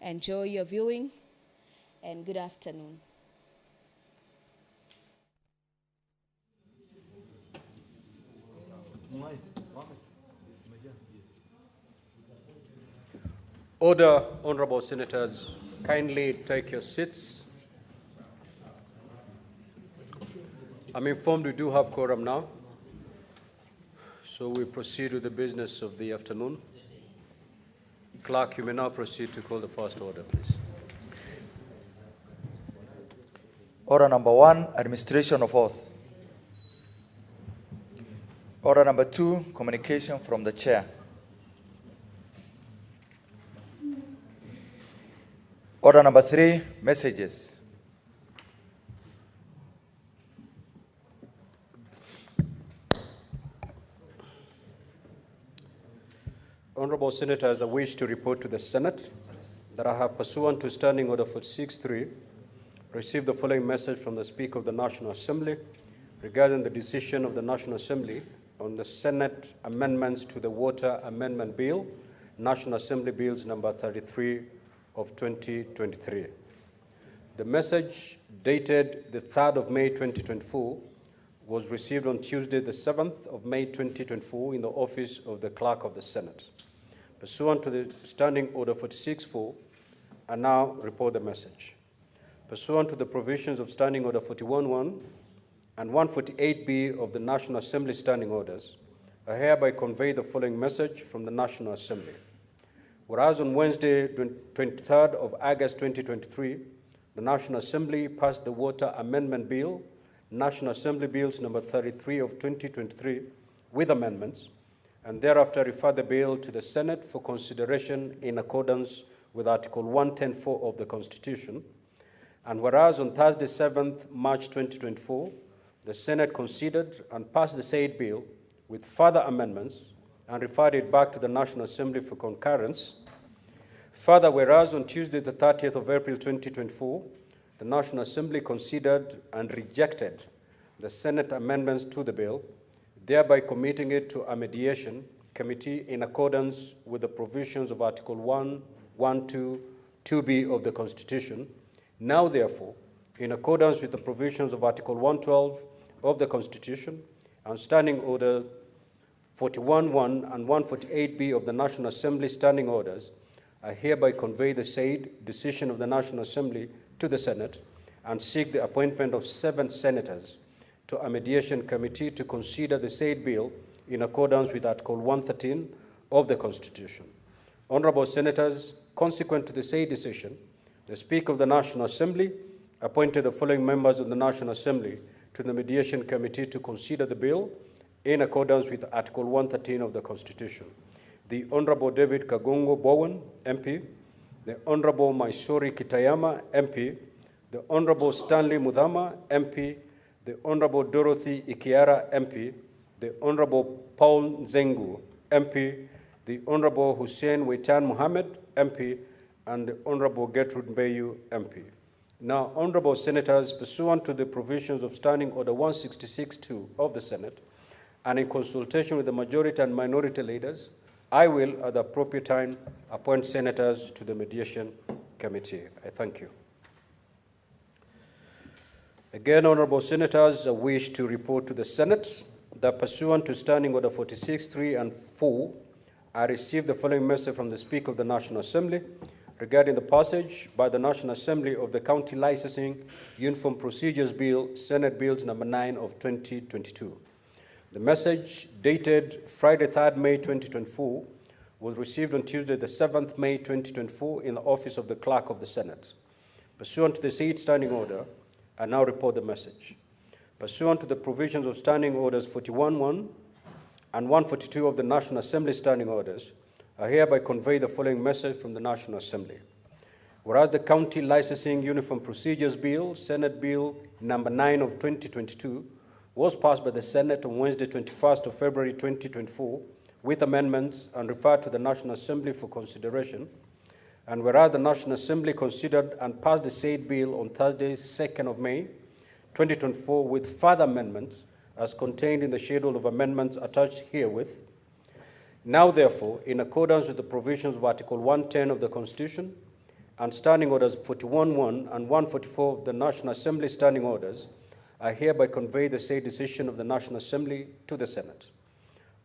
Enjoy your viewing, and good afternoon. Order, honorable senators, kindly take your seats. I'm informed we do have quorum now, so we proceed with the business of the afternoon. Clerk, you may now proceed to call the first order, please. Order number 1, administration of oath. Order number 2, communication from the chair. Order number 3, messages. Honorable senators, I wish to report to the Senate that I have, pursuant to Standing Order 46.3, received the following message from the Speaker of the National Assembly regarding the decision of the National Assembly on the Senate amendments to the Water Amendment Bill, National Assembly Bills number 33 of 2023. The message, dated the 3rd of May 2024, was received on Tuesday, the 7th of May 2024, in the office of the Clerk of the Senate. Pursuant to the Standing Order 46.4, I now report the message. Pursuant to the provisions of Standing Order 41.1 and 148B of the National Assembly Standing Orders, I hereby convey the following message from the National Assembly. Whereas on Wednesday, 23rd of August 2023, the National Assembly passed the Water Amendment Bill, National Assembly Bills number 33 of 2023, with amendments, and thereafter referred the bill to the Senate for consideration in accordance with Article 110(4) of the Constitution. And whereas on Thursday, 7th March 2024, the Senate considered and passed the said bill with further amendments and referred it back to the National Assembly for concurrence. Further, whereas on Tuesday, the 30th of April 2024, the National Assembly considered and rejected the Senate amendments to the bill, thereby committing it to a mediation committee in accordance with the provisions of Article 112(2)(b) of the Constitution. Now, therefore, in accordance with the provisions of Article 112 of the Constitution and Standing Order 41.1 and 148B of the National Assembly Standing Orders, I hereby convey the said decision of the National Assembly to the Senate and seek the appointment of 7 senators to a mediation committee to consider the said bill in accordance with Article 113 of the Constitution. Honorable senators, consequent to the said decision, the Speaker of the National Assembly appointed the following members of the National Assembly to the mediation committee to consider the bill in accordance with Article 113 of the Constitution. The Honorable David Kagongo Bowen, MP, the Honorable Maisori Kitayama, MP, the Honorable Stanley Mudhama, MP, the Honorable Dorothy Ikiara, MP, the Honorable Paul Nzengu, MP, the Honorable Hussein Weitan Mohammed, MP, and the Honorable Gertrude Mbeyu, MP. Now, Honorable Senators, pursuant to the provisions of Standing Order 166(2) of the Senate, and in consultation with the majority and minority leaders, I will, at the appropriate time, appoint senators to the mediation committee. I thank you. Again, Honorable Senators, I wish to report to the Senate that pursuant to Standing Order 46(3) and 4, I received the following message from the Speaker of the National Assembly regarding the passage by the National Assembly of the County Licensing Uniform Procedures Bill, Senate Bills number 9 of 2022. The message, dated Friday, 3rd May 2024, was received on Tuesday, the 7th May 2024, in the office of the Clerk of the Senate. Pursuant to the said standing order, I now report the message. Pursuant to the provisions of Standing Orders 41.1 and 142 of the National Assembly Standing Orders, I hereby convey the following message from the National Assembly. Whereas the County Licensing Uniform Procedures Bill, Senate Bill number 9 of 2022, was passed by the Senate on Wednesday, 21st of February 2024, with amendments and referred to the National Assembly for consideration. And whereas the National Assembly considered and passed the said bill on Thursday, 2nd of May 2024, with further amendments as contained in the schedule of amendments attached herewith. Now, therefore, in accordance with the provisions of Article 110 of the Constitution and Standing Orders 41.1 and 144 of the National Assembly Standing Orders, I hereby convey the said decision of the National Assembly to the Senate.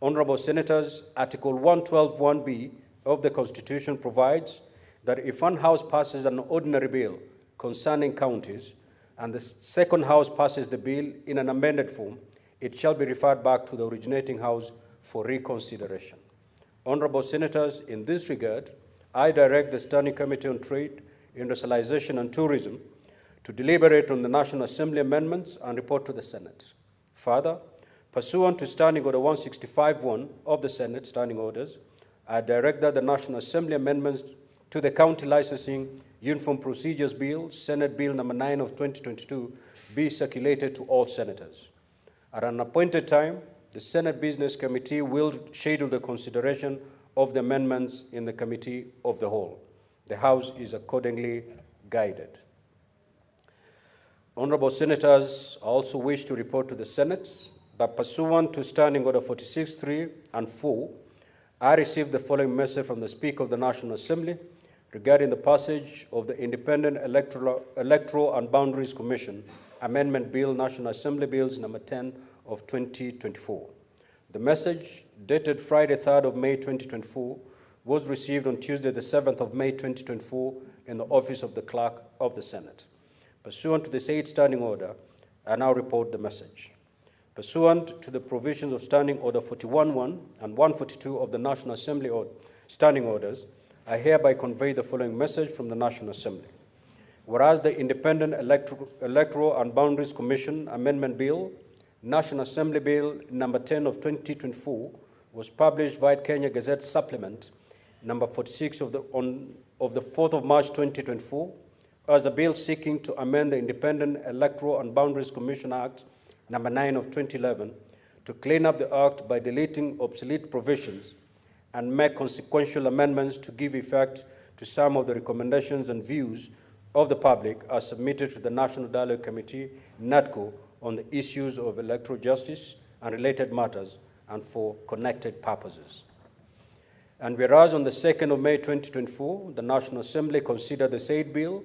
Honorable Senators, Article 112(1)(b) of the Constitution provides that if one House passes an ordinary bill concerning counties, and the second House passes the bill in an amended form, it shall be referred back to the originating House for reconsideration. Honorable Senators, in this regard, I direct the Standing Committee on Trade, Industrialization and Tourism to deliberate on the National Assembly amendments and report to the Senate. Further, pursuant to Standing Order 165(1) of the Senate Standing Orders, I direct that the National Assembly amendments to the County Licensing Uniform Procedures Bill, Senate Bill number 9 of 2022, be circulated to all senators. At an appointed time, the Senate Business Committee will schedule the consideration of the amendments in the Committee of the Whole. The House is accordingly guided. Honorable Senators, I also wish to report to the Senate that pursuant to Standing Order 46(3) and 4, I received the following message from the Speaker of the National Assembly regarding the passage of the Independent Electoral and Boundaries Commission Amendment Bill, National Assembly Bills number 10 of 2024. The message, dated Friday 3rd of May 2024, was received on Tuesday the 7th of May 2024 in the office of the Clerk of the Senate. Pursuant to the said standing order, I now report the message. Pursuant to the provisions of Standing Order 41(1) and 142 of the National Assembly Standing Orders, I hereby convey the following message from the National Assembly. Whereas the Independent Electoral and Boundaries Commission Amendment Bill, National Assembly Bill number 10 of 2024, was published via Kenya Gazette Supplement number 46 of the 4th of March 2024, as a bill seeking to amend the Independent Electoral and Boundaries Commission Act number 9 of 2011 to clean up the Act by deleting obsolete provisions and make consequential amendments to give effect to some of the recommendations and views of the public as submitted to the National Dialogue Committee, NADCO, on the issues of electoral justice and related matters and for connected purposes. And whereas on the 2nd of May 2024, the National Assembly considered the said bill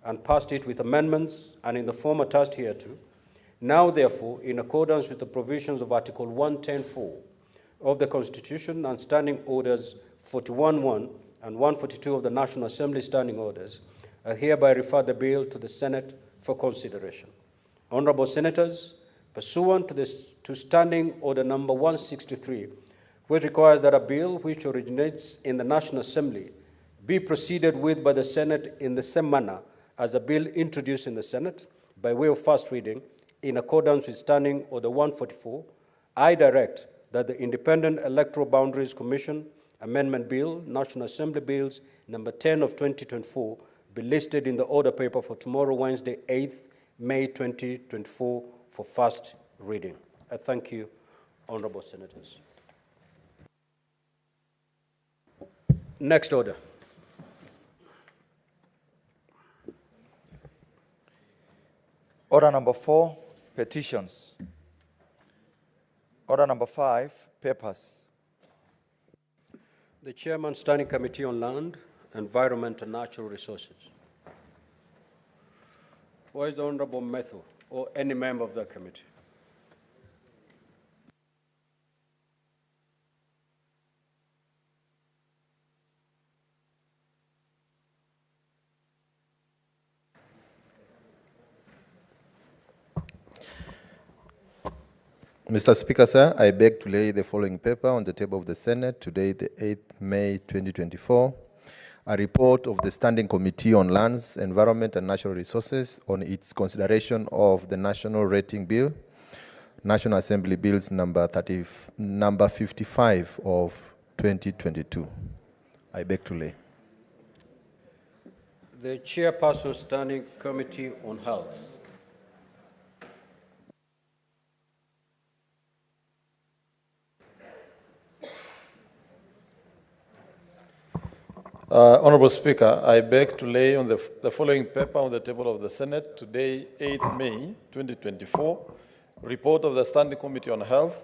and passed it with amendments and in the form attached hereto, now therefore, in accordance with the provisions of Article 110(4) of the Constitution and Standing Orders 41(1) and 142 of the National Assembly Standing Orders, I hereby refer the bill to the Senate for consideration. Honorable Senators, pursuant to Standing Order number 163, which requires that a bill which originates in the National Assembly be proceeded with by the Senate in the same manner as a bill introduced in the Senate by way of first reading, in accordance with Standing Order 144, I direct that the Independent Electoral Boundaries Commission Amendment Bill, National Assembly Bills number 10 of 2024, be listed in the order paper for tomorrow, Wednesday, 8th May 2024, for first reading. I thank you, Honorable Senators. Next order. Order number 4, petitions. Order number 5, papers. The Chairman, Standing Committee on Land, Environment and Natural Resources. Where is the Honorable Metho or any member of that committee? Mr. Speaker, sir, I beg to lay the following paper on the table of the Senate today, the 8th May 2024, a report of the Standing Committee on Lands, Environment and Natural Resources on its consideration of the National Rating Bill, National Assembly Bills number 55 of 2022. I beg to lay. The Chairperson, Standing Committee on Health. Honorable Speaker, I beg to lay on the following paper on the table of the Senate today, 8th May 2024, report of the Standing Committee on Health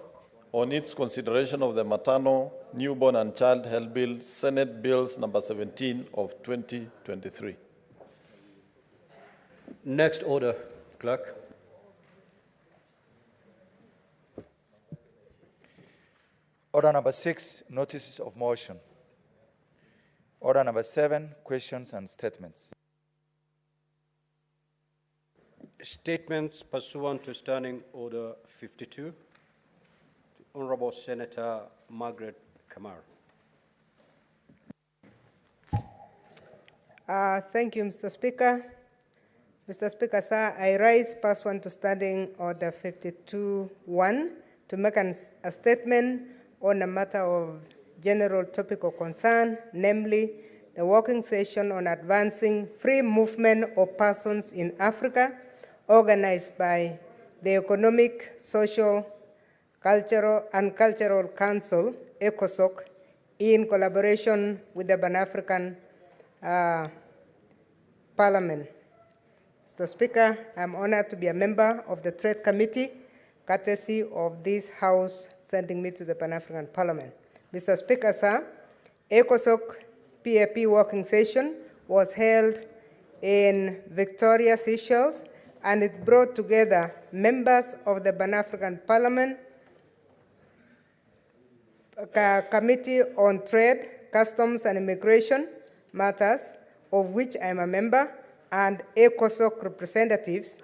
on its consideration of the Maternal, Newborn and Child Health Bill, Senate Bills number 17 of 2023. Next order, Clerk. Order number 6, notices of motion. Order number 7, questions and statements. Statements pursuant to Standing Order 52. The Honorable Senator Margaret Kamar. Thank you, Mr. Speaker. Mr. Speaker, sir, I rise pursuant to Standing Order 52-1 to make a statement on a matter of general topic of concern, namely the working session on advancing free movement of persons in Africa, organized by the Economic, Social, Cultural Council, ECOSOC, in collaboration with the Pan-African Parliament. Mr. Speaker, I'm honored to be a member of the Trade Committee, courtesy of this House sending me to the Pan-African Parliament. Mr. Speaker, sir, ECOSOC PAP working session was held in Victoria, Seychelles, and it brought together members of the Pan-African Parliament, Committee on Trade, Customs and Immigration Matters, of which I'm a member, and ECOSOC representatives,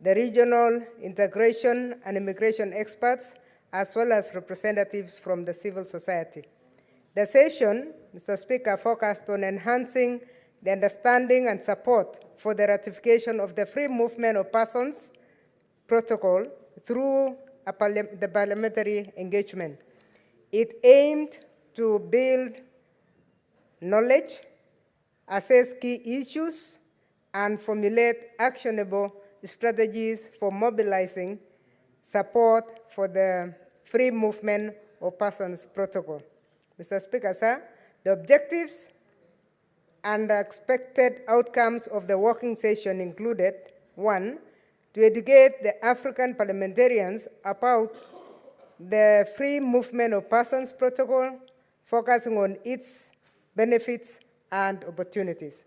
the regional integration and immigration experts, as well as representatives from the civil society. The session, Mr. Speaker, focused on enhancing the understanding and support for the ratification of the Free Movement of Persons Protocol through the parliamentary engagement. It aimed to build knowledge, assess key issues, and formulate actionable strategies for mobilizing support for the Free Movement of Persons Protocol. Mr. Speaker, sir, the objectives and the expected outcomes of the working session included: 1, to educate the African parliamentarians about the Free Movement of Persons Protocol, focusing on its benefits and opportunities.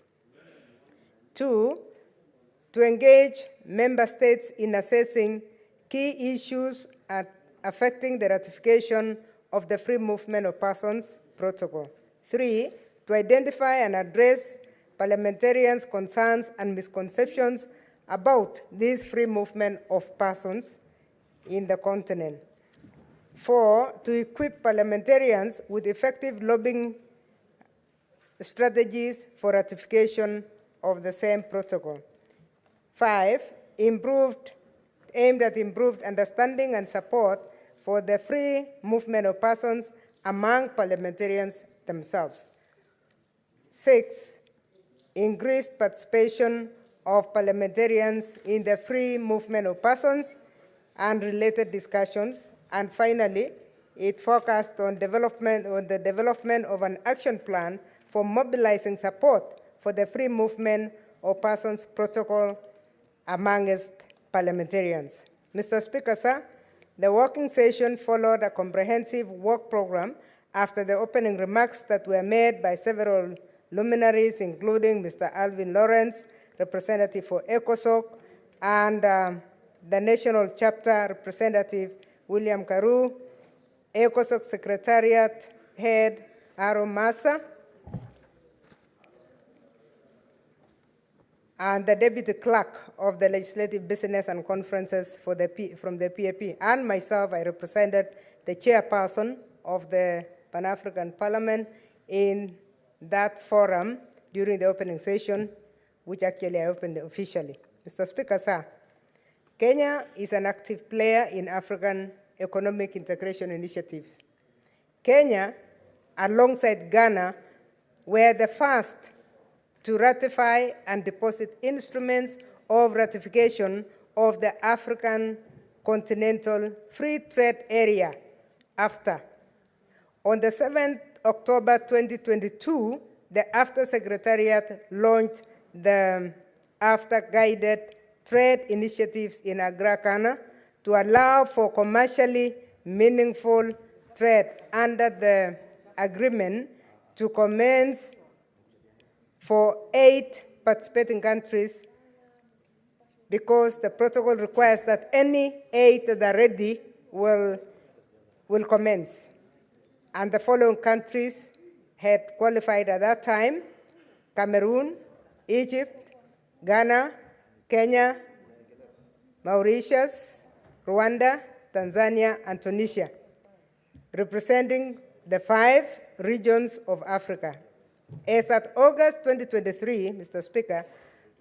2, to engage member states in assessing key issues affecting the ratification of the Free Movement of Persons Protocol. 3, to identify and address parliamentarians' concerns and misconceptions about this free movement of persons in the continent. 4, to equip parliamentarians with effective lobbying strategies for ratification of the same protocol. 5, aimed at improved understanding and support for the free movement of persons among parliamentarians themselves. 6, increased participation of parliamentarians in the free movement of persons and related discussions. And finally, it focused on the development of an action plan for mobilizing support for the Free Movement of Persons Protocol amongst parliamentarians. Mr. Speaker, sir, the working session followed a comprehensive work program after the opening remarks that were made by several luminaries, including Mr. Alvin Lawrence, representative for ECOSOC, and the National Chapter Representative William Karu, ECOSOC Secretariat Head Aaron Massa, and the Deputy Clerk of the Legislative Business and Conferences from the PAP. And myself, I represented the chairperson of the Pan-African Parliament in that forum during the opening session, which actually I opened officially. Mr. Speaker, sir, Kenya is an active player in African economic integration initiatives. Kenya, alongside Ghana, were the first to ratify and deposit instruments of ratification of the African Continental Free Trade Area, AfTA. On the 7th October 2022, the AfTA Secretariat launched the AfTA Guided Trade Initiatives in Accra, Ghana, to allow for commercially meaningful trade under the agreement to commence for 8 participating countries because the protocol requires that any aid that are ready will commence. And the following countries had qualified at that time: Cameroon, Egypt, Ghana, Kenya, Mauritius, Rwanda, Tanzania, and Tunisia, representing the 5 regions of Africa. As at August 2023, Mr. Speaker,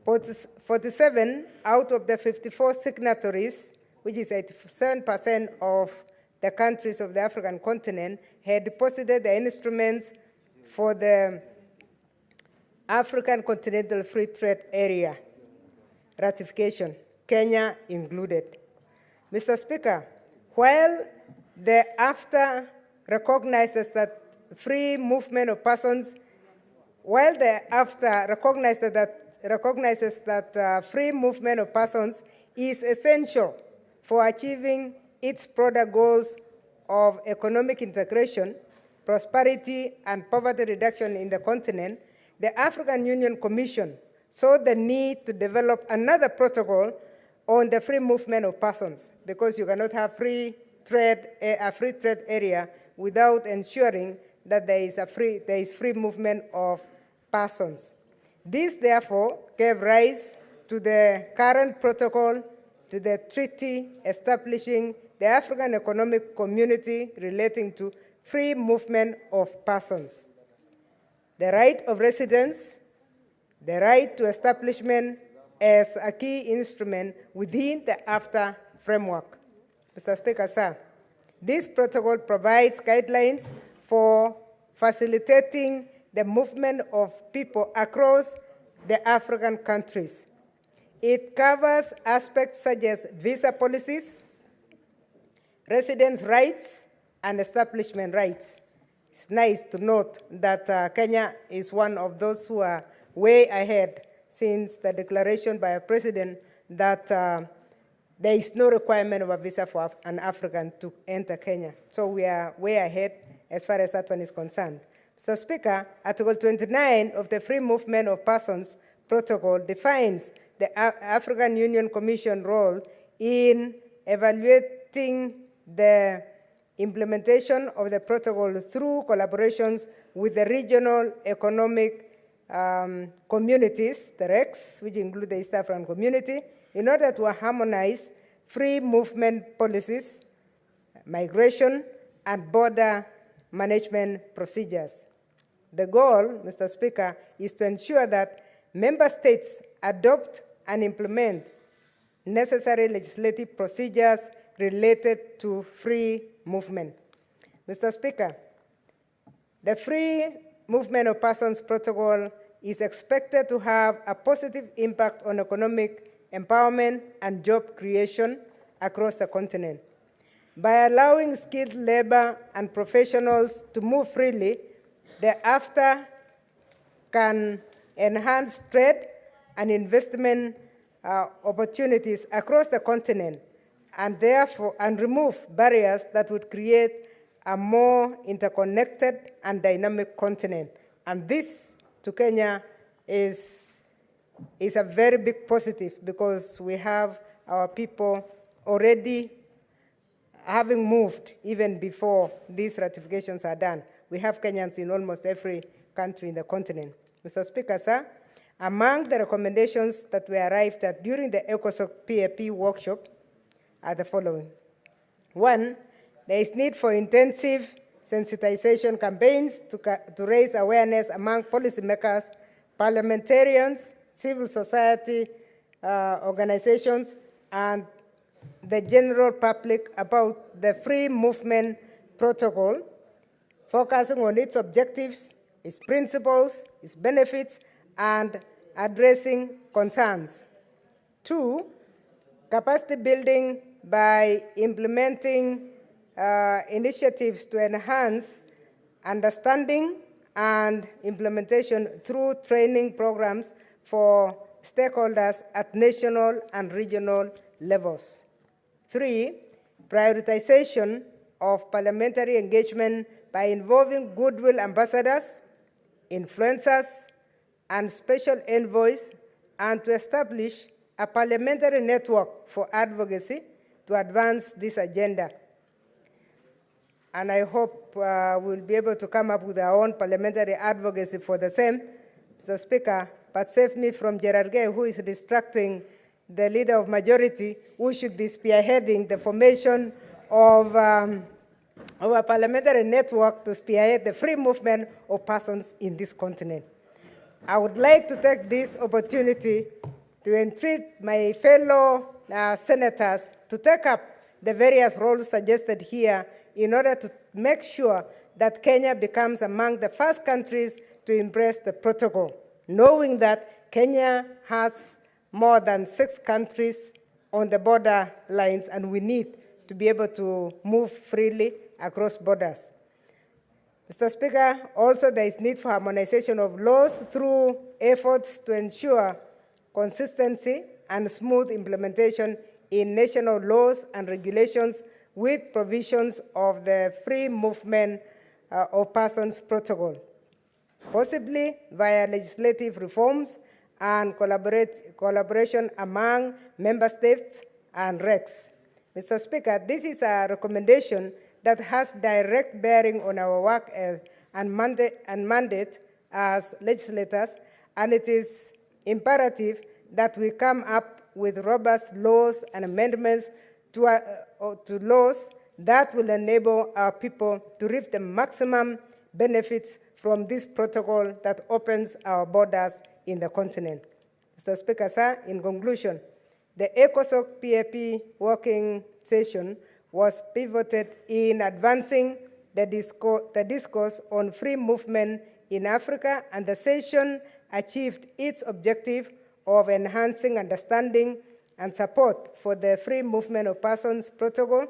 47 out of the 54 signatories, which is 87% of the countries of the African continent, had deposited the instruments for the African Continental Free Trade Area ratification, Kenya included. Mr. Speaker, while the AFTA recognizes that free movement of persons, recognizes that free movement of persons is essential for achieving its broader goals of economic integration, prosperity, and poverty reduction in the continent, the African Union Commission saw the need to develop another protocol on the free movement of persons, because you cannot have a free trade area without ensuring that there is free movement of persons. This, therefore, gave rise to the current protocol to the treaty establishing the African Economic Community relating to free movement of persons. The right of residence, the right to establishment as a key instrument within the AFTA framework. Mr. Speaker, sir, this protocol provides guidelines for facilitating the movement of people across the African countries. It covers aspects such as visa policies, residence rights, and establishment rights. It's nice to note that Kenya is one of those who are way ahead since the declaration by a president that there is no requirement of a visa for an African to enter Kenya. So we are way ahead as far as that one is concerned. Mr. Speaker, Article 29 of the Free Movement of Persons Protocol defines the African Union Commission role in evaluating the implementation of the protocol through collaborations with the regional economic communities, the RECs, which include the East African Community, in order to harmonize free movement policies, migration, and border management procedures. The goal, Mr. Speaker, is to ensure that member states adopt and implement necessary legislative procedures related to free movement. Mr. Speaker, the Free Movement of Persons Protocol is expected to have a positive impact on economic empowerment and job creation across the continent. By allowing skilled labor and professionals to move freely, the AFTA can enhance trade and investment opportunities across the continent, and therefore remove barriers that would create a more interconnected and dynamic continent. And this, to Kenya, is a very big positive, because we have our people already having moved even before these ratifications are done. We have Kenyans in almost every country in the continent. Mr. Speaker, sir, among the recommendations that were arrived at during the ECOSOC PAP workshop are the following. 1, there is need for intensive sensitization campaigns to raise awareness among policymakers, parliamentarians, civil society organizations, and the general public about the free movement protocol, focusing on its objectives, its principles, its benefits, and addressing concerns. 2, capacity building by implementing initiatives to enhance understanding and implementation through training programs for stakeholders at national and regional levels. 3, prioritization of parliamentary engagement by involving goodwill ambassadors, influencers, and special envoys, and to establish a parliamentary network for advocacy to advance this agenda. And I hope we'll be able to come up with our own parliamentary advocacy for the same, Mr. Speaker, but save me from Gerard Gay, who is distracting the leader of majority, who should be spearheading the formation of a parliamentary network to spearhead the free movement of persons in this continent. I would like to take this opportunity to entreat my fellow senators to take up the various roles suggested here in order to make sure that Kenya becomes among the first countries to embrace the protocol, knowing that Kenya has more than 6 countries on the border lines, and we need to be able to move freely across borders. Mr. Speaker, also there is need for harmonization of laws through efforts to ensure consistency and smooth implementation in national laws and regulations with provisions of the Free Movement of Persons Protocol, possibly via legislative reforms and collaboration among member states and regs. Mr. Speaker, this is a recommendation that has direct bearing on our work and mandate as legislators, and it is imperative that we come up with robust laws and amendments to laws that will enable our people to reap the maximum benefits from this protocol that opens our borders in the continent. Mr. Speaker, sir, in conclusion, the ECOSOC PAP working session was pivoted in advancing the discourse on free movement in Africa, and the session achieved its objective of enhancing understanding and support for the Free Movement of Persons Protocol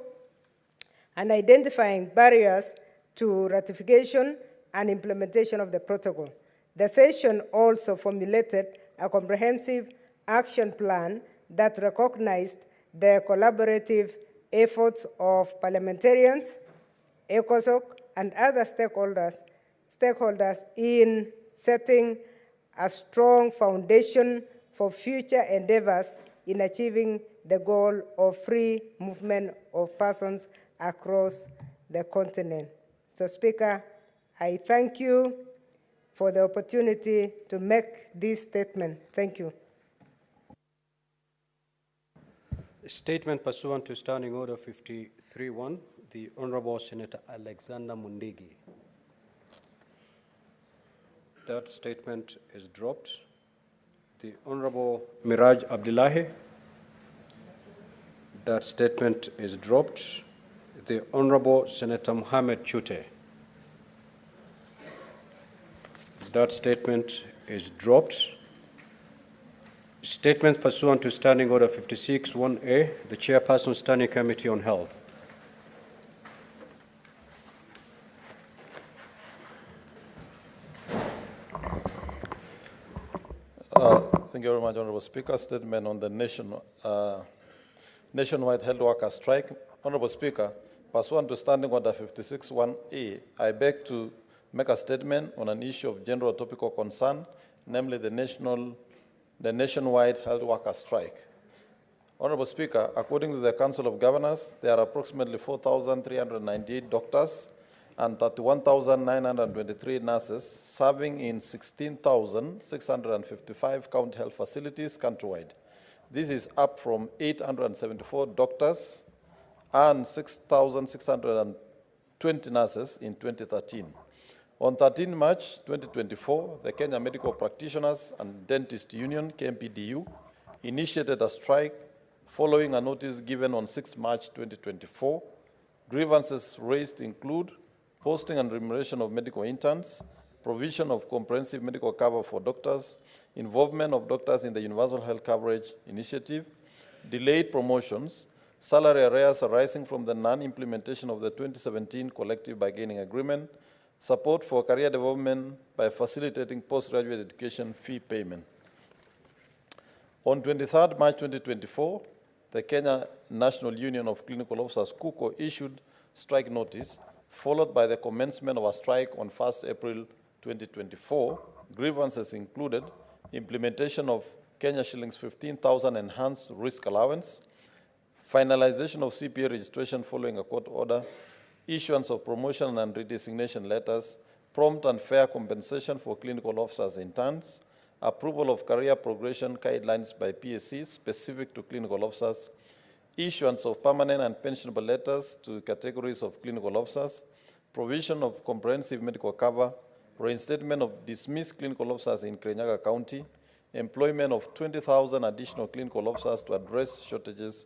and identifying barriers to ratification and implementation of the protocol. The session also formulated a comprehensive action plan that recognized the collaborative efforts of parliamentarians, ECOSOC, and other stakeholders in setting a strong foundation for future endeavors in achieving the goal of free movement of persons across the continent. Mr. Speaker, I thank you for the opportunity to make this statement. Thank you. A statement pursuant to Standing Order 53-1, the Honorable Senator Alexander Mundigi. That statement is dropped. The Honorable Miraj Abdullahi. That statement is dropped. The Honorable Senator Mohamed Chute. That statement is dropped. Statement pursuant to Standing Order 56-1A, the Chairperson Standing Committee on Health. Thank you very much, Honorable Speaker. Statement on the nationwide health worker strike. Honorable Speaker, pursuant to Standing Order 56-1A, I beg to make a statement on an issue of general topical concern, namely the nationwide health worker strike. Honorable Speaker, according to the Council of Governors, there are approximately 4,398 doctors and 31,923 nurses serving in 16,655 county health facilities countrywide. This is up from 874 doctors and 6,620 nurses in 2013. On 13 March 2024, the Kenya Medical Practitioners and Dentist Union, KMPDU, initiated a strike following a notice given on 6 March 2024. Grievances raised include posting and remuneration of medical interns, provision of comprehensive medical cover for doctors, involvement of doctors in the Universal Health Coverage Initiative, delayed promotions, salary arrears arising from the non-implementation of the 2017 collective bargaining agreement, support for career development by facilitating postgraduate education fee payment. On 23 March 2024, the Kenya National Union of Clinical Officers, KUCO, issued strike notice, followed by the commencement of a strike on 1 April 2024. Grievances included implementation of Kenya shillings 15,000 enhanced risk allowance, finalization of CPA registration following a court order, issuance of promotion and redesignation letters, prompt and fair compensation for clinical officers interns, approval of career progression guidelines by PSC specific to clinical officers, issuance of permanent and pensionable letters to categories of clinical officers, provision of comprehensive medical cover, reinstatement of dismissed clinical officers in Kirinyaga County, employment of 20,000 additional clinical officers to address shortages,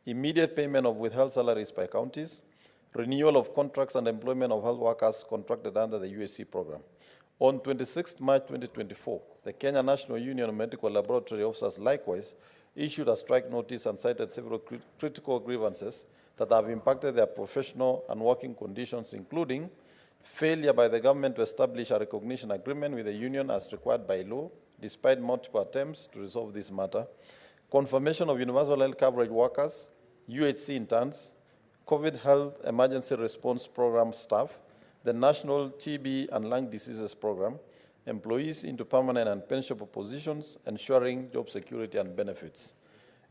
immediate payment of withheld salaries by counties, renewal of contracts and employment of health workers contracted under the USC program. On 26 March 2024, the Kenya National Union of Medical Laboratory Officers likewise issued a strike notice and cited several critical grievances that have impacted their professional and working conditions, including failure by the government to establish a recognition agreement with the union as required by law, despite multiple attempts to resolve this matter, confirmation of universal health coverage workers, UHC interns, COVID health emergency response program staff, the National TB and Lung Diseases Program, employees into permanent and pensionable positions, ensuring job security and benefits,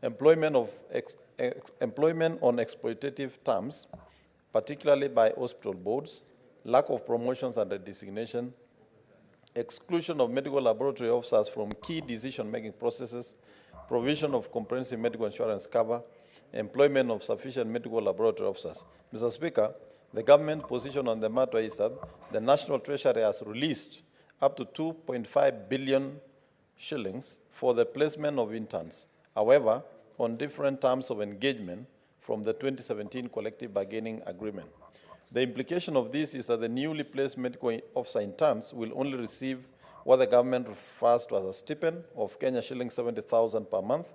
employment on exploitative terms, particularly by hospital boards, lack of promotions and redesignation, exclusion of medical laboratory officers from key decision-making processes, provision of comprehensive medical insurance cover, employment of sufficient medical laboratory officers. Mr. Speaker, the government position on the matter is that the National Treasury has released up to 2.5 billion shillings for the placement of interns. However, on different terms of engagement from the 2017 collective bargaining agreement. The implication of this is that the newly placed medical officer interns will only receive what the government refers to as a stipend of Kenya shillings 70,000 per month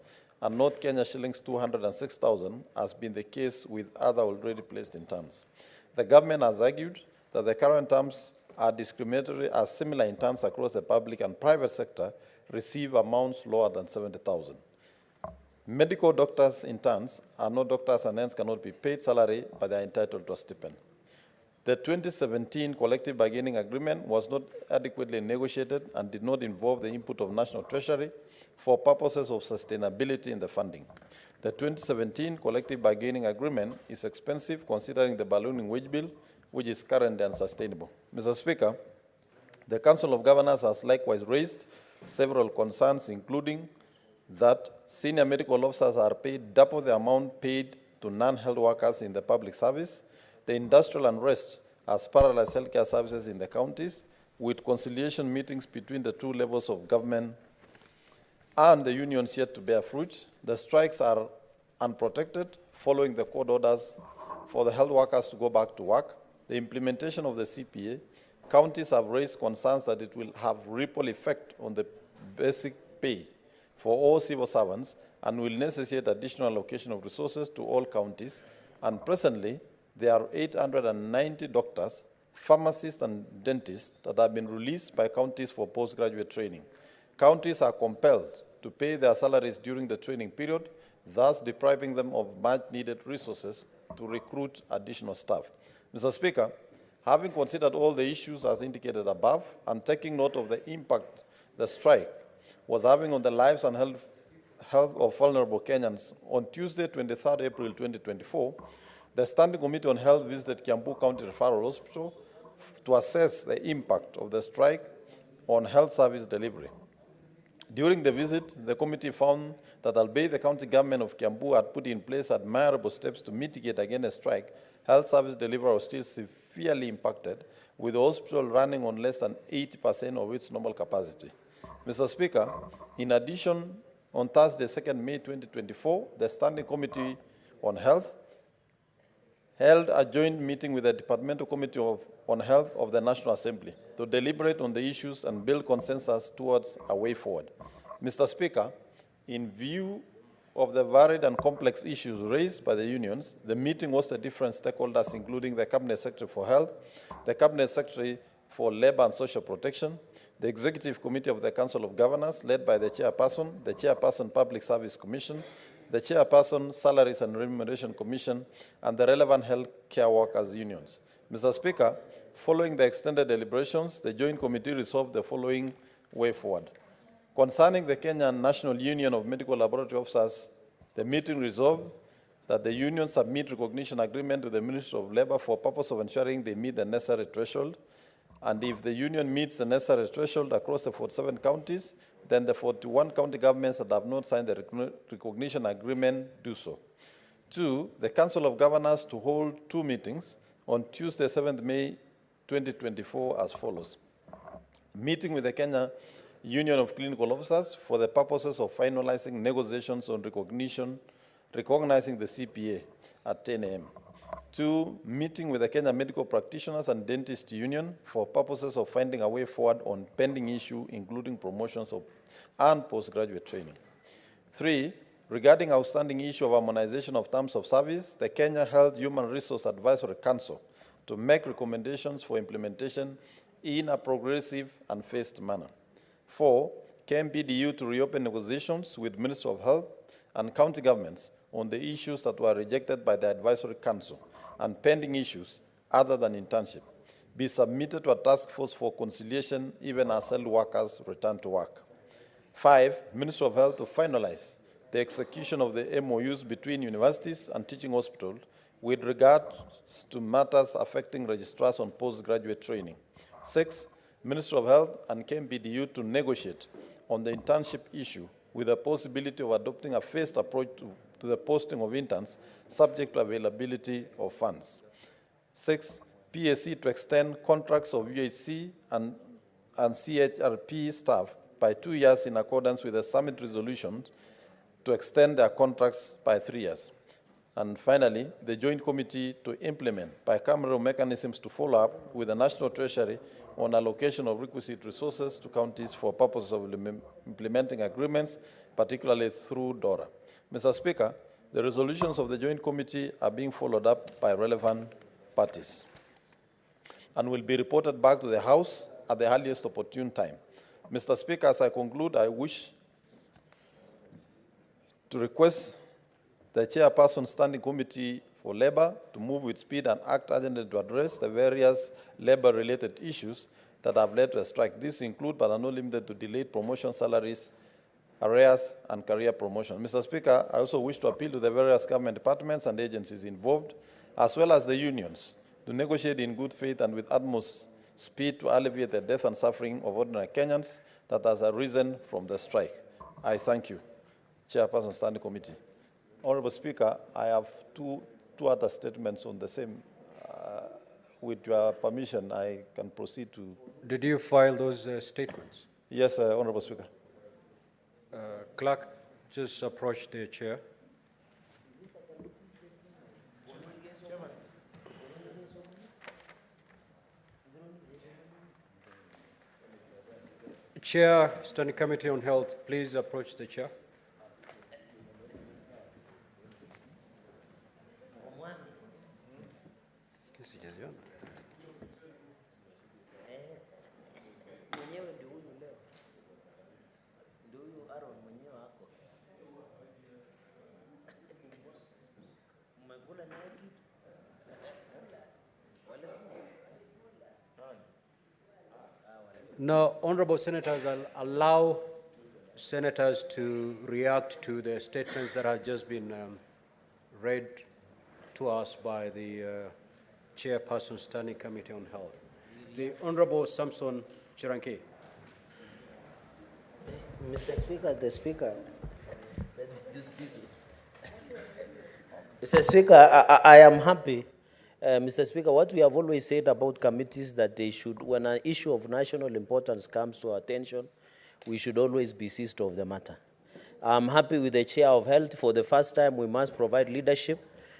and not Kenya shillings 206,000, as been the case with other already placed interns. The government has argued that the current terms are discriminatory as similar interns across the public and private sector receive amounts lower than 70,000. Medical doctors interns are not doctors and hence cannot be paid salary, but they are entitled to a stipend. The 2017 collective bargaining agreement was not adequately negotiated and did not involve the input of National Treasury for purposes of sustainability in the funding. The 2017 collective bargaining agreement is expensive considering the ballooning wage bill, which is currently unsustainable. Mr. Speaker, the Council of Governors has likewise raised several concerns, including that senior medical officers are paid double the amount paid to non-health workers in the public service. The industrial unrest has paralyzed healthcare services in the counties, with conciliation meetings between the two levels of government and the unions yet to bear fruit. The strikes are unprotected following the court orders for the health workers to go back to work. The implementation of the CPA, counties have raised concerns that it will have ripple effect on the basic pay for all civil servants and will necessitate additional allocation of resources to all counties. And presently, there are 890 doctors, pharmacists, and dentists that have been released by counties for postgraduate training. Counties are compelled to pay their salaries during the training period, thus depriving them of much-needed resources to recruit additional staff. Mr. Speaker, having considered all the issues as indicated above and taking note of the impact the strike was having on the lives and health of vulnerable Kenyans, on Tuesday, 23rd April 2024, the Standing Committee on Health visited Kiambu County Referral Hospital to assess the impact of the strike on health service delivery. During the visit, the committee found that albeit the county government of Kiambu had put in place admirable steps to mitigate against the strike, health service delivery was still severely impacted, with the hospital running on less than 80% of its normal capacity. Mr. Speaker, in addition, on Thursday, 2nd May 2024, the Standing Committee on Health held a joint meeting with the Departmental Committee on Health of the National Assembly to deliberate on the issues and build consensus towards a way forward. Mr. Speaker, in view of the varied and complex issues raised by the unions, the meeting hosted different stakeholders, including the Cabinet Secretary for Health, the Cabinet Secretary for Labor and Social Protection, the Executive Committee of the Council of Governors, led by the Chairperson Public Service Commission, the Chairperson Salaries and Remuneration Commission, and the relevant health care workers unions. Mr. Speaker, following the extended deliberations, the Joint Committee resolved the following way forward. Concerning the Kenya National Union of Medical Laboratory Officers, the meeting resolved that the union submit recognition agreement to the Ministry of Labor for purpose of ensuring they meet the necessary threshold. And if the union meets the necessary threshold across the 47 counties, then the 41 county governments that have not signed the recognition agreement do so. 2, the Council of Governors to hold 2 meetings on Tuesday, 7th May 2024 as follows. Meeting with the Kenya Union of Clinical Officers for the purposes of finalizing negotiations on recognizing the CPA at 10 a.m. 2, meeting with the Kenya Medical Practitioners and Dentist Union for purposes of finding a way forward on pending issue, including promotions and postgraduate training. 3, regarding outstanding issue of harmonization of terms of service, the Kenya Health Human Resource Advisory Council to make recommendations for implementation in a progressive and phased manner. 4, KMPDU to reopen negotiations with Ministry of Health and county governments on the issues that were rejected by the Advisory Council and pending issues other than internship be submitted to a task force for conciliation even as health workers return to work. 5, Ministry of Health to finalize the execution of the MOUs between universities and teaching hospitals with regard to matters affecting registrars on postgraduate training. 6, Ministry of Health and KMPDU to negotiate on the internship issue with the possibility of adopting a phased approach to the posting of interns subject to availability of funds. 6, PSC to extend contracts of UHC and CHRP staff by 2 years in accordance with the summit resolution to extend their contracts by 3 years. And finally, the Joint Committee to implement bicameral mechanisms to follow up with the National Treasury on allocation of requisite resources to counties for purposes of implementing agreements, particularly through DORA. Mr. Speaker, the resolutions of the Joint Committee are being followed up by relevant parties and will be reported back to the House at the earliest opportune time. Mr. Speaker, as I conclude, I wish to request the Chairperson Standing Committee for Labor to move with speed and act urgently to address the various labor-related issues that have led to a strike. These include, but are not limited to, delayed promotion salaries, arrears, and career promotion. Mr. Speaker, I also wish to appeal to the various government departments and agencies involved, as well as the unions, to negotiate in good faith and with utmost speed to alleviate the death and suffering of ordinary Kenyans that has arisen from the strike. I thank you. Chairperson Standing Committee. Honorable Speaker, I have two other statements on the same. With your permission, I can proceed to... Did you file those statements? Yes, Honorable Speaker. Clerk, just approach the chair. Chair, Standing Committee on Health, please approach the chair. Now, honorable senators, I'll allow senators to react to the statements that have just been read to us by the Chairperson Standing Committee on Health. The Honorable Samson Chiranki. Mr. Speaker, the Speaker, let me use this one. Mr. Speaker, I am happy. Mr. Speaker, what we have always said about committees that they should, when an issue of national importance comes to our attention, we should always be seized of the matter. I'm happy with the Chair of Health. For the first time, we must provide leadership.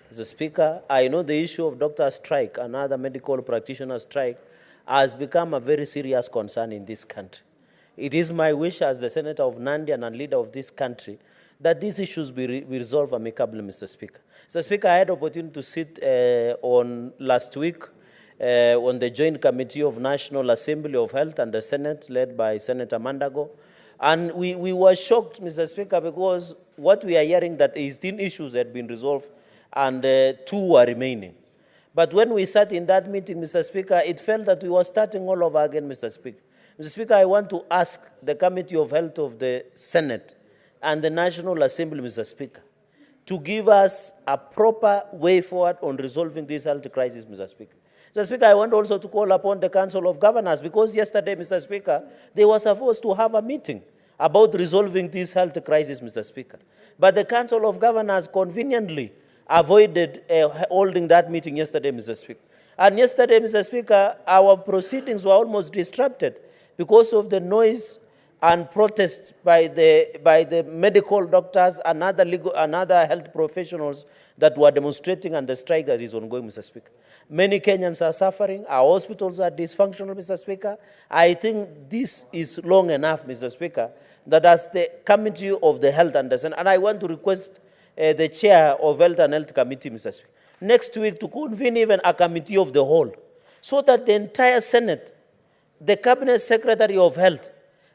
Mr. Speaker, I know the issue of doctor strike and other medical practitioner strike has become a very serious concern in this country. It is my wish as the Senator of Nandi and a leader of this country that these issues be resolved amicably, Mr. Speaker. Mr. Speaker, I had the opportunity to sit on last week on the Joint Committee of National Assembly of Health and the Senate, led by Senator Mandago. And we were shocked, Mr. Speaker, because what we are hearing that 18 issues had been resolved and 2 were remaining. But when we sat in that meeting, Mr. Speaker, it felt that we were starting all over again, Mr. Speaker. Mr. Speaker, I want to ask the Committee of Health of the Senate and the National Assembly, Mr. Speaker, to give us a proper way forward on resolving this health crisis, Mr. Speaker. Mr. Speaker, I want also to call upon the Council of Governors, because yesterday, Mr. Speaker, they were supposed to have a meeting about resolving this health crisis, Mr. Speaker. But the Council of Governors conveniently avoided holding that meeting yesterday, Mr. Speaker. And yesterday, Mr. Speaker, our proceedings were almost disrupted because of the noise and protests by the medical doctors and other health professionals that were demonstrating, and the strike that is ongoing, Mr. Speaker. Many Kenyans are suffering. Our hospitals are dysfunctional, Mr. Speaker. I think this is long enough, Mr. Speaker, that as the Committee of the Health and the Senate, and I want to request the Chair of Health and Health Committee, Mr. Speaker, next week to convene even a Committee of the Whole, so that the entire Senate, the Cabinet Secretary of Health,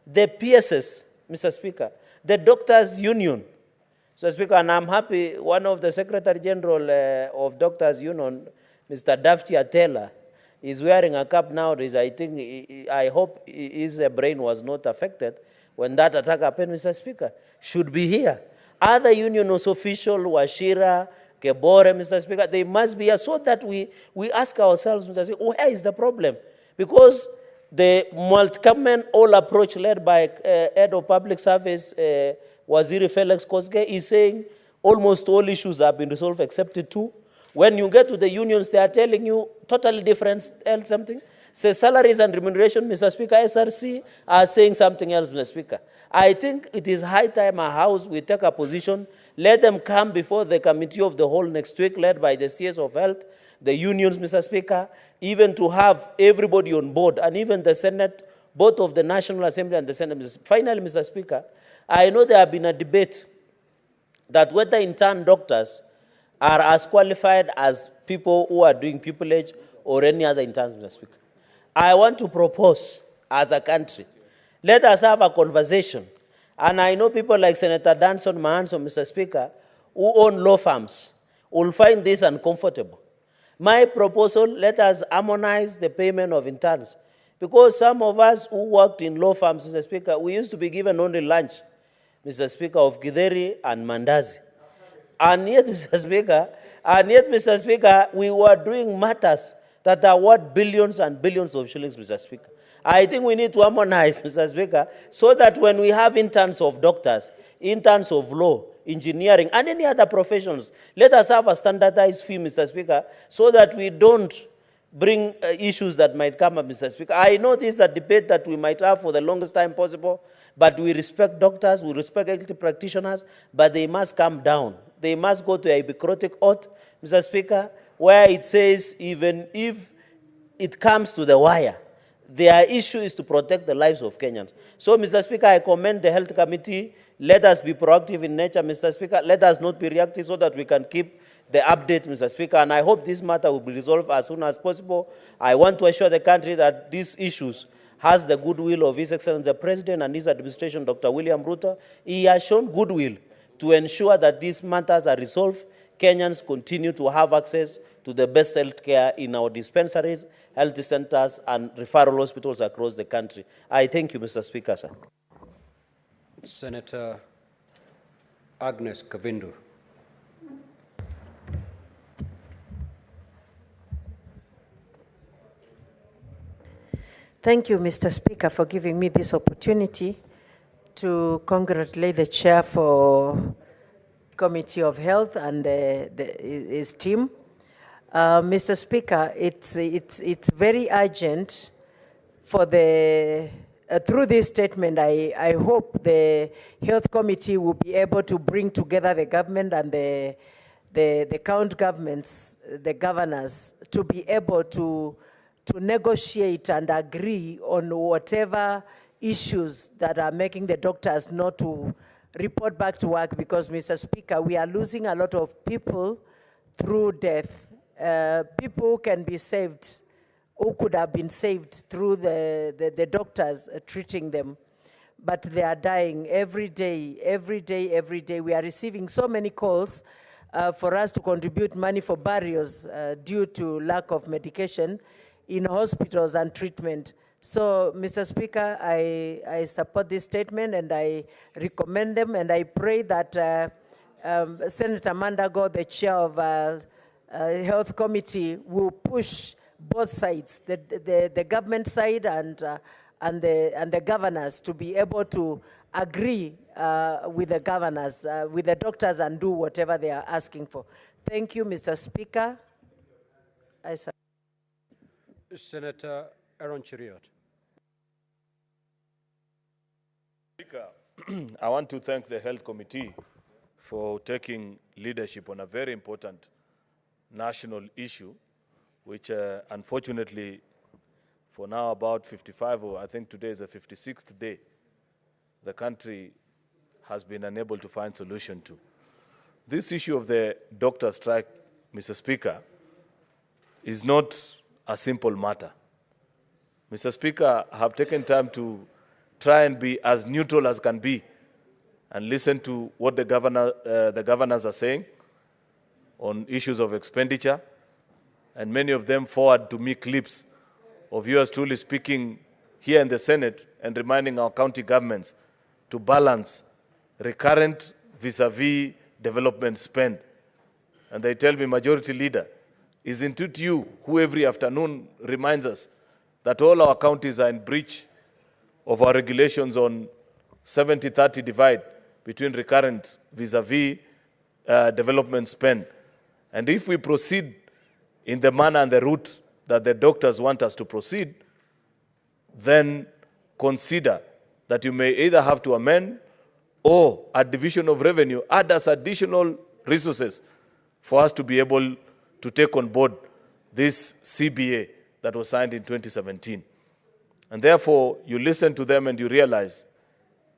the PSS, Mr. Speaker, the Doctors' Union, Mr. Speaker, and I'm happy one of the Secretary General of Doctors' Union, Mr. Dafty Atela, is wearing a cap nowadays. I hope his brain was not affected when that attack happened, Mr. Speaker. Should be here. Other union officials, Washira, Kebore, Mr. Speaker, they must be here so that we ask ourselves, Mr. Speaker, where is the problem? Because the multi-government all approach led by Head of Public Service, Waziri Felix Koske, is saying almost all issues have been resolved except two. When you get to the unions, they are telling you totally different something. Say salaries and remuneration, Mr. Speaker, SRC are saying something else, Mr. Speaker. I think it is high time our House we take a position. Let them come before the Committee of the Whole next week, led by the CS of Health, the unions, Mr. Speaker, even to have everybody on board, and even the Senate, both of the National Assembly and the Senate. Finally, Mr. Speaker, I know there have been a debate that whether intern doctors are as qualified as people who are doing pupillage or any other interns, Mr. Speaker. I want to propose, as a country, let us have a conversation. And I know people like Senator Danson Mahanso, Mr. Speaker, who own law firms, will find this uncomfortable. My proposal, let us harmonize the payment of interns. Because some of us who worked in law firms, Mr. Speaker, we used to be given only lunch, Mr. Speaker, of Githeri and Mandazi. And yet, Mr. Speaker, we were doing matters that are worth billions and billions of shillings, Mr. Speaker. I think we need to harmonize, Mr. Speaker, so that when we have interns of doctors, interns of law, engineering, and any other professions, let us have a standardized fee, Mr. Speaker, so that we don't bring issues that might come up, Mr. Speaker. I know this is a debate that we might have for the longest time possible, but we respect doctors, we respect health practitioners, but they must come down. They must go to a bureaucratic oath, Mr. Speaker, where it says even if it comes to the wire, their issue is to protect the lives of Kenyans. So, Mr. Speaker, I commend the Health Committee. Let us be proactive in nature, Mr. Speaker. Let us not be reactive so that we can keep the update, Mr. Speaker. And I hope this matter will be resolved as soon as possible. I want to assure the country that these issues has the goodwill of His Excellency the President and his administration, Dr. William Ruto. He has shown goodwill to ensure that these matters are resolved. Kenyans continue to have access to the best health care in our dispensaries, health centers, and referral hospitals across the country. I thank you, Mr. Speaker, sir. Senator Agnes Kavindu. Thank you, Mr. Speaker, for giving me this opportunity to congratulate the chair for Committee of Health and his team. Mr. Speaker, it's very urgent for the, through this statement, I hope the Health Committee will be able to bring together the government and the county governments, the governors, to be able to negotiate and agree on whatever issues that are making the doctors not to report back to work, because, Mr. Speaker, we are losing a lot of people through death. People can be saved, who could have been saved through the doctors treating them, but they are dying every day, every day, every day. We are receiving so many calls for us to contribute money for burials due to lack of medication in hospitals and treatment. So, Mr. Speaker, I support this statement and I recommend them, and I pray that Senator Mandago, the chair of Health Committee, will push both sides, the government side and the governors, to be able to agree with the governors, with the doctors, and do whatever they are asking for. Thank you, Mr. Speaker. Senator Aaron Cheriot. Speaker, I want to thank the Health Committee for taking leadership on a very important national issue, which unfortunately, for now about 55, or I think today is the 56th day, the country has been unable to find solution to. This issue of the doctor strike, Mr. Speaker, is not a simple matter. Mr. Speaker, I have taken time to try and be as neutral as can be and listen to what the governors are saying on issues of expenditure, and many of them forward to me clips of yours truly speaking here in the Senate and reminding our county governments to balance recurrent vis-a-vis development spend. And they tell me, Majority Leader, isn't it you who every afternoon reminds us that all our counties are in breach of our regulations on 70-30 divide between recurrent vis-a-vis development spend? And if we proceed in the manner and the route that the doctors want us to proceed, then consider that you may either have to amend or a division of revenue add us additional resources for us to be able to take on board this CBA that was signed in 2017. And therefore, you listen to them and you realize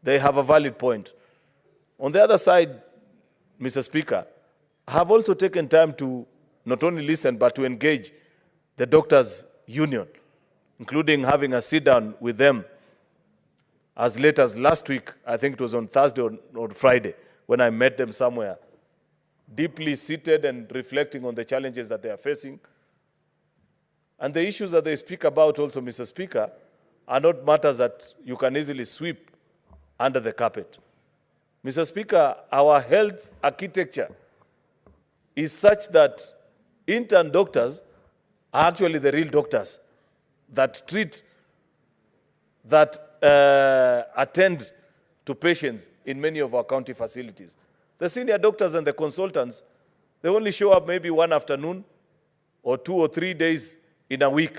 they have a valid point. On the other side, Mr. Speaker, I have also taken time to not only listen, but to engage the doctors' union, including having a sit-down with them as late as last week. I think it was on Thursday or Friday, when I met them somewhere, deeply seated and reflecting on the challenges that they are facing. And the issues that they speak about also, Mr. Speaker, are not matters that you can easily sweep under the carpet. Mr. Speaker, our health architecture is such that intern doctors are actually the real doctors that treat, that attend to patients in many of our county facilities. The senior doctors and the consultants, they only show up maybe one afternoon or 2 or 3 days in a week.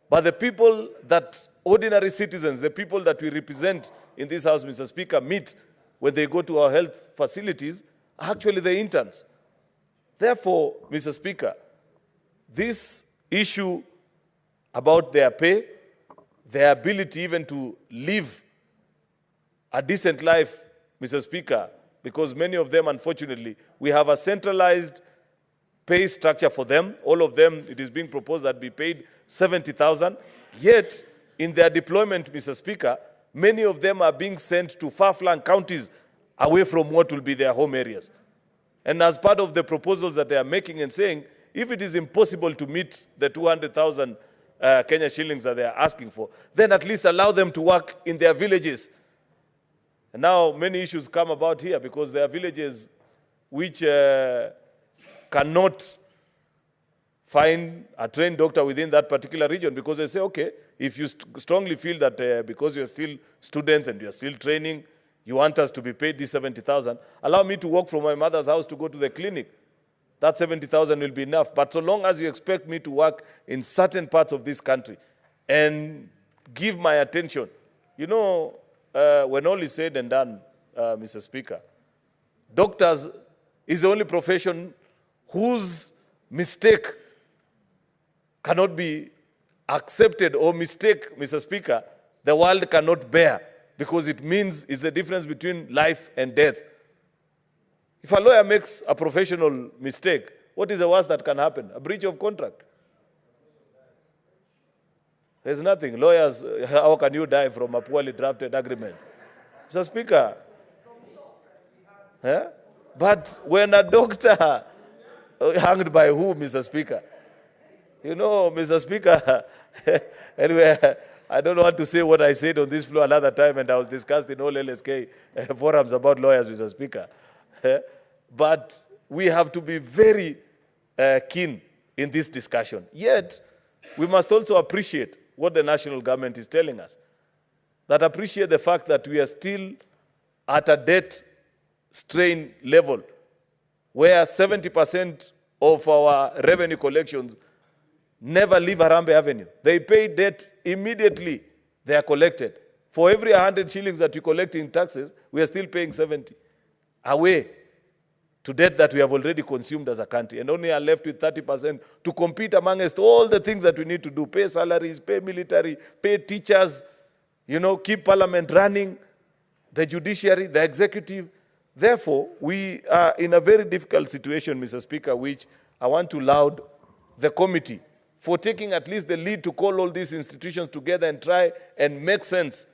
But the people that ordinary citizens, the people that we represent in this house, Mr. Speaker, meet when they go to our health facilities are actually the interns. Therefore, Mr. Speaker, this issue about their pay, their ability even to live a decent life, Mr. Speaker, because many of them, unfortunately, we have a centralized pay structure for them. All of them, it is being proposed that be paid 70,000. Yet, in their deployment, Mr. Speaker, many of them are being sent to far-flung counties away from what will be their home areas. And as part of the proposals that they are making and saying, if it is impossible to meet the 200,000 Kenya shillings that they are asking for, then at least allow them to work in their villages. And now many issues come about here because there are villages which cannot find a trained doctor within that particular region because they say, okay, if you strongly feel that because you're still students and you're still training, you want us to be paid this 70,000, allow me to walk from my mother's house to go to the clinic. That 70,000 will be enough. But so long as you expect me to work in certain parts of this country and give my attention, you know, when all is said and done, Mr. Speaker, doctors is the only profession whose mistake cannot be accepted, or mistake, Mr. Speaker, the world cannot bear, because it means it's the difference between life and death. If a lawyer makes a professional mistake, what is the worst that can happen? A breach of contract. There's nothing. Lawyers, how can you die from a poorly drafted agreement? Mr. Speaker, but when a doctor hanged by who, Mr. Speaker? You know, Mr. Speaker, anyway, I don't want to say what I said on this floor another time, and I was discussed in all LSK forums about lawyers, Mr. Speaker. But we have to be very keen in this discussion. Yet, we must also appreciate what the national government is telling us. That appreciate the fact that we are still at a debt strain level where 70% of our revenue collections never leave Harambee Avenue. They pay debt immediately they are collected. For every 100 shillings that we collect in taxes, we are still paying 70 away to debt that we have already consumed as a country, and only are left with 30% to compete amongst all the things that we need to do: pay salaries, pay military, pay teachers, keep parliament running, the judiciary, the executive. Therefore, we are in a very difficult situation, Mr. Speaker, which I want to laud the committee for taking at least the lead to call all these institutions together and try and make sense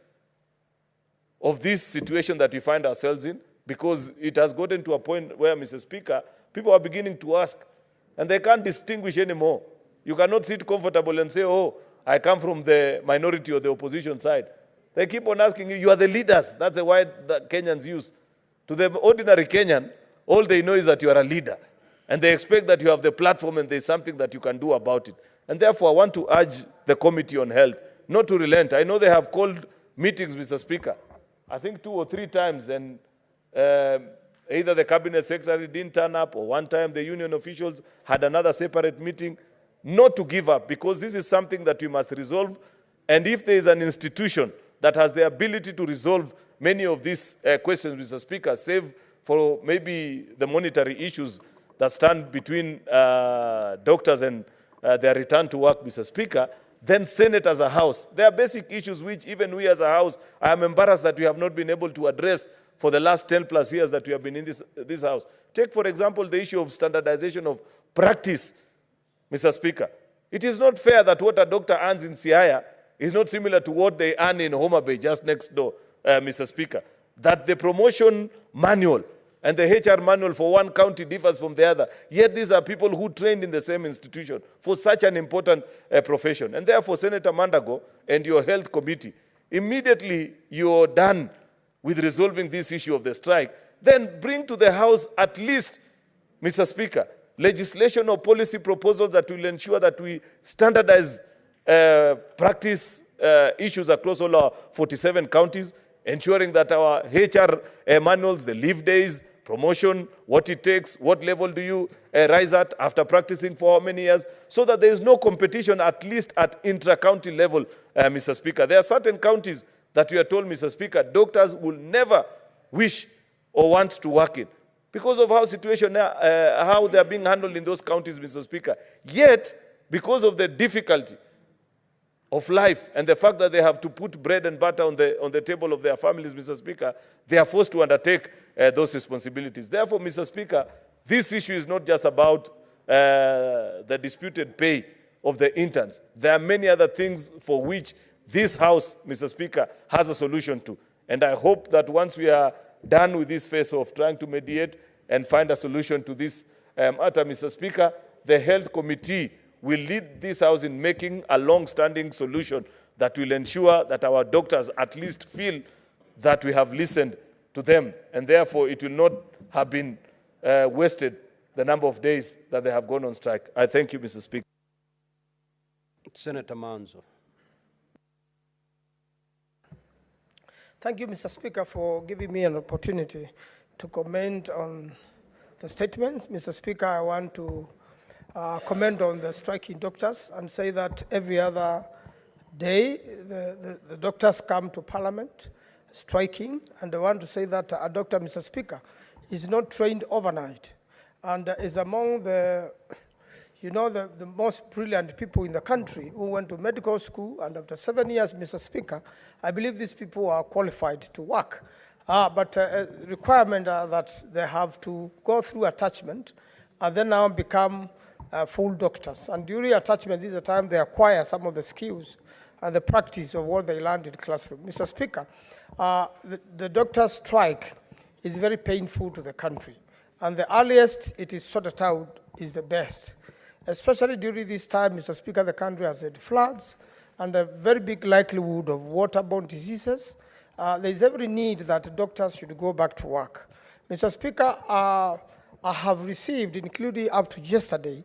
of this situation that we find ourselves in, because it has gotten to a point where, Mr. Speaker, people are beginning to ask, and they can't distinguish anymore. You cannot sit comfortable and say, oh, I come from the minority or the opposition side. They keep on asking you, you are the leaders. That's the word that Kenyans use. To the ordinary Kenyan, all they know is that you are a leader. And they expect that you have the platform and there's something that you can do about it. And therefore, I want to urge the Committee on Health not to relent. I know they have called meetings, Mr. Speaker, I think 2 or 3 times, and either the Cabinet Secretary didn't turn up, or one time the union officials had another separate meeting. Not to give up, because this is something that we must resolve. And if there is an institution that has the ability to resolve many of these questions, Mr. Speaker, save for maybe the monetary issues that stand between doctors and their return to work, Mr. Speaker, then Senate as a House. There are basic issues which even we as a House, I am embarrassed that we have not been able to address for the last 10 plus years that we have been in this House. Take, for example, the issue of standardization of practice, Mr. Speaker. It is not fair that what a doctor earns in Siaya is not similar to what they earn in Homa Bay, just next door, Mr. Speaker. That the promotion manual and the HR manual for one county differs from the other. Yet these are people who trained in the same institution for such an important profession. And therefore, Senator Mandago and your health committee, immediately you're done with resolving this issue of the strike, then bring to the House at least, Mr. Speaker, legislation or policy proposals that will ensure that we standardize practice issues across all our 47 counties, ensuring that our HR manuals, the leave days, promotion, what it takes, what level do you rise at after practicing for how many years, so that there is no competition, at least at intra-county level, Mr. Speaker. There are certain counties that we are told, Mr. Speaker, doctors will never wish or want to work in because of how how they are being handled in those counties, Mr. Speaker. Yet, because of the difficulty of life and the fact that they have to put bread and butter on the table of their families, Mr. Speaker, they are forced to undertake those responsibilities. Therefore, Mr. Speaker, this issue is not just about the disputed pay of the interns. There are many other things for which this House, Mr. Speaker, has a solution to. And I hope that once we are done with this phase of trying to mediate and find a solution to this matter, Mr. Speaker, the Health Committee will lead this House in making a long-standing solution that will ensure that our doctors at least feel that we have listened to them, and therefore it will not have been wasted the number of days that they have gone on strike. I thank you, Mr. Speaker. Senator Manzo. Thank you, Mr. Speaker, for giving me an opportunity to comment on the statements. Mr. Speaker, I want to comment on the striking doctors and say that every other day the doctors come to Parliament striking, and I want to say that a doctor, Mr. Speaker, is not trained overnight and is among the most brilliant people in the country who went to medical school, and after 7 years, Mr. Speaker, I believe these people are qualified to work. But requirement that they have to go through attachment and then now become full doctors. And during attachment, this is the time they acquire some of the skills and the practice of what they learned in the classroom. Mr. Speaker, the doctor's strike is very painful to the country. And the earliest it is sorted out is the best. Especially during this time, Mr. Speaker, the country has had floods, and a very big likelihood of waterborne diseases, there is every need that doctors should go back to work. Mr. Speaker, I have received, including up to yesterday,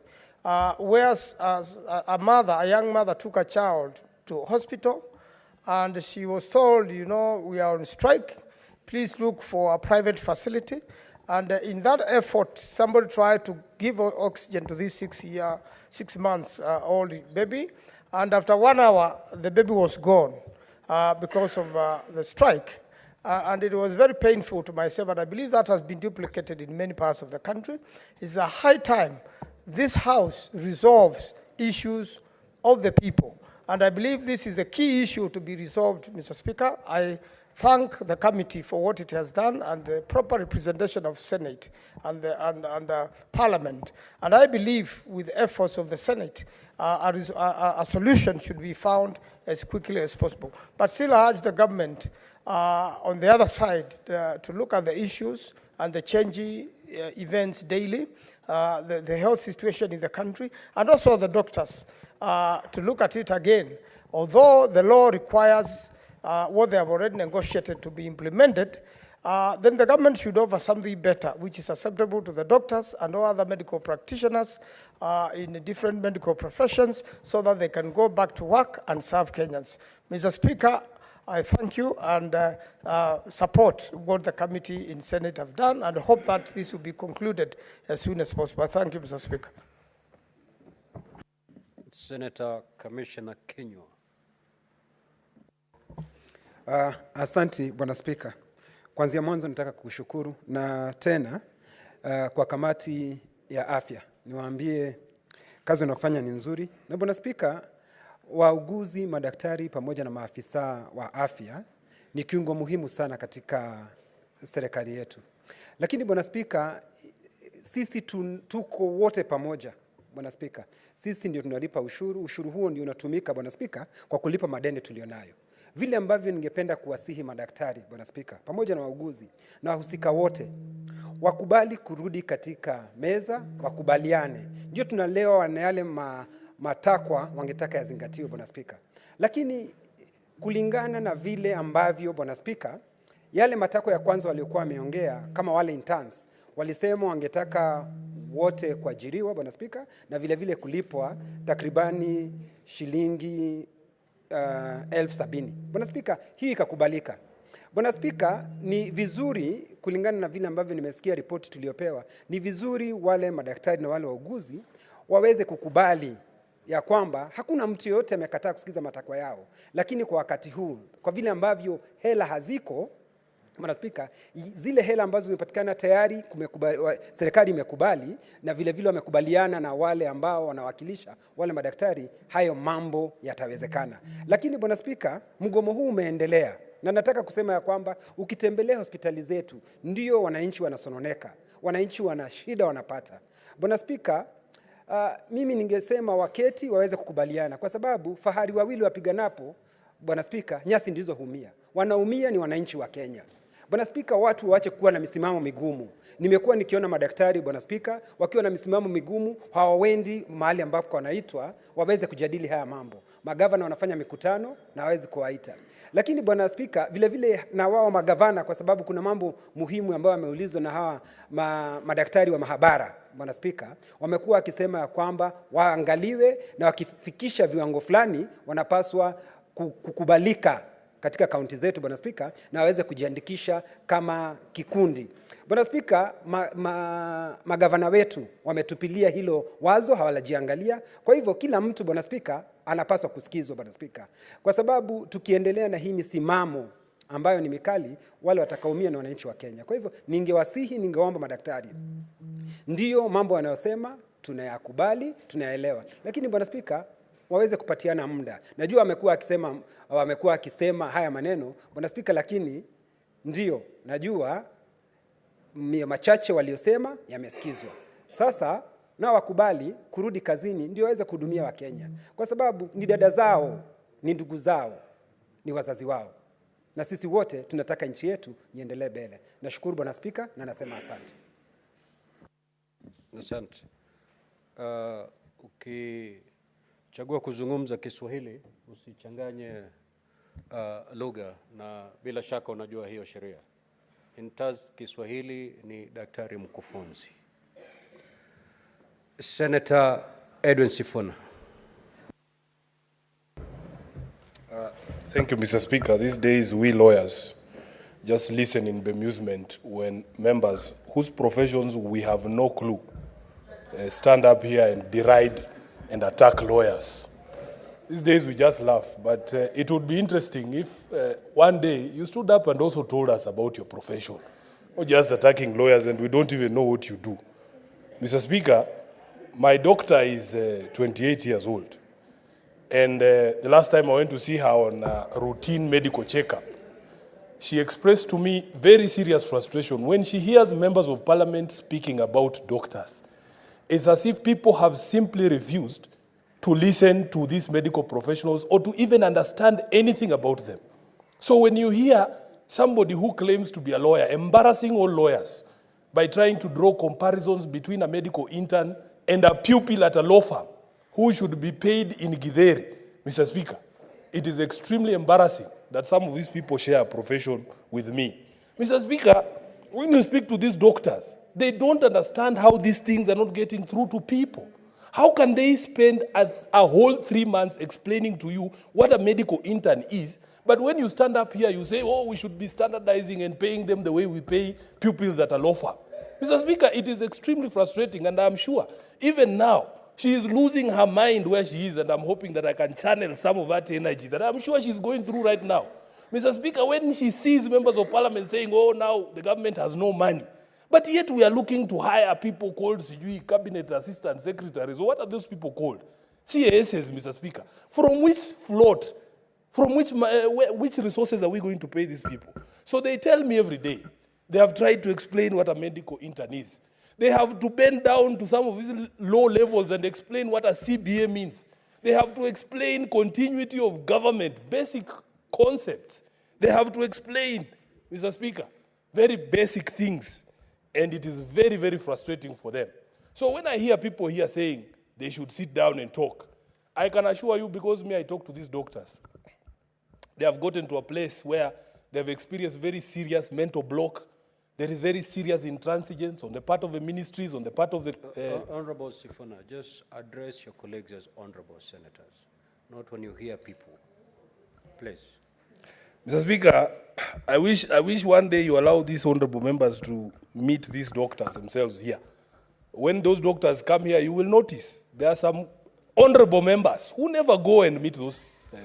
where a young mother took a child to hospital, and she was told, you know, we are on strike, please look for a private facility. And in that effort, somebody tried to give oxygen to this 6 months old baby. And after 1 hour, the baby was gone because of the strike. And it was very painful to myself, and I believe that has been duplicated in many parts of the country. It's a high time this House resolves issues of the people. And I believe this is a key issue to be resolved, Mr. Speaker. I thank the committee for what it has done and the proper representation of Senate and Parliament. And I believe with the efforts of the Senate, a solution should be found as quickly as possible. But still I urge the government on the other side to look at the issues and the changing events daily, the health situation in the country, and also the doctors to look at it again. Although the law requires what they have already negotiated to be implemented, then the government should offer something better, which is acceptable to the doctors and all other medical practitioners in different medical professions, so that they can go back to work and serve Kenyans. Mr. Speaker, I thank you and support what the committee in Senate have done, and hope that this will be concluded as soon as possible. Thank you, Mr. Speaker. Senator Commissioner Kenyo. Asante Bwana Spika. Kwanzia mwanzo nataka kushukuru na tena kwa kamati ya afya. Niwaambie kazi unafanya ni nzuri. Na Bwana Spika, wauguzi, madaktari pamoja na maafisa wa afya ni kiungo muhimu sana katika serikali yetu. Lakini Bwana Spika, sisi tuko wote pamoja. Bwana Spika, sisi ndio tunalipa ushuru. Ushuru huo ndio unatumika Bwana Spika kwa kulipa madeni tulionayo. Vile ambavyo ningependa kuwasihi madaktari Bwana Spika pamoja na wauguzi na wahusika wote wakubali kurudi katika meza, wakubaliane. Ndio tunalewa na yale matakwa wangetaka yazingatiwe Bwana Spika. Lakini kulingana na vile ambavyo Bwana Spika, yale matakwa ya kwanza waliokuwa wameongea kama wale interns walisema wangetaka wote kuajiriwa Bwana Spika, na vile vile kulipwa takribani shilingi 70,000. Bwana Spika, hii ikakubalika. Bwana Spika, ni vizuri kulingana na vile ambavyo nimesikia ripoti tuliopewa, ni vizuri wale madaktari na wale wauguzi waweze kukubali ya kwamba hakuna mtu yote amekataa kusikiza matakwa yao. Lakini kwa wakati huu, kwa vile ambavyo hela haziko, Bwana Spika, zile hela ambazo zimepatikana tayari serikali imekubali, na vile vile wamekubaliana na wale ambao wanawakilisha wale madaktari, hayo mambo yatawezekana. Lakini Bwana Spika, mgomo huu umeendelea, na nataka kusema ya kwamba ukitembelea hospitali zetu, ndio wananchi wanasononeka, wananchi wana shida wanapata. Bwana Spika, mimi ningesema waketi waweze kukubaliana, kwa sababu fahari wawili wapiganapo Bwana Spika, nyasi ndizo humia. Wanaumia ni wananchi wa Kenya. Bwana Spika, watu waache kuwa na misimamo migumu. Nimekuwa nikiona madaktari Bwana Spika wakiwa na misimamo migumu, hawaendi mahali ambapo wanaitwa waweze kujadili haya mambo. Magavana wanafanya mikutano na hawezi kuwaita. Lakini Bwana Spika, vile vile na wao magavana, kwa sababu kuna mambo muhimu ambayo wameulizwa na hawa madaktari wa mahabara Bwana Spika, wamekuwa wakisema ya kwamba waangaliwe na wakifikisha viwango fulani wanapaswa kukubalika katika kaunti zetu Bwana Spika, na waweze kujiandikisha kama kikundi. Bwana Spika, magavana wetu wametupilia hilo wazo, hawalajiangalia. Kwa hivyo kila mtu Bwana Spika anapaswa kusikizwa Bwana Spika, kwa sababu tukiendelea na hii misimamo ambayo ni mikali, wale watakaumia na wananchi wa Kenya. Kwa hivyo ningeomba madaktari, ndio mambo wanayosema tunayakubali, tunayaelewa, lakini Bwana Spika waweze kupatiana muda. Najua wamekuwa akisema haya maneno Bwana Spika, lakini ndio najua machache waliosema yamesikizwa. Sasa na wakubali kurudi kazini, ndio waweze kuhudumia wa Kenya, kwa sababu ni dada zao, ni ndugu zao, ni wazazi wao, na sisi wote tunataka nchi yetu iendelee mbele. Nashukuru Bwana Spika na nasema asante. Asante. Chagua kuzungumza Kiswahili, usichanganye lugha, na bila shaka unajua hiyo sheria. Intaz Kiswahili ni daktari mkufunzi. Senator Edwin Sifuna. Thank you, Mr. Speaker. These days, we lawyers just listen in bemusement when members whose professions we have no clue stand up here and deride and attack lawyers. These days, we just laugh, but it would be interesting if one day you stood up and also told us about your profession, not just attacking lawyers and we don't even know what you do. Mr. Speaker, my doctor is 28 years old. And the last time I went to see her on a routine medical checkup, she expressed to me very serious frustration when she hears members of parliament speaking about doctors. It's as if people have simply refused to listen to these medical professionals or to even understand anything about them. So when you hear somebody who claims to be a lawyer embarrassing all lawyers by trying to draw comparisons between a medical intern and a pupil at a law firm who should be paid in Githeri, Mr. Speaker, it is extremely embarrassing that some of these people share a profession with me. Mr. Speaker, when you speak to these doctors, they don't understand how these things are not getting through to people. How can they spend a whole 3 months explaining to you what a medical intern is, but when you stand up here, you say, oh, we should be standardizing and paying them the way we pay pupils at a law firm. Mr. Speaker, it is extremely frustrating, and I'm sure, even now, she is losing her mind where she is, and I'm hoping that I can channel some of that energy that I'm sure she's going through right now. Mr. Speaker, when she sees members of parliament saying, oh, now the government has no money, but yet we are looking to hire people called cabinet assistant secretaries. What are those people called? CASs, Mr. Speaker. From which float? From which resources are we going to pay these people? So they tell me every day, they have tried to explain what a medical intern is. They have to bend down to some of these low levels and explain what a CBA means. They have to explain continuity of government, basic concepts. They have to explain, Mr. Speaker, very basic things. And it is very, very frustrating for them. So when I hear people here saying they should sit down and talk, I can assure you, because I talk to these doctors, they have gotten to a place where they have experienced very serious mental block. There is very serious intransigence on the part of the ministries, on the part of the... Honorable Sifuna, just address your colleagues as honorable senators, not when you hear people. Please. Mr. Speaker, I wish one day you allow these honorable members to meet these doctors themselves here. When those doctors come here, you will notice there are some honorable members who never go and meet those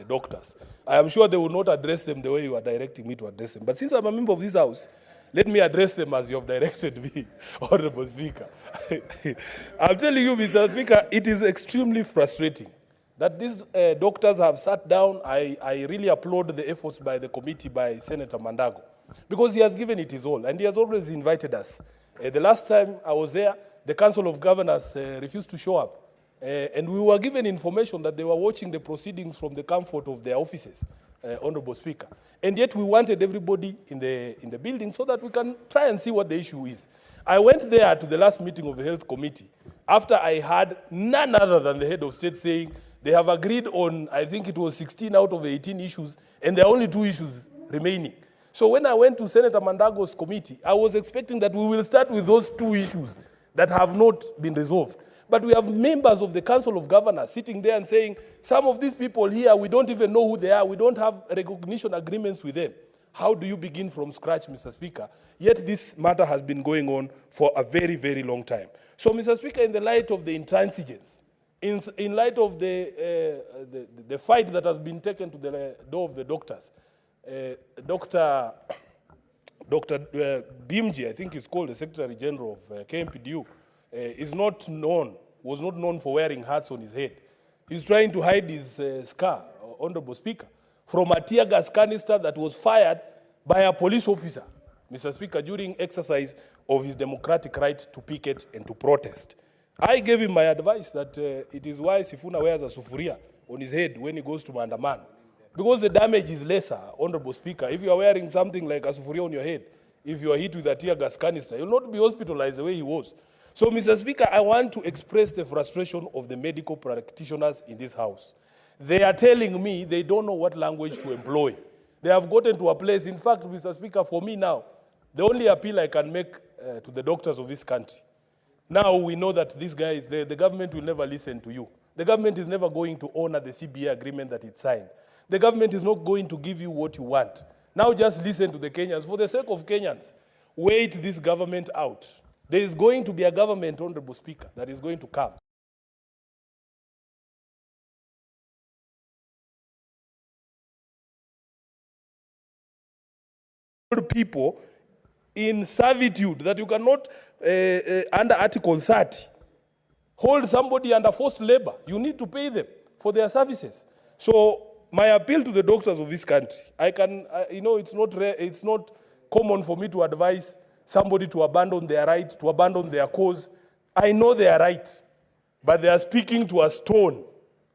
doctors. I am sure they will not address them the way you are directing me to address them. But since I'm a member of this house, let me address them as you have directed me, Honorable Speaker. I'm telling you, Mr. Speaker, it is extremely frustrating that these doctors have sat down. I really applaud the efforts by the committee, by Senator Mandago, because he has given it his all, and he has always invited us. The last time I was there, the Council of Governors refused to show up, and we were given information that they were watching the proceedings from the comfort of their offices, Honorable Speaker. And yet we wanted everybody in the building so that we can try and see what the issue is. I went there to the last meeting of the Health Committee after I had none other than the head of state saying they have agreed on, I think it was 16 out of 18 issues, and there are only 2 issues remaining. So when I went to Senator Mandago's committee, I was expecting that we will start with those 2 issues that have not been resolved. But we have members of the Council of Governors sitting there and saying, some of these people here, we don't even know who they are. We don't have recognition agreements with them. How do you begin from scratch, Mr. Speaker? Yet this matter has been going on for a very, very long time. So, Mr. Speaker, in the light of the intransigence, in light of the fight that has been taken to the door of the doctors, Dr. Bimji, I think he's called the Secretary General of KMPDU, was not known for wearing hats on his head. He's trying to hide his scar, Honorable Speaker, from a tear gas canister that was fired by a police officer, Mr. Speaker, during exercise of his democratic right to picket and to protest. I gave him my advice that it is why Sifuna wears a sufuria on his head when he goes to Mandaman, because the damage is lesser, Honorable Speaker. If you are wearing something like a sufuria on your head, if you are hit with a tear gas canister, you'll not be hospitalized the way he was. So, Mr. Speaker, I want to express the frustration of the medical practitioners in this House. They are telling me they don't know what language to employ. They have gotten to a place, in fact, Mr. Speaker, for me now, the only appeal I can make to the doctors of this country, now we know that these guys, the government will never listen to you. The government is never going to honor the CBA agreement that it signed. The government is not going to give you what you want. Now just listen to the Kenyans. For the sake of Kenyans, wait this government out. There is going to be a government, Honorable Speaker, that is going to come. People in servitude that you cannot, under Article 30, hold somebody under forced labor. You need to pay them for their services. So my appeal to the doctors of this country, it's not common for me to advise somebody to abandon their right, to abandon their cause. I know they are right, but they are speaking to a stone.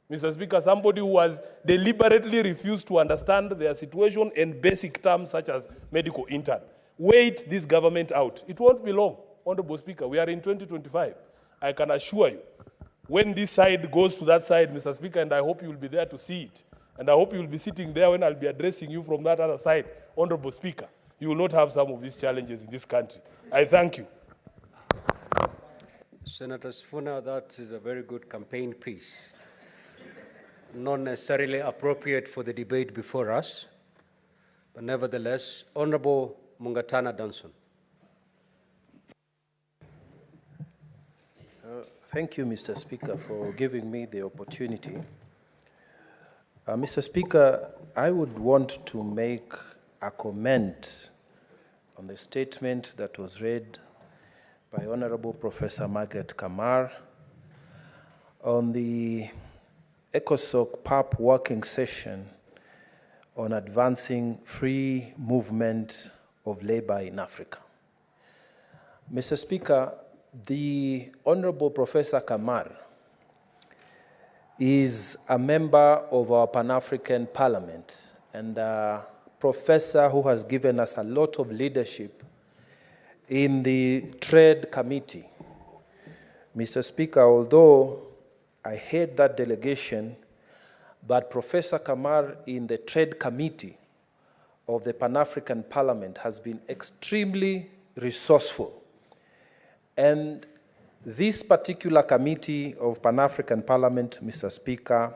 Mr. Speaker, somebody who has deliberately refused to understand their situation in basic terms such as medical intern. Wait this government out. It won't be long, Honorable Speaker. We are in 2025. I can assure you, when this side goes to that side, Mr. Speaker, and I hope you will be there to see it, and I hope you will be sitting there when I'll be addressing you from that other side, Honorable Speaker, you will not have some of these challenges in this country. I thank you. Senator Sifuna, that is a very good campaign piece. Not necessarily appropriate for the debate before us, but nevertheless, Honorable Mungatana Danson. Thank you, Mr. Speaker, for giving me the opportunity. Mr. Speaker, I would want to make a comment on the statement that was read by Honorable Professor Margaret Kamar on the ECOSOC PAP working session on advancing free movement of labor in Africa. Mr. Speaker, the Honorable Professor Kamar is a member of our Pan-African Parliament and a professor who has given us a lot of leadership in the Trade Committee. Mr. Speaker, although I head that delegation, but Professor Kamar in the Trade Committee of the Pan-African Parliament has been extremely resourceful. And this particular committee of Pan-African Parliament, Mr. Speaker,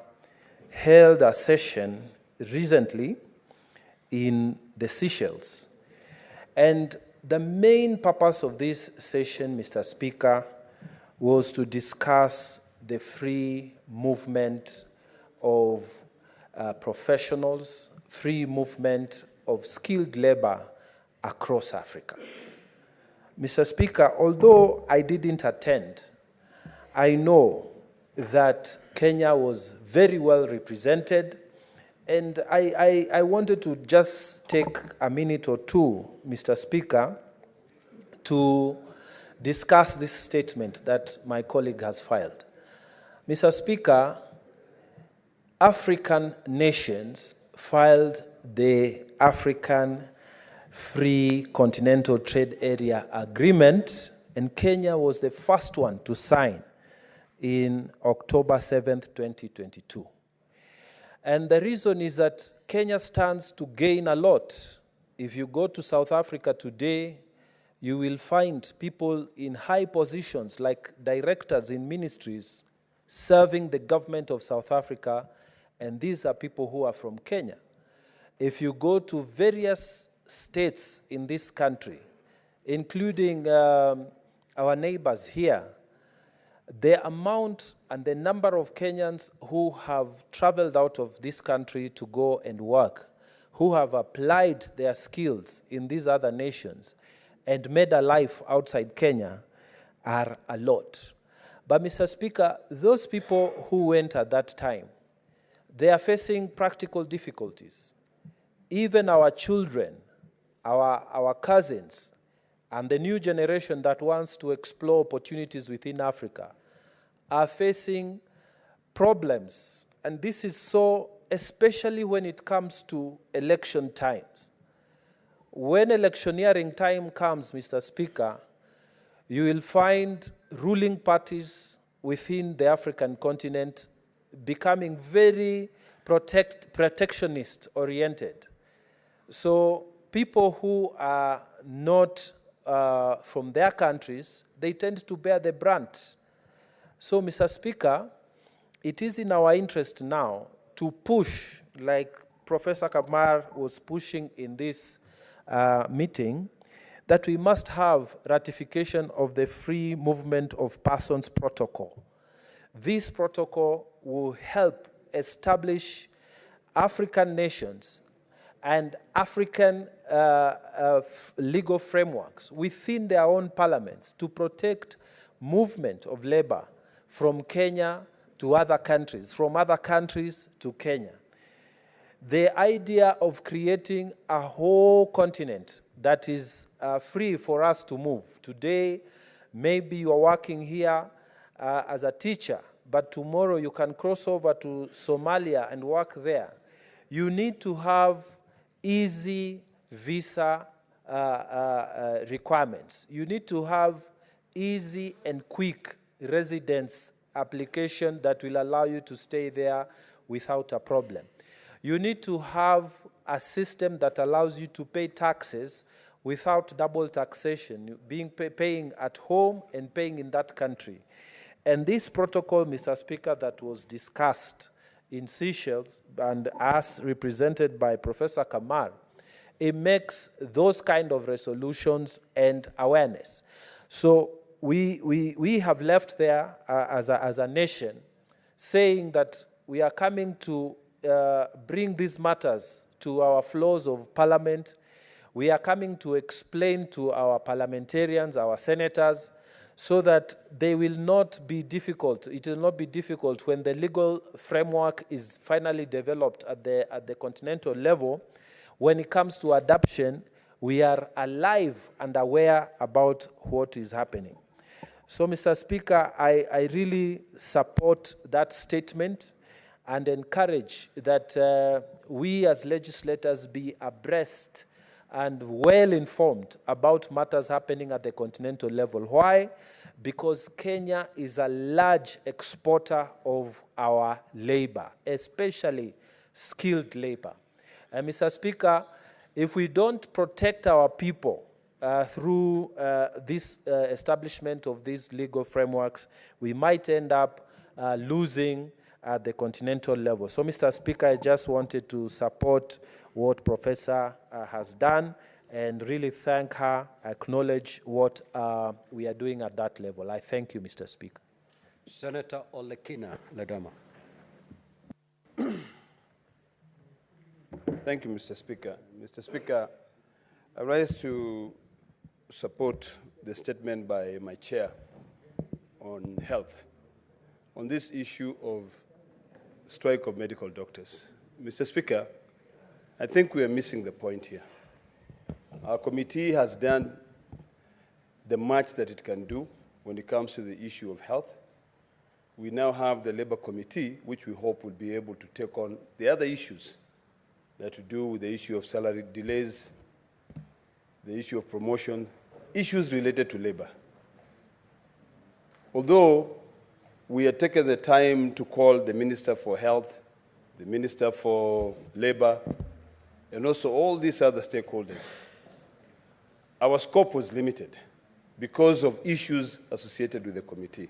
held a session recently in the Seychelles. And the main purpose of this session, Mr. Speaker, was to discuss the free movement of professionals, free movement of skilled labor across Africa. Mr. Speaker, although I didn't attend, I know that Kenya was very well represented, and I wanted to just take a minute or two, Mr. Speaker, to discuss this statement that my colleague has filed. Mr. Speaker, African nations filed the African Free Continental Trade Area Agreement, and Kenya was the first one to sign in October 7th, 2022. And the reason is that Kenya stands to gain a lot. If you go to South Africa today, you will find people in high positions like directors in ministries serving the government of South Africa, and these are people who are from Kenya. If you go to various states in this country, including our neighbors here, the amount and the number of Kenyans who have traveled out of this country to go and work, who have applied their skills in these other nations and made a life outside Kenya are a lot. But Mr. Speaker, those people who went at that time, they are facing practical difficulties. Even our children, our cousins, and the new generation that wants to explore opportunities within Africa are facing problems. And this is so, especially when it comes to election times. When electioneering time comes, Mr. Speaker, you will find ruling parties within the African continent becoming very protectionist-oriented. So people who are not from their countries, they tend to bear the brunt. So, Mr. Speaker, it is in our interest now to push, like Professor Kamar was pushing in this meeting, that we must have ratification of the Free Movement of Persons Protocol. This protocol will help establish African nations and African legal frameworks within their own parliaments to protect movement of labor from Kenya to other countries, from other countries to Kenya. The idea of creating a whole continent that is free for us to move. Today, maybe you are working here as a teacher, but tomorrow you can cross over to Somalia and work there. You need to have easy visa requirements. You need to have easy and quick residence application that will allow you to stay there without a problem. You need to have a system that allows you to pay taxes without double taxation, paying at home and paying in that country. And this protocol, Mr. Speaker, that was discussed in Seychelles and as represented by Professor Kamar, it makes those kind of resolutions and awareness. So we have left there as a nation saying that we are coming to bring these matters to our floors of parliament. We are coming to explain to our parliamentarians, our senators, so that they will not be difficult. It will not be difficult when the legal framework is finally developed at the continental level. When it comes to adoption, we are alive and aware about what is happening. So, Mr. Speaker, I really support that statement and encourage that we as legislators be abreast and well-informed about matters happening at the continental level. Why? Because Kenya is a large exporter of our labor, especially skilled labor. And Mr. Speaker, if we don't protect our people through this establishment of these legal frameworks, we might end up losing at the continental level. So, Mr. Speaker, I just wanted to support what Professor has done and really thank her, acknowledge what we are doing at that level. I thank you, Mr. Speaker. Senator Olekina Ledama. Thank you, Mr. Speaker. Mr. Speaker, I rise to support the statement by my chair on health, on this issue of strike of medical doctors. Mr. Speaker, I think we are missing the point here. Our committee has done the much that it can do when it comes to the issue of health. We now have the Labor Committee, which we hope will be able to take on the other issues that to do with the issue of salary delays, the issue of promotion, issues related to labor. Although we had taken the time to call the Minister for Health, the Minister for Labor, and also all these other stakeholders, our scope was limited because of issues associated with the committee.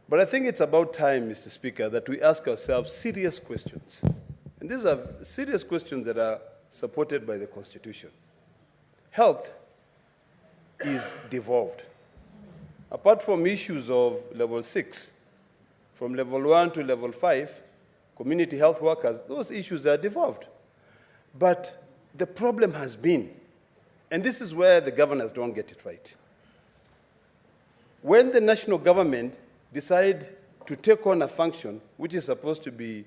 But I think it's about time, Mr. Speaker, that we ask ourselves serious questions. And these are serious questions that are supported by the Constitution. Health is devolved. Apart from issues of level 6, from level 1 to level 5, community health workers, those issues are devolved. But the problem has been, and this is where the governors don't get it right. When the national government decide to take on a function which is supposed to be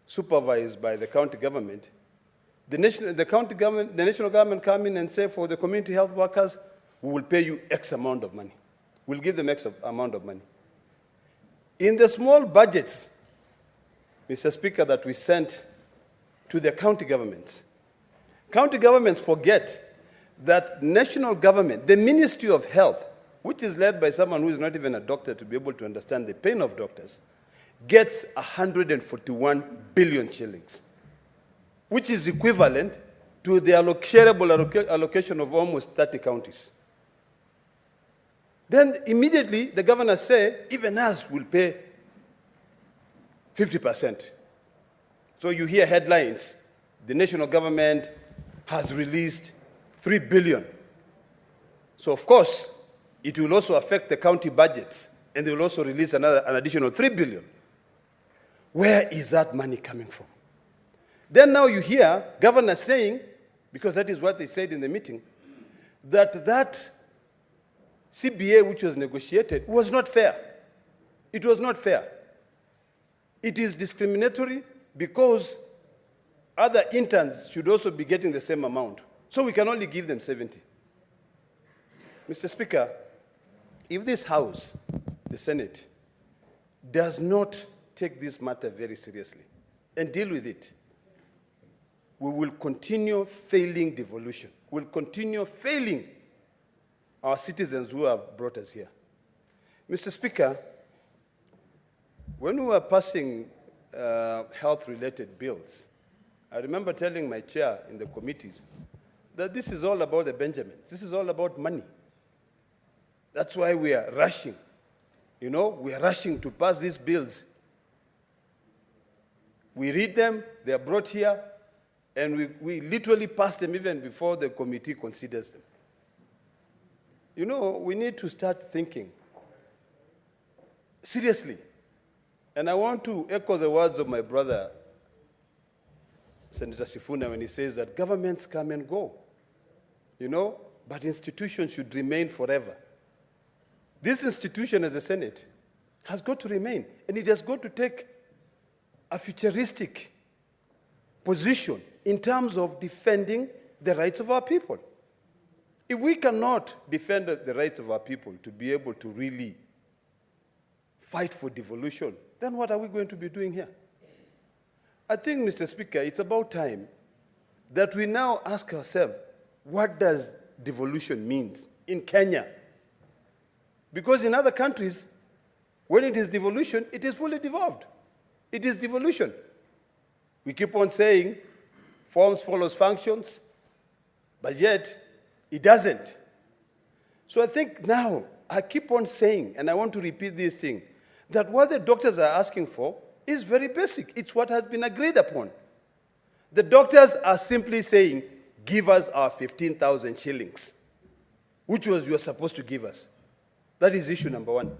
supervised by the county government, the national government come in and say, for the community health workers, we will pay you X amount of money. We'll give them X amount of money. In the small budgets, Mr. Speaker, that we sent to the county governments forget that national government, the Ministry of Health, which is led by someone who is not even a doctor to be able to understand the pain of doctors, gets 141 billion shillings, which is equivalent to the shareable allocation of almost 30 counties. Then immediately the governor say, even us will pay 50%. So you hear headlines, the national government has released 3 billion. So of course, it will also affect the county budgets, and they will also release an additional 3 billion. Where is that money coming from? Then now you hear governor saying, because that is what they said in the meeting, that CBA which was negotiated was not fair. It was not fair. It is discriminatory because other interns should also be getting the same amount. So we can only give them 70. Mr. Speaker, if this House, the Senate, does not take this matter very seriously and deal with it, we will continue failing devolution. We'll continue failing our citizens who have brought us here. Mr. Speaker, when we were passing health-related bills, I remember telling my chair in the committees that this is all about the Benjamins. This is all about money. That's why we are rushing. You know, we are rushing to pass these bills. We read them, they are brought here, and we literally pass them even before the committee considers them. You know, we need to start thinking seriously. And I want to echo the words of my brother, Senator Sifuna, when he says that governments come and go, you know, but institutions should remain forever. This institution as the Senate has got to remain, and it has got to take a futuristic position in terms of defending the rights of our people. If we cannot defend the rights of our people to be able to really fight for devolution, then what are we going to be doing here? I think, Mr. Speaker, it's about time that we now ask ourselves, what does devolution mean in Kenya? Because in other countries, when it is devolution, it is fully devolved. It is devolution. We keep on saying forms follows functions, but yet it doesn't. So I think now, I keep on saying, and I want to repeat this thing, that what the doctors are asking for is very basic. It's what has been agreed upon. The doctors are simply saying, give us our 15,000 shillings, which was you were supposed to give us. That is issue number one.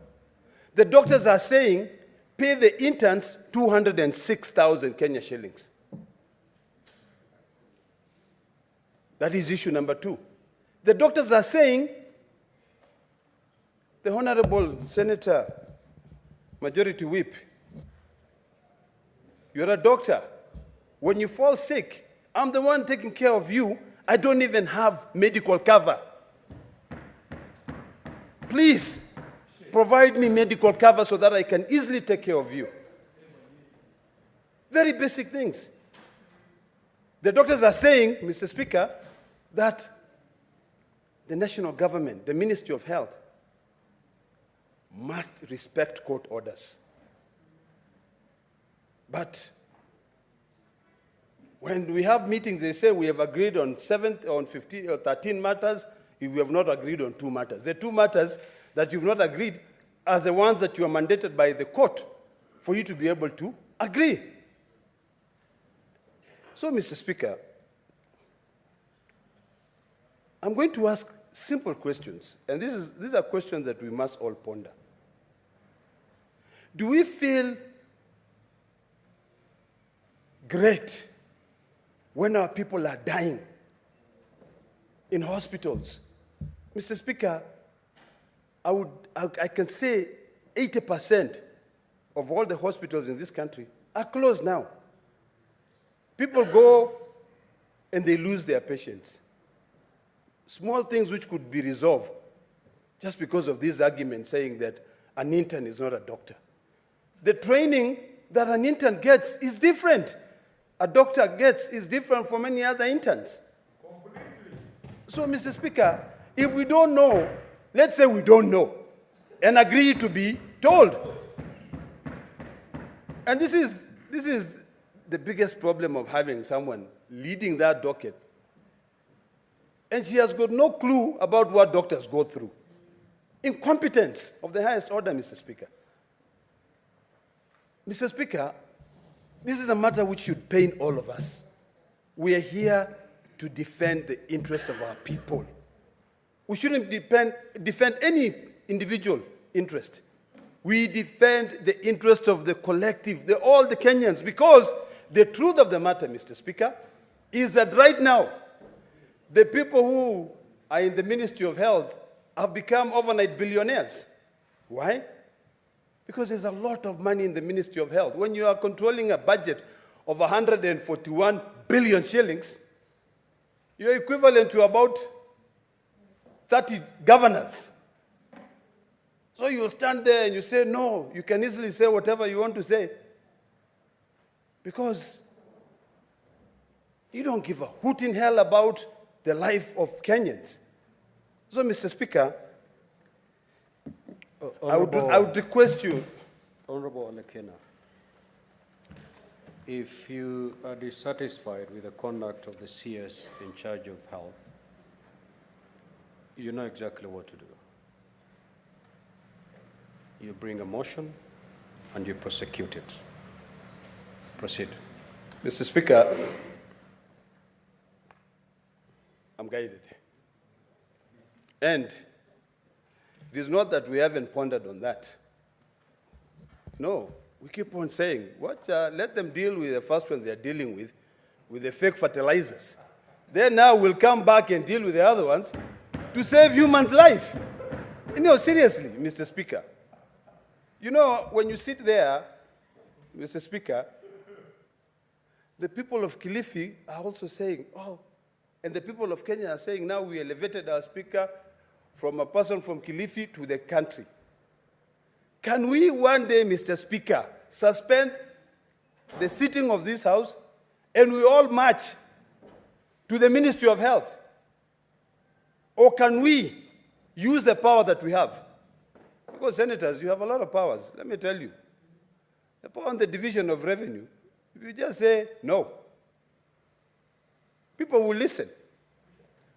The doctors are saying, pay the interns 206,000 Kenya shillings. That is issue number two. The doctors are saying, the Honorable Senator, Majority Whip, you're a doctor. When you fall sick, I'm the one taking care of you. I don't even have medical cover. Please, provide me medical cover so that I can easily take care of you. Very basic things. The doctors are saying, Mr. Speaker, that the national government, the Ministry of Health, must respect court orders. But when we have meetings, they say we have agreed on 15 or 13 matters, if we have not agreed on 2 matters. The 2 matters that you've not agreed are the ones that you are mandated by the court for you to be able to agree. So, Mr. Speaker, I'm going to ask simple questions, and these are questions that we must all ponder. Do we feel great when our people are dying in hospitals? Mr. Speaker, I can say 80% of all the hospitals in this country are closed now. People go and they lose their patients. Small things which could be resolved just because of this argument saying that an intern is not a doctor. The training that an intern gets is different. A doctor gets is different from any other interns. Completely. So, Mr. Speaker, if we don't know Let's say we don't know and agree to be told. And this is the biggest problem of having someone leading that docket. And she has got no clue about what doctors go through. Incompetence of the highest order, Mr. Speaker. Mr. Speaker, this is a matter which should pain all of us. We are here to defend the interest of our people. We shouldn't defend any individual interest. We defend the interest of the collective, all the Kenyans, because the truth of the matter, Mr. Speaker, is that right now, the people who are in the Ministry of Health have become overnight billionaires. Why? Because there's a lot of money in the Ministry of Health. When you are controlling a budget of 141 billion shillings, you're equivalent to about 30 governors. So you'll stand there and you say, no, you can easily say whatever you want to say. Because you don't give a hoot in hell about the life of Kenyans. So, Mr. Speaker, I would request you. Honorable Alekena, if you are dissatisfied with the conduct of the CS in charge of health, you know exactly what to do. You bring a motion and you prosecute it. Proceed. Mr. Speaker, I'm guided. And it is not that we haven't pondered on that. No, we keep on saying, let them deal with the first one they're dealing with the fake fertilizers. Then now we'll come back and deal with the other ones to save humans' life. No, seriously, Mr. Speaker. You know, when you sit there, Mr. Speaker, the people of Kilifi are also saying, oh, and the people of Kenya are saying, now we elevated our speaker from a person from Kilifi to the country. Can we one day, Mr. Speaker, suspend the sitting of this House and we all march to the Ministry of Health? Or can we use the power that we have? Because senators, you have a lot of powers. Let me tell you. The power on the division of revenue, if you just say no, people will listen.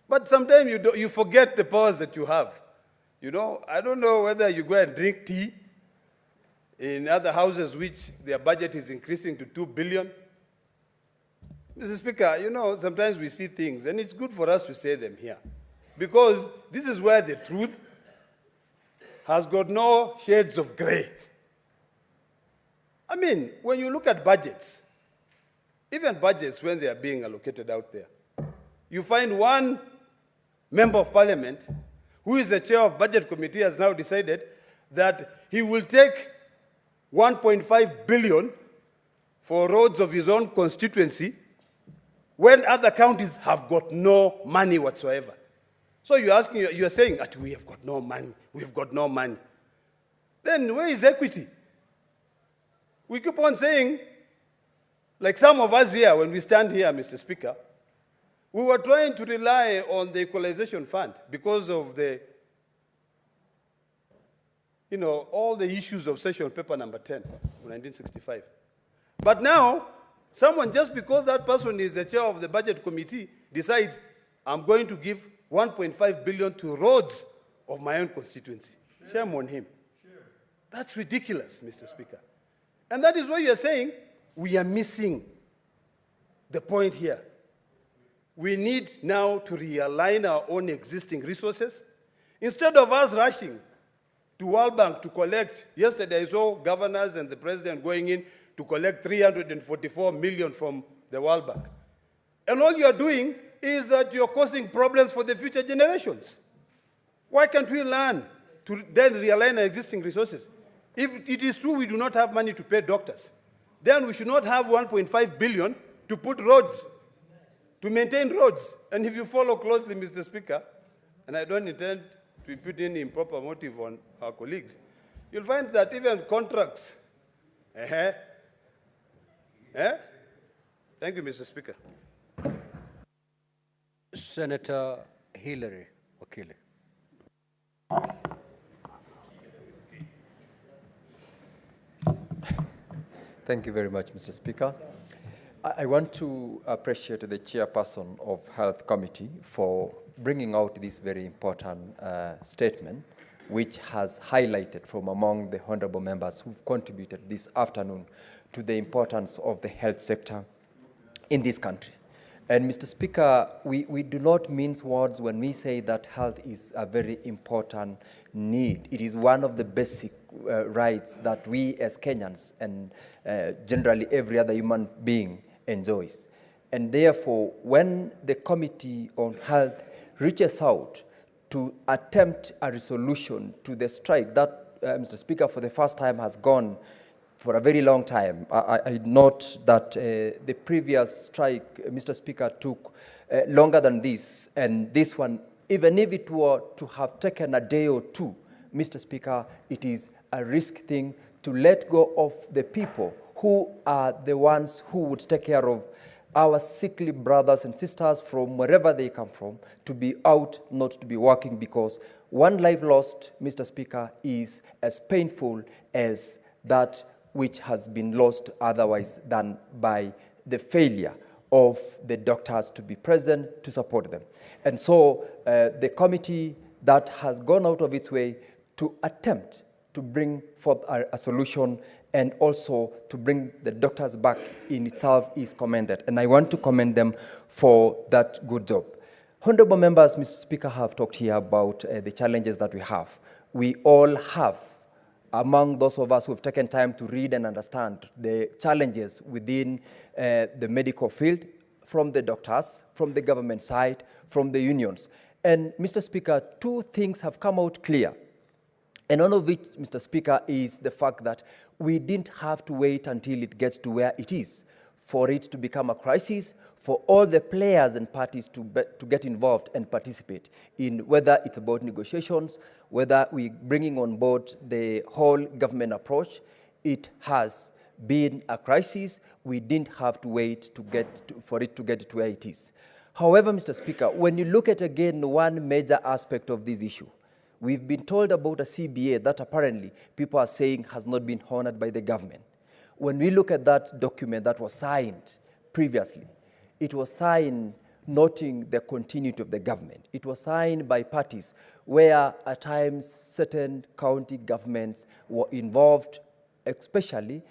But sometimes you forget the powers that you have. You know, I don't know whether you go and drink tea in other houses which their budget is increasing to 2 billion. Mr. Speaker, you know, sometimes we see things, and it's good for us to say them here. Because this is where the truth has got no shades of gray. I mean, when you look at budgets, even budgets when they are being allocated out there, you find one member of parliament who is the chair of budget committee has now decided that he will take 1.5 billion for roads of his own constituency when other counties have got no money whatsoever. So you're saying that we have got no money, we've got no money. Then where is equity? We keep on saying, like some of us here, when we stand here, Mr. Speaker, we were trying to rely on the equalization fund because of the, all the issues of session paper number 10 of 1965. But now, someone, just because that person is the chair of the budget committee, decides, I'm going to give 1.5 billion to roads of my own constituency. Shame on him. That's ridiculous, Mr. Speaker. And that is why you're saying we are missing the point here. We need now to realign our own existing resources. Instead of us rushing to World Bank to collect, yesterday I saw governors and the president going in to collect 344 million from the World Bank. And all you're doing is that you're causing problems for the future generations. Why can't we learn to then realign our existing resources? If it is true we do not have money to pay doctors, then we should not have 1.5 billion to put roads, to maintain roads. And if you follow closely, Mr. Speaker, and I don't intend to put any improper motive on our colleagues, you'll find that even contracts, Thank you, Mr. Speaker. Senator Hillary Wakili. Thank you very much, Mr. Speaker. I want to appreciate the chairperson of Health Committee for bringing out this very important statement, which has highlighted from among the honorable members who've contributed this afternoon to the importance of the health sector in this country. And Mr. Speaker, we do not mince words when we say that health is a very important need. It is one of the basic rights that we as Kenyans and generally every other human being enjoys. And therefore, when the Committee on Health reaches out to attempt a resolution to the strike that, Mr. Speaker, for the first time has gone for a very long time. I note that the previous strike, Mr. Speaker, took longer than this, and this one, even if it were to have taken a day or two, Mr. Speaker, it is a risk thing to let go of the people who are the ones who would take care of our sickly brothers and sisters from wherever they come from, to be out, not to be working, because one life lost, Mr. Speaker, is as painful as that which has been lost otherwise than by the failure of the doctors to be present to support them. And so the committee that has gone out of its way to attempt to bring forth a solution and also to bring the doctors back in itself is commended. And I want to commend them for that good job. Honorable members, Mr. Speaker, have talked here about the challenges that we have. We all have, among those of us who have taken time to read and understand the challenges within the medical field, from the doctors, from the government side, from the unions. And Mr. Speaker, two things have come out clear. And one of which, Mr. Speaker, is the fact that we didn't have to wait until it gets to where it is for it to become a crisis, for all the players and parties to get involved and participate in, whether it's about negotiations, whether we're bringing on board the whole government approach. It has been a crisis. We didn't have to wait for it to get to where it is. However, Mr. Speaker, when you look at, again, one major aspect of this issue, we've been told about a CBA that apparently people are saying has not been honored by the government. When we look at that document that was signed previously, it was signed noting the continuity of the government. It was signed by parties where at times certain county governments were involved, especially,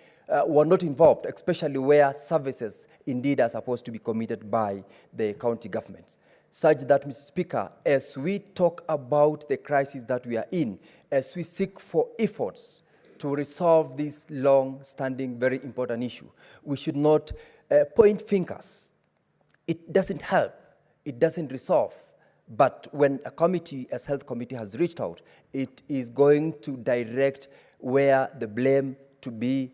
were not involved, especially where services indeed are supposed to be committed by the county governments. Such that, Mr. Speaker, as we talk about the crisis that we are in, as we seek for efforts to resolve this long-standing, very important issue, we should not point fingers. It doesn't help. It doesn't resolve. But when a committee, as Health Committee, has reached out, it is going to direct where the blame to be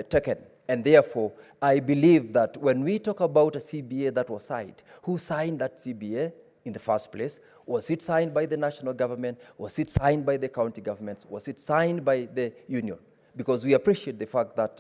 taken. And therefore, I believe that when we talk about a CBA that was signed, who signed that CBA in the first place? Was it signed by the national government? Was it signed by the county governments? Was it signed by the union? Because we appreciate the fact that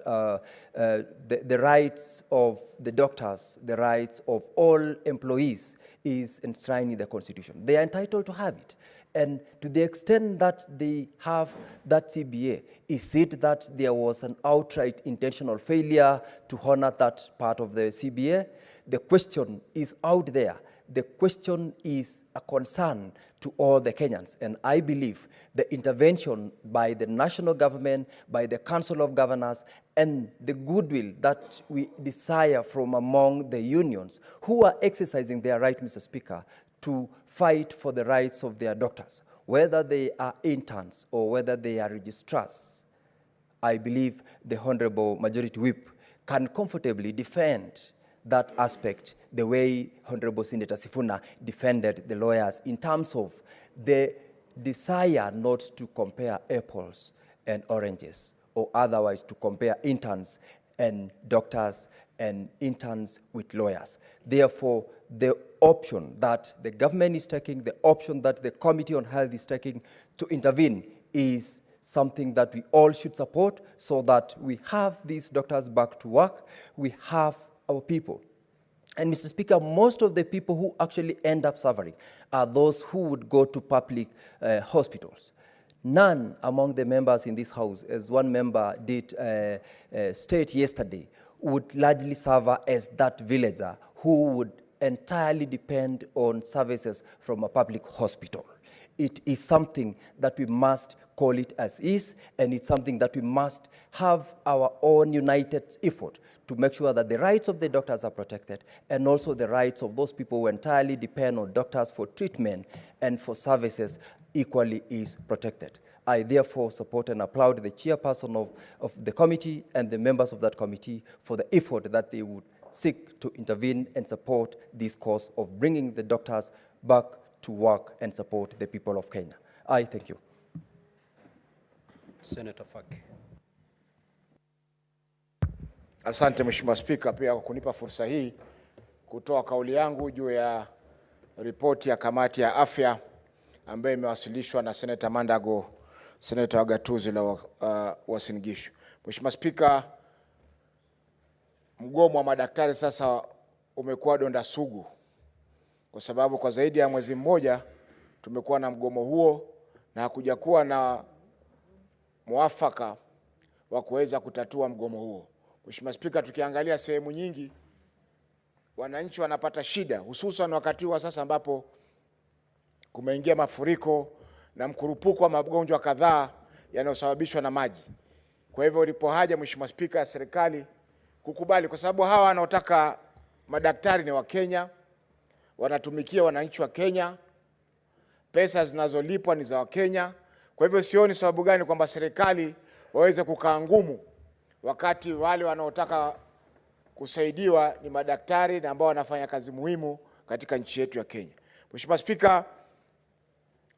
the rights of the doctors, the rights of all employees is enshrined in the Constitution. They are entitled to have it. And to the extent that they have that CBA, is it that there was an outright intentional failure to honor that part of the CBA? The question is out there. The question is a concern to all the Kenyans. And I believe the intervention by the national government, by the Council of Governors, and the goodwill that we desire from among the unions who are exercising their right, Mr. Speaker, to fight for the rights of their doctors, whether they are interns or whether they are registrars. I believe the Honorable Majority Whip can comfortably defend that aspect the way Honorable Senator Sifuna defended the lawyers in terms of the desire not to compare apples and oranges, or otherwise to compare interns and doctors and interns with lawyers. Therefore, the option that the government is taking, the option that the Committee on Health is taking to intervene is something that we all should support so that we have these doctors back to work, we have our people And Mr. Speaker, most of the people who actually end up suffering are those who would go to public hospitals. None among the members in this House, as one member did state yesterday, would largely suffer as that villager who would entirely depend on services from a public hospital. It is something that we must call it as is, and it's something that we must have our own united effort to make sure that the rights of the doctors are protected, and also the rights of those people who entirely depend on doctors for treatment and for services equally is protected. I therefore support and applaud the chairperson of the committee and the members of that committee for the effort that they would seek to intervene and support this cause of bringing the doctors back to work and support the people of Kenya. I thank you. Senator Faki. Asante Mheshimiwa Spika pia kwa kunipa fursa hii kutoa kauli yangu juu ya ripoti ya kamati ya afya ambayo imewasilishwa na Senator Mandago, Senator wa Gatuzi la Uasin Gishu. Mheshimiwa Spika, mgomo wa madaktari sasa umekuwa donda sugu, kwa sababu kwa zaidi ya mwezi mmoja tumekuwa na mgomo huo na hakuja kuwa na muafaka wa kuweza kutatua mgomo huo. Mheshimiwa Spika, tukiangalia sehemu nyingi wananchi wanapata shida, hususan wakati wa sasa ambapo kumeingia mafuriko na mkurupuko wa magonjwa kadhaa yanayosababishwa na maji. Kwa hivyo ilipo haja Mheshimiwa Spika ya serikali kukubali, kwa sababu hawa wanaotaka madaktari ni wa Kenya, wanatumikia wananchi wa Kenya, pesa zinazolipwa ni za Wakenya. Kwa hivyo sioni sababu gani kwamba serikali waweze kukaa ngumu wakati wale wanaotaka kusaidiwa ni madaktari na ambao wanafanya kazi muhimu katika nchi yetu ya Kenya. Mheshimiwa Spika,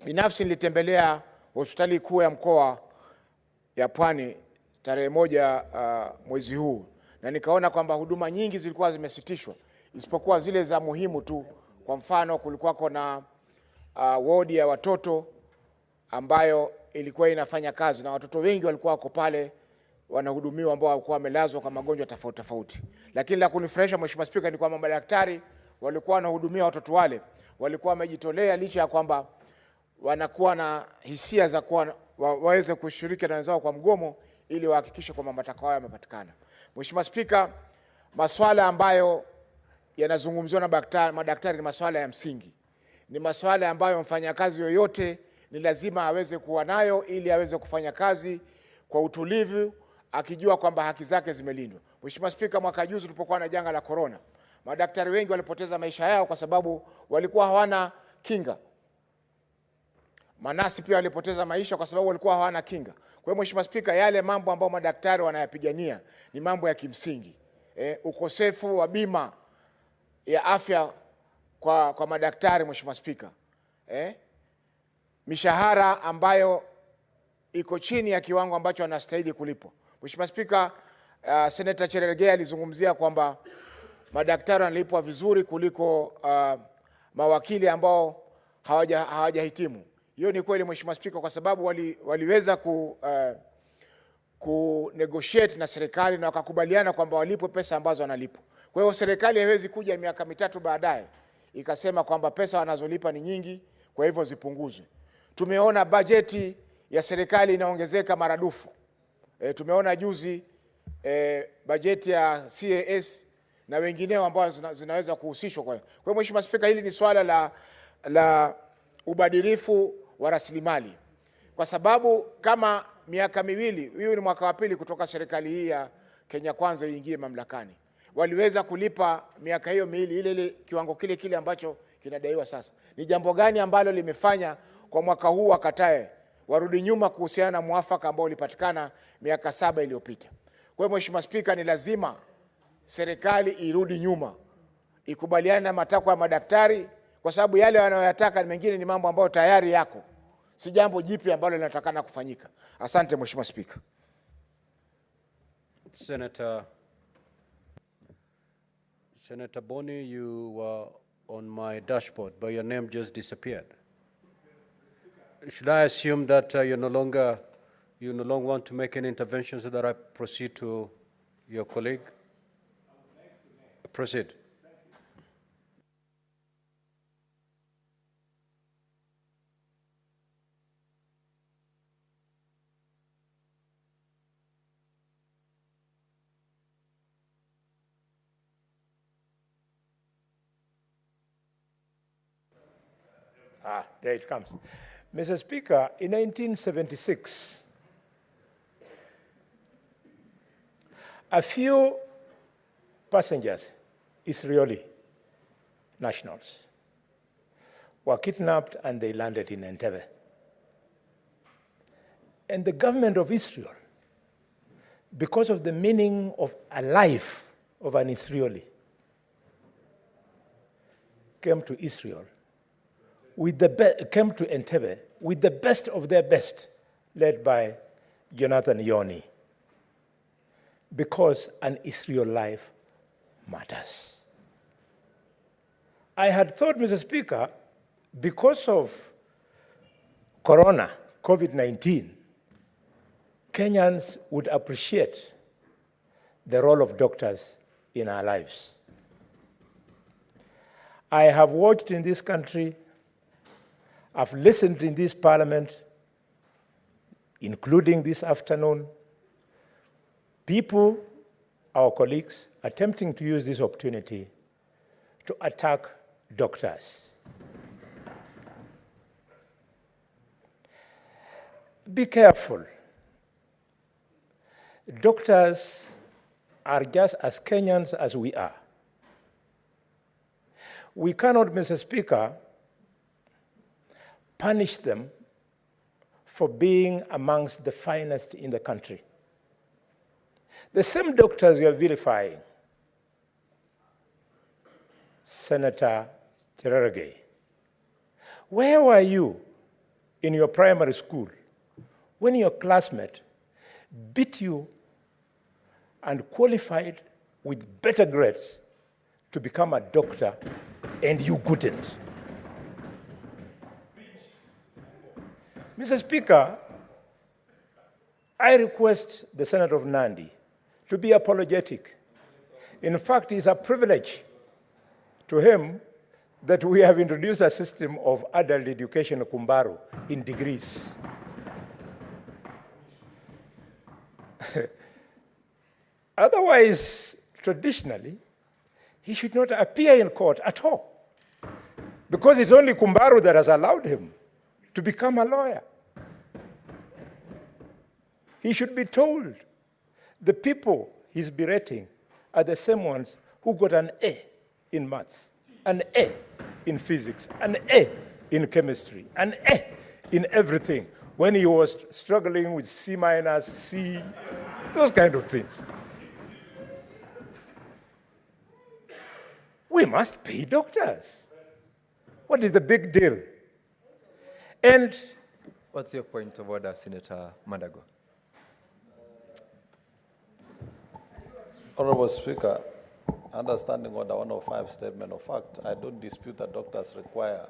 binafsi nilitembelea hospitali kuu ya mkoa ya Pwani tarehe 1 mwezi huu, na nikaona kwamba huduma nyingi zilikuwa zimesitishwa isipokuwa zile za muhimu tu. Kwa mfano kulikuwa kuna wodi ya watoto ambayo ilikuwa inafanya kazi na watoto wengi walikuwa wako pale wanahudumiwa ambao walikuwa wamelazwa kwa magonjwa tofauti tofauti. Lakini la kunifurahisha Mheshimiwa Spika ni kwamba madaktari walikuwa wanahudumia watoto wale walikuwa wamejitolea, licha ya kwamba wanakuwa na hisia za kuwa waweze kushiriki na wenzao kwa mgomo ili wahakikishe kwamba matakwa yao yamepatikana. Mheshimiwa Spika, masuala ambayo yanazungumziwa na madaktari ni masuala ya msingi. Ni masuala ambayo mfanyakazi yoyote ni lazima aweze kuwa nayo ili aweze kufanya kazi kwa utulivu akijua kwamba haki zake zimelindwa. Mheshimiwa Spika, mwaka juzi tulipokuwa na janga la corona, madaktari wengi walipoteza maisha yao kwa sababu walikuwa hawana kinga. Manasi pia walipoteza maisha kwa sababu walikuwa hawana kinga. Kwa hiyo Mheshimiwa Spika, yale mambo ambayo madaktari wanayapigania ni mambo ya kimsingi. Ukosefu wa bima ya afya kwa madaktari Mheshimiwa Spika. Mishahara ambayo iko chini ya kiwango ambacho wanastahili kulipwa. Mheshimiwa Spika, Senator Cherargei alizungumzia kwamba madaktari wanalipwa vizuri kuliko mawakili ambao hawajahitimu. Hiyo ni kweli Mheshimiwa Spika, kwa sababu waliweza ku negotiate na serikali na wakakubaliana kwamba walipwe pesa ambazo wanalipwa. Kwa hiyo serikali haiwezi kuja miaka mitatu baadaye ikasema kwamba pesa wanazolipa ni nyingi, kwa hivyo zipunguzwe. Tumeona bajeti ya serikali inaongezeka maradufu. Tumeona juzi bajeti ya CAS na wengineo ambao zinaweza kuhusishwa. Kwa hiyo Mheshimiwa Spika, hili ni swala la ubadilifu wa rasilimali, kwa sababu kama miaka miwili, hiyo ni mwaka wa pili kutoka serikali hii ya Kenya Kwanza iingie mamlakani, waliweza kulipa miaka hiyo miwili ile kiwango kile ambacho kinadaiwa sasa. Ni jambo gani ambalo limefanya kwa mwaka huu wakatae warudi nyuma kuhusiana na muafaka ambao ulipatikana miaka 7 iliyopita? Kwa hiyo Mheshimiwa Spika, ni lazima serikali irudi nyuma, ikubaliane na matakwa ya madaktari, kwa sababu yale wanayoyataka mengine ni mambo ambayo tayari yako, si jambo jipya ambalo linatakana kufanyika. Asante Mheshimiwa Spika. Senator Boni, you were on my dashboard, but your name just disappeared. Should I assume that you no longer want to make any intervention so that I proceed to your colleague? Proceed. There it comes. Mr. Speaker, in 1976, a few passengers, Israeli nationals, were kidnapped and they landed in Entebbe. And the government of Israel, because of the meaning of a life of an Israeli, came to Israel, came to Entebbe with the best of their best, led by Jonathan Yoni, because an Israel life matters. I had thought, Mr. Speaker, because of Corona, COVID-19, Kenyans would appreciate the role of doctors in our lives. I have watched in this country, I've listened in this parliament, including this afternoon, people, our colleagues, attempting to use this opportunity to attack doctors. Be careful. Doctors are just as Kenyans as we are. We cannot, Mr. Speaker, punish them for being amongst the finest in the country. The same doctors you are vilifying, Senator Cherargei, where were you in your primary school when your classmate beat you and qualified with better grades to become a doctor and you couldn't? Mr. Speaker, I request the Senator of Nandi to be apologetic. In fact, it's a privilege to him that we have introduced a system of adult education, Kumbaru, in degrees. Otherwise, traditionally, he should not appear in court at all, because it's only Kumbaru that has allowed him to become a lawyer. He should be told the people he's berating are the same ones who got an A in maths, an A in physics, an A in chemistry, an A in everything, when he was struggling with C minus, C, those kind of things. We must pay doctors. What is the big deal? And what's your point of order, Senator Mandago? Honorable Speaker, understanding order 105 statement of fact, I don't dispute that doctors require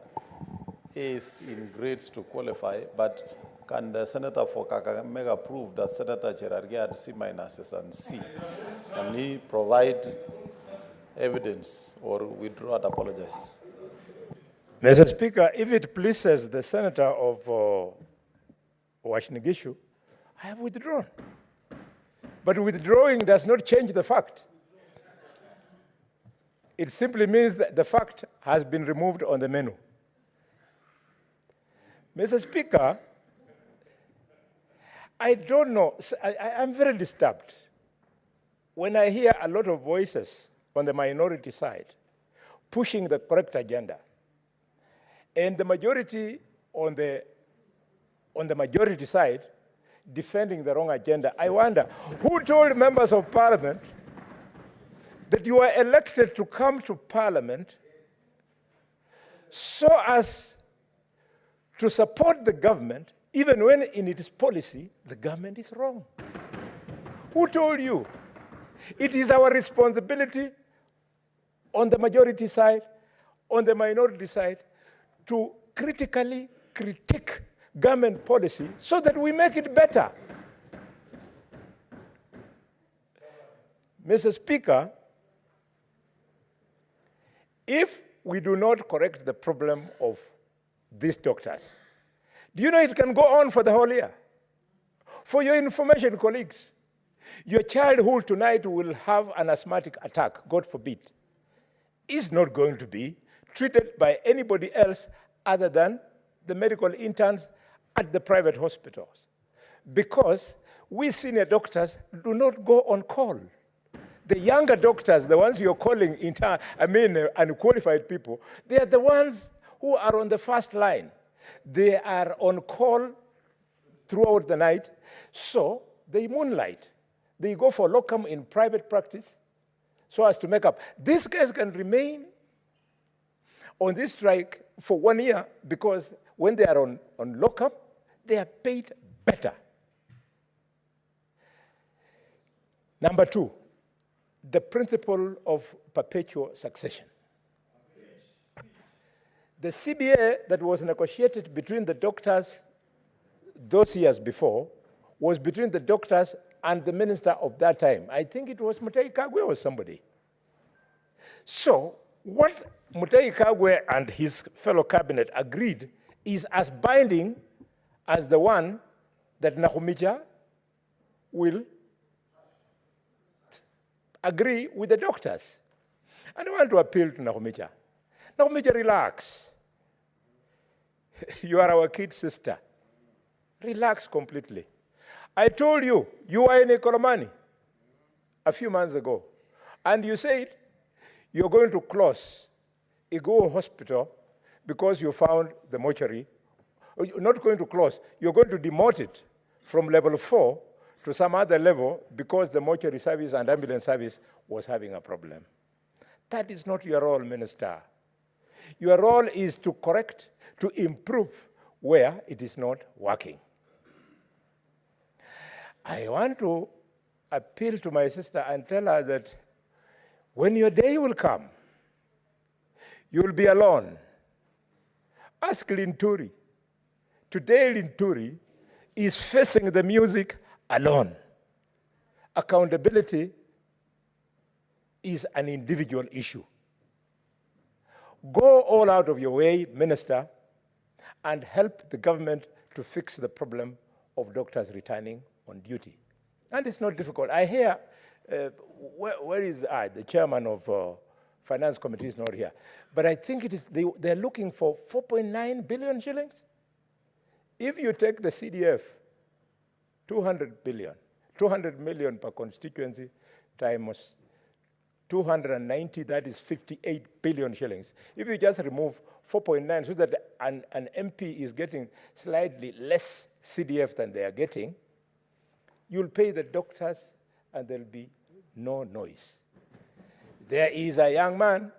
A's in grades to qualify, but can the Senator for Kakamega prove that Senator Cherargei had C minuses and C? Can he provide evidence or withdraw and apologize? Mr. Speaker, if it pleases the Senator of Washinigishu, I have withdrawn. But withdrawing does not change the fact. It simply means that the fact has been removed on the menu. Mr. Speaker, I don't know, I'm very disturbed when I hear a lot of voices on the minority side pushing the correct agenda, and the majority on the majority side defending the wrong agenda. I wonder, who told members of parliament that you are elected to come to parliament so as to support the government even when in its policy the government is wrong? Who told you? It is our responsibility on the majority side, on the minority side, to critically critique government policy so that we make it better. Mr. Speaker, if we do not correct the problem of these doctors, do you know it can go on for the whole year? For your information, colleagues, your child who tonight will have an asthmatic attack, God forbid, is not going to be treated by anybody else other than the medical interns at the private hospitals, because we senior doctors do not go on call. The younger doctors, the ones you're calling unqualified people, they are the ones who are on the first line. They are on call throughout the night, so they moonlight. They go for locum in private practice so as to make up. These guys can remain on this strike for 1 year because when they are on locum, they are paid better. Number two, the principle of perpetual succession. The CBA that was negotiated between the doctors those years before was between the doctors and the minister of that time. I think it was Mutahi Kagwe or somebody. So what Mutahi Kagwe and his fellow cabinet agreed is as binding as the one that Nakhumicha will agree with the doctors. And I want to appeal to Nakhumicha. Nakhumicha, relax. You are our kid sister. Relax completely. I told you, you were in Ekolomani a few months ago, and you said you're going to close Igo Hospital because you found the mortuary. You're not going to close, you're going to demote it from level 4 to some other level because the mortuary service and ambulance service was having a problem. That is not your role, Minister. Your role is to correct, to improve where it is not working. I want to appeal to my sister and tell her that when your day will come, you will be alone. Ask Linturi. Today, Linturi is facing the music alone. Accountability is an individual issue. Go all out of your way, Minister, and help the government to fix the problem of doctors returning on duty. And it's not difficult. I hear, where is the chairman of Finance Committee is not here. But I think it is they're looking for 4.9 billion shillings. If you take the CDF, 200 million per constituency times 290, that is 58 billion shillings. If you just remove 4.9 so that an MP is getting slightly less CDF than they are getting, you'll pay the doctors and there'll be no noise. There is a young man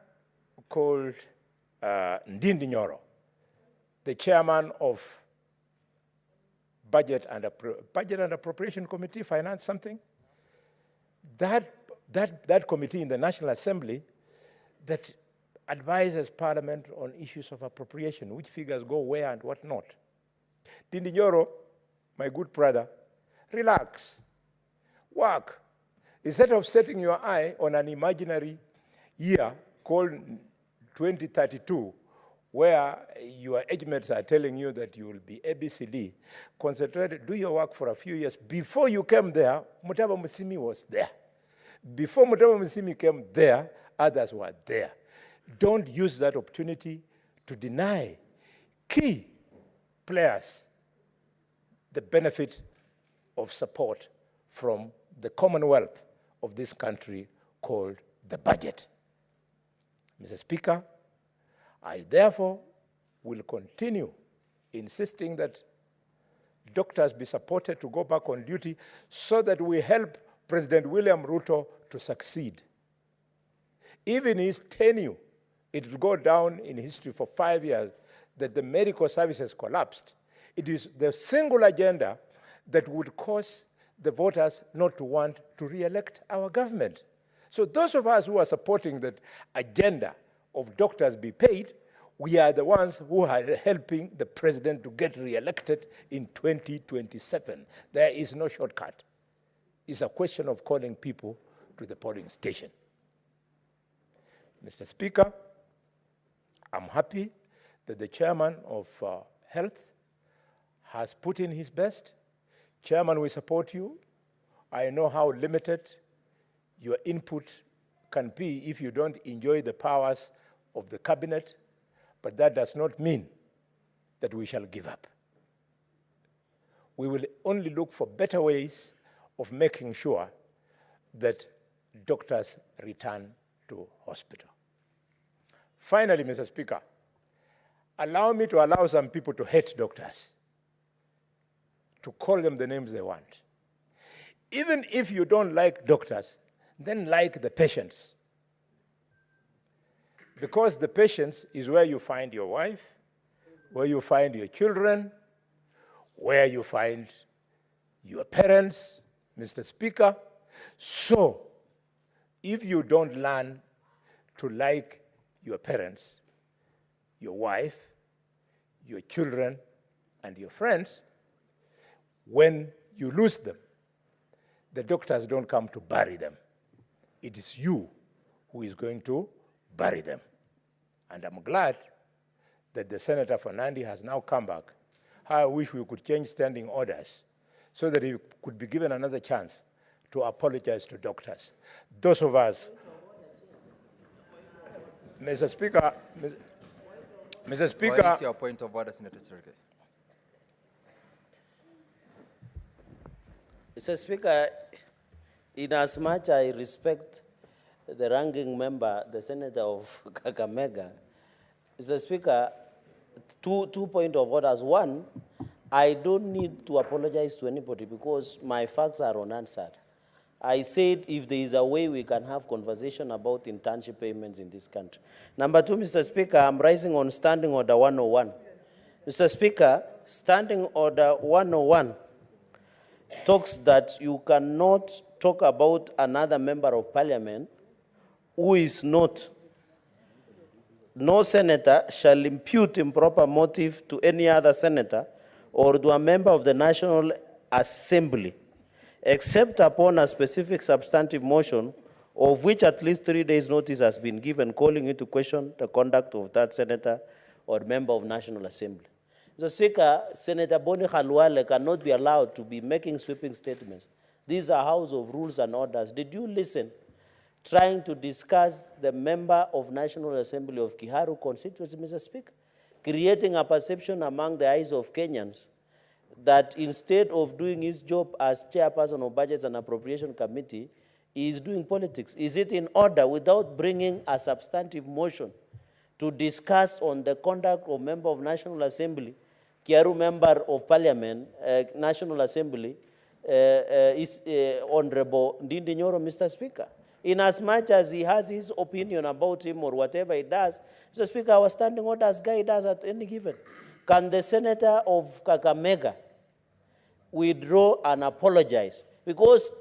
called Ndindi Nyoro, the chairman of Budget and Appropriation Committee, Finance something. That committee in the National Assembly that advises Parliament on issues of appropriation, which figures go where and what not. Ndindi Nyoro, my good brother, relax, work. Instead of setting your eye on an imaginary year called 2032, where your age mates are telling you that you will be ABCD, concentrate, do your work for a few years. Before you came there, Mutaba Musimi was there. Before Mutaba Musimi came there, others were there. Don't use that opportunity to deny key players the benefit of support from the commonwealth of this country called the budget. Mr. Speaker, I therefore will continue insisting that doctors be supported to go back on duty so that we help President William Ruto to succeed. Even his tenure, it will go down in history for 5 years that the medical services collapsed. It is the single agenda that would cause the voters not to want to re-elect our government. So those of us who are supporting that agenda of doctors be paid, we are the ones who are helping the president to get re-elected in 2027. There is no shortcut. It's a question of calling people to the polling station. Mr. Speaker, I'm happy that the chairman of Health has put in his best. Chairman, we support you. I know how limited your input can be if you don't enjoy the powers of the cabinet, but that does not mean that we shall give up. We will only look for better ways of making sure that doctors return to hospital. Finally, Mr. Speaker, allow me to allow some people to hate doctors, to call them the names they want. Even if you don't like doctors, then like the patients. Because the patients is where you find your wife, where you find your children, where you find your parents, Mr. Speaker. So, if you don't learn to like your parents, your wife, your children, and your friends, when you lose them, the doctors don't come to bury them. It is you who is going to bury them. And I'm glad that the Senator for Nandi has now come back. I wish we could change standing orders so that he could be given another chance to apologize to doctors. Those of us, Mr. Speaker, Mr. Speaker. What is your point of order, Senator Cherge? Mr. Speaker, inasmuch I respect the ranking member, the Senator of Kakamega, Mr. Speaker, two points of orders. One, I don't need to apologize to anybody because my facts are unanswered. I said if there is a way we can have conversation about internship payments in this country. Number two, Mr. Speaker, I'm rising on Standing Order 101. Mr. Speaker, Standing Order 101 talks that you cannot talk about another member of parliament who is not. No senator shall impute improper motive to any other senator or to a member of the National Assembly, except upon a specific substantive motion of which at least 3 days' notice has been given, calling into question the conduct of that senator or member of National Assembly. Mr. Speaker, Senator Boni Khalwale cannot be allowed to be making sweeping statements. These are House of Rules and Orders. Did you listen? Trying to discuss the member of National Assembly of Kiharu constituency, Mr. Speaker, creating a perception among the eyes of Kenyans that instead of doing his job as chairperson of Budgets and Appropriation Committee, he is doing politics. Is it in order without bringing a substantive motion to discuss on the conduct of member of National Assembly, Kiharu member of Parliament, National Assembly, is Honorable Ndindi Nyoro, Mr. Speaker? Inasmuch as he has his opinion about him or whatever he does, Mr. Speaker, our standing orders guide us at any given. Can the Senator of Kakamega withdraw and apologize? Because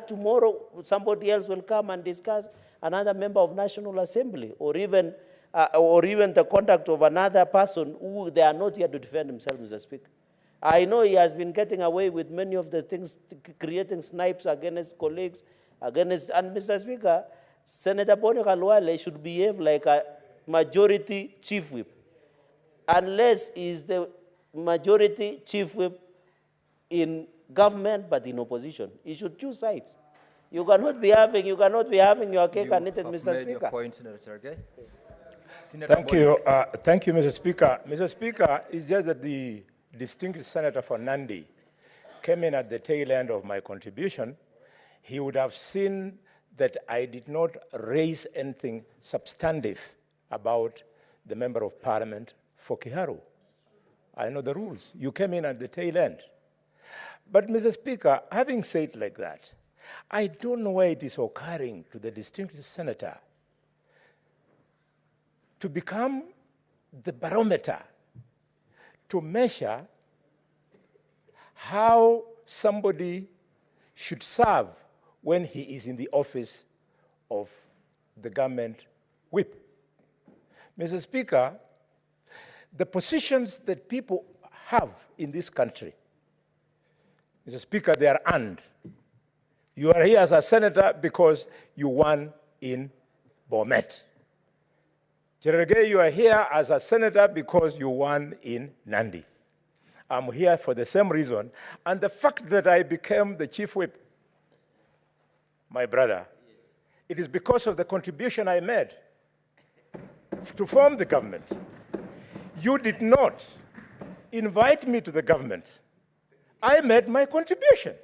tomorrow somebody else will come and discuss another member of National Assembly or even the conduct of another person who they are not here to defend himself, Mr. Speaker. I know he has been getting away with many of the things, creating snipes against colleagues, and Mr. Speaker, Senator Boni Khalwale should behave like a majority chief whip. Unless he is the majority chief whip in government but in opposition, he should choose sides. You cannot be having your cake and eat it, Mr. Speaker. Your point, Senator Cherge. Thank you, Mr. Speaker. Mr. Speaker, it's just that the distinguished Senator for Nandi came in at the tail end of my contribution. He would have seen that I did not raise anything substantive about the Member of Parliament for Kiharu. I know the rules. You came in at the tail end. But, Mr. Speaker, having said like that, I don't know why it is occurring to the distinguished senator to become the barometer to measure how somebody should serve when he is in the office of the government whip. Mr. Speaker, the positions that people have in this country, Mr. Speaker, they are earned. You are here as a senator because you won in Bomet. Cherargei, you are here as a senator because you won in Nandi. I'm here for the same reason. And the fact that I became the chief whip, my brother, it is because of the contribution I made to form the government. You did not invite me to the government, I made my contribution.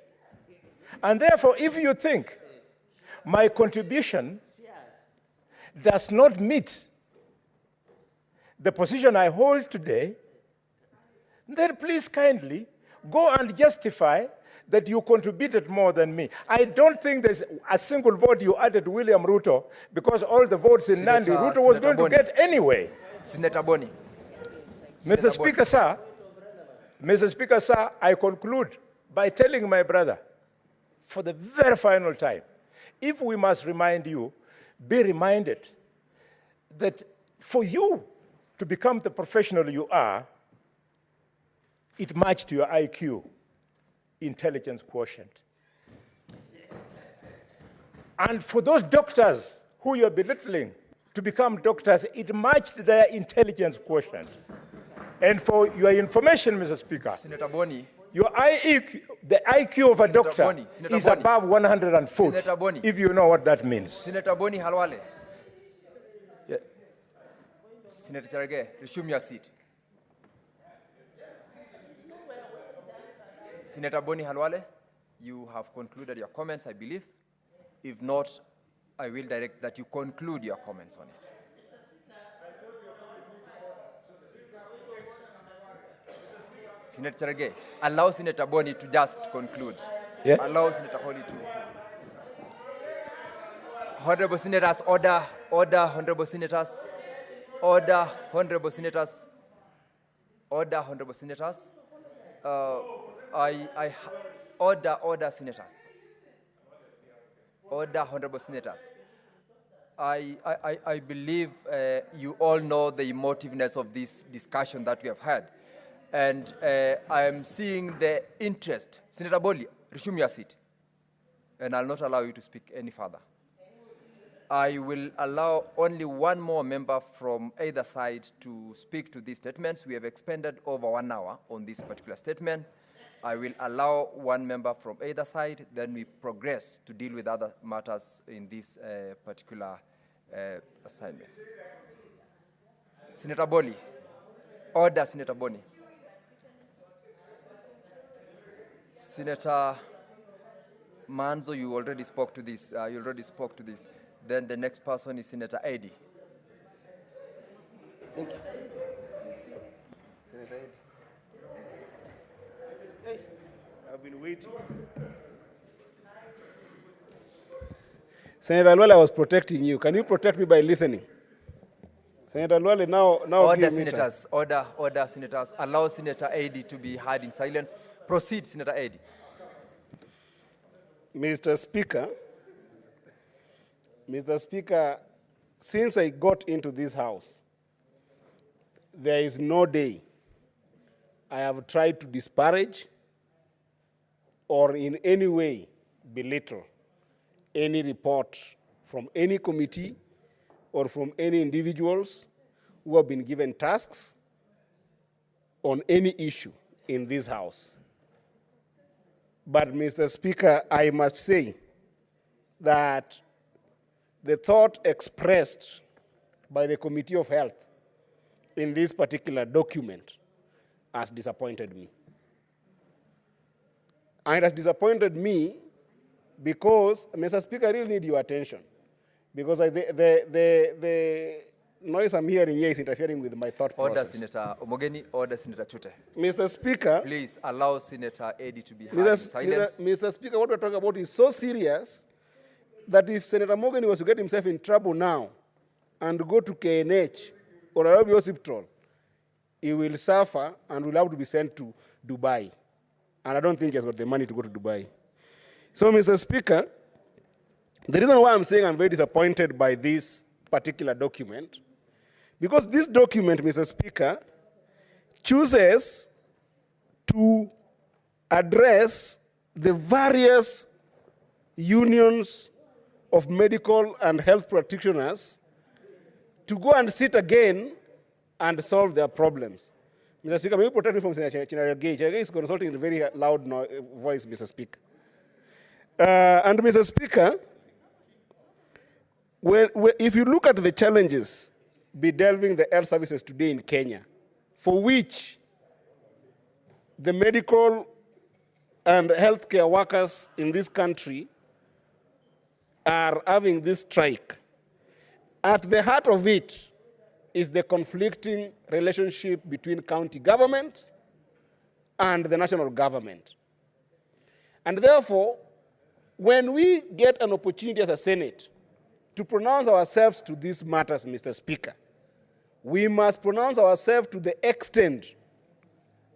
And therefore, if you think my contribution does not meet the position I hold today, then please kindly go and justify that you contributed more than me. I don't think there's a single vote you added to William Ruto because all the votes in Nandi, Ruto was going to get anyway. Senator Boni. Mr. Speaker, sir, I conclude by telling my brother, for the very final time, if we must remind you, be reminded that for you to become the professional you are, it matched your IQ, intelligence quotient. And for those doctors who you're belittling to become doctors, it matched their intelligence quotient. And for your information, Mr. Speaker, Senator Boni, your IQ, the IQ of a doctor is above 140, if you know what that means. Senator Boni Halwale. Yeah. Senator Cherage, resume your seat. Senator Boni Halwale, you have concluded your comments, I believe. If not, I will direct that you conclude your comments on it. Senator Cherage, allow Senator Boni to just conclude. Yeah. Allow Senator Boni to. Honorable Senators, order, Honorable Senators. Order, Honorable Senators. Order, Honorable Senators. Order, Senators. Order, Honorable Senators. I believe you all know the emotiveness of this discussion that we have had. And I am seeing the interest. Senator Boli, resume your seat. And I'll not allow you to speak any further. I will allow only one more member from either side to speak to these statements. We have expended over 1 hour on this particular statement. I will allow one member from either side, then we progress to deal with other matters in this particular assignment. Senator Boli. Order, Senator Boni. Senator Manzo, you already spoke to this. Then the next person is Senator Eddy. Thank you. Senator Eddy. Hey, I've been waiting. Senator Alwale, I was protecting you. Can you protect me by listening? Senator Alwale, now Order, Senators. Order, Senators. Allow Senator Eddy to be heard in silence. Proceed, Senator Eddy. Mr. Speaker, since I got into this house, there is no day I have tried to disparage or in any way belittle any report from any committee or from any individuals who have been given tasks on any issue in this house. But, Mr. Speaker, I must say that the thought expressed by the Committee of Health in this particular document has disappointed me. And it has disappointed me because, Mr. Speaker, I really need your attention. Because the noise I'm hearing here is interfering with my thought Order, process. Senator Omogeni. Order, Senator Chute. Mr. Speaker. Please allow Senator Eddy to be heard in silence. Mr. Speaker, what we're talking about is so serious that if Senator Mogeni was to get himself in trouble now and go to KNH or Nairobi Hospital, he will suffer and will have to be sent to Dubai. And I don't think he has got the money to go to Dubai. So, Mr. Speaker, the reason why I'm saying I'm very disappointed by this particular document, because this document, Mr. Speaker, chooses to address the various unions of medical and health practitioners to go and sit again and solve their problems. Mr. Speaker, may you protect me from Senator Cherage? Cherage is consulting in a very loud voice, Mr. Speaker. And Mr. Speaker, if you look at the challenges bedeviling the health services today in Kenya, for which the medical and healthcare workers in this country are having this strike, at the heart of it is the conflicting relationship between county government and the national government. And therefore, when we get an opportunity as a Senate to pronounce ourselves to these matters, Mr. Speaker, we must pronounce ourselves to the extent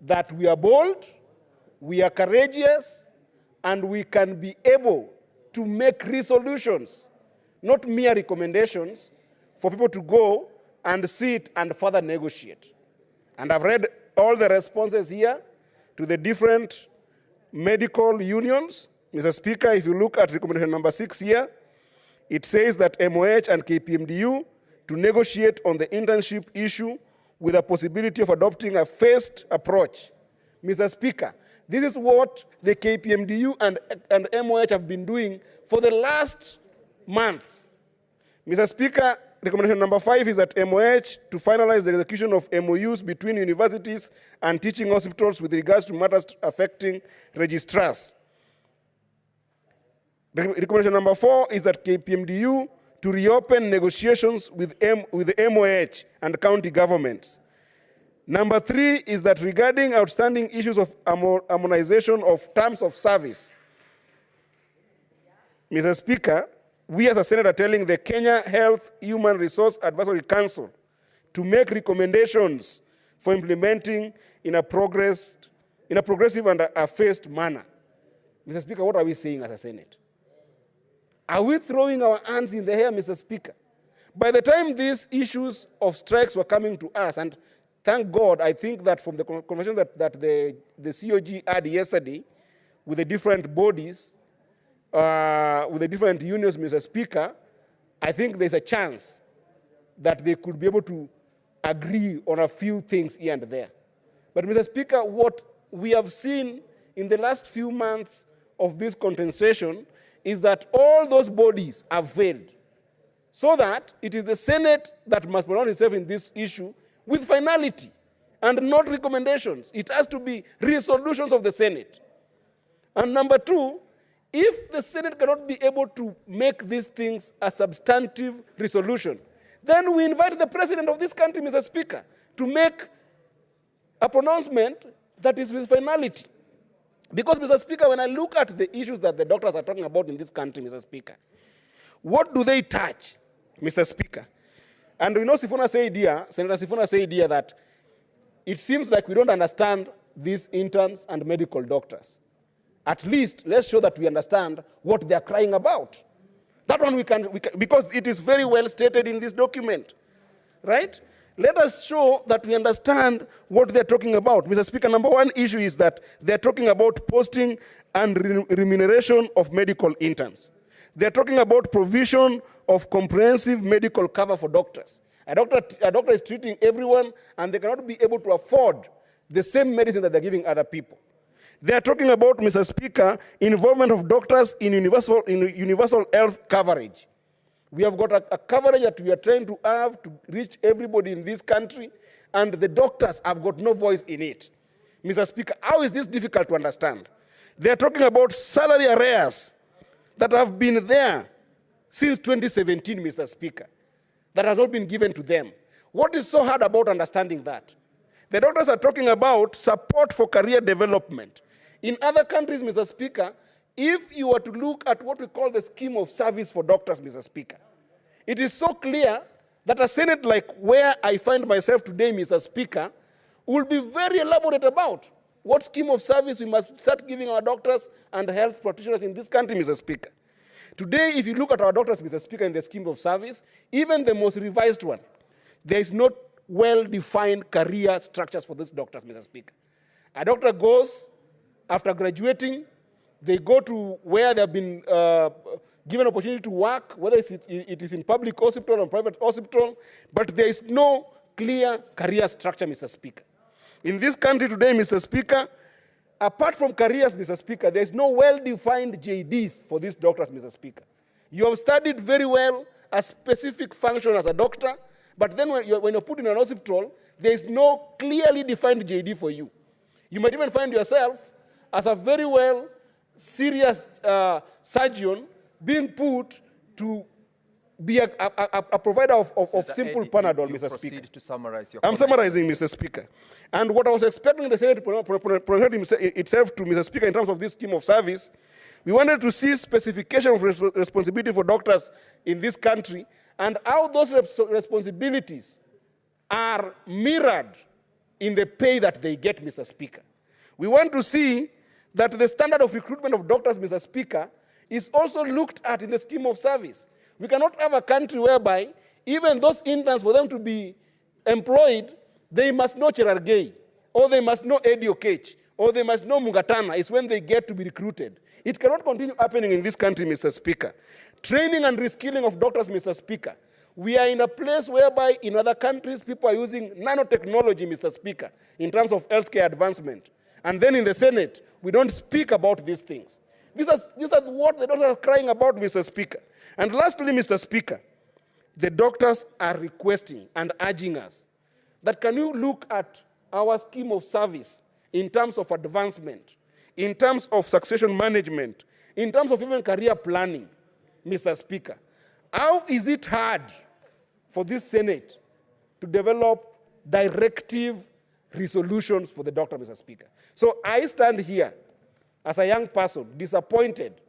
that we are bold, we are courageous, and we can be able to make resolutions, not mere recommendations, for people to go and sit and further negotiate. And I've read all the responses here to the different medical unions. Mr. Speaker, if you look at recommendation number 6 here, it says that MOH and KPMDU to negotiate on the internship issue with a possibility of adopting a phased approach. Mr. Speaker, this is what the KPMDU and MOH have been doing for the last months. Mr. Speaker, recommendation number 5 is that MOH to finalize the execution of MOUs between universities and teaching hospitals with regards to matters affecting registrars. Recommendation number 4 is that KPMDU to reopen negotiations with the MOH and county governments. Number 3 is that regarding outstanding issues of harmonization of terms of service, Mr. Speaker, we as a Senate are telling the Kenya Health Human Resource Advisory Council to make recommendations for implementing in a progressive and a phased manner. Mr. Speaker, what are we saying as a Senate? Are we throwing our hands in the air, Mr. Speaker? By the time these issues of strikes were coming to us, and thank God, I think that from the conversation that the COG had yesterday with the different bodies, with the different unions, Mr. Speaker, I think there's a chance that they could be able to agree on a few things here and there. But Mr. Speaker, what we have seen in the last few months of this contestation is that all those bodies have failed. So that it is the Senate that must pronounce itself in this issue with finality and not recommendations. It has to be resolutions of the Senate. And number 2, if the Senate cannot be able to make these things a substantive resolution, then we invite the President of this country, Mr. Speaker, to make a pronouncement that is with finality. Because, Mr. Speaker, when I look at the issues that the doctors are talking about in this country, Mr. Speaker, what do they touch, Mr. Speaker? And we know Senator Sifuna said here that it seems like we don't understand these interns and medical doctors. At least, let's show that we understand what they're crying about. That one we can, because it is very well stated in this document, right? Let us show that we understand what they're talking about. Mr. Speaker, number 1 issue is that they're talking about posting and remuneration of medical interns. They're talking about provision of comprehensive medical cover for doctors. A doctor is treating everyone, and they cannot be able to afford the same medicine that they're giving other people. They're talking about, Mr. Speaker, involvement of doctors in universal health coverage. We have got a coverage that we are trying to have to reach everybody in this country, and the doctors have got no voice in it. Mr. Speaker, how is this difficult to understand? They are talking about salary arrears that have been there since 2017, Mr. Speaker, that has not been given to them. What is so hard about understanding that? The doctors are talking about support for career development. In other countries, Mr. Speaker, if you were to look at what we call the scheme of service for doctors, Mr. Speaker, it is so clear that a Senate like where I find myself today, Mr. Speaker, will be very elaborate about what scheme of service we must start giving our doctors and health practitioners in this country, Mr. Speaker. Today, if you look at our doctors, Mr. Speaker, in the scheme of service, even the most revised one, there is not well-defined career structures for these doctors, Mr. Speaker. A doctor goes, after graduating, they go to where they have been given opportunity to work, whether it is in public hospital or private hospital, but there is no clear career structure, Mr. Speaker. In this country today, Mr. Speaker, apart from careers, Mr. Speaker, there is no well-defined JDs for these doctors, Mr. Speaker. You have studied very well a specific function as a doctor, but then when you're put in an hospital, there is no clearly defined JD for you. You might even find yourself as a very well serious surgeon being put to be a provider of simple Panadol, Mr. Speaker. To summarize your I'm summarizing, Mr. Speaker. And what I was expecting the Senate to present itself to, Mr. Speaker, in terms of this scheme of service, we wanted to see specification of responsibility for doctors in this country and how those responsibilities are mirrored in the pay that they get, Mr. Speaker. We want to see that the standard of recruitment of doctors, Mr. Speaker, is also looked at in the scheme of service. We cannot have a country whereby even those interns, for them to be employed, they must know Cherargei, or they must know Eddie Okech, or they must know Mungatana. It's when they get to be recruited. It cannot continue happening in this country, Mr. Speaker. Training and reskilling of doctors, Mr. Speaker. We are in a place whereby in other countries, people are using nanotechnology, Mr. Speaker, in terms of healthcare advancement. And then in the Senate, we don't speak about these things. These are what the doctors are crying about, Mr. Speaker. And lastly, Mr. Speaker, the doctors are requesting and urging us that can you look at our scheme of service in terms of advancement, in terms of succession management, in terms of even career planning, Mr. Speaker. How is it hard for this Senate to develop directive resolutions for the doctor, Mr. Speaker? So I stand here as a young person disappointed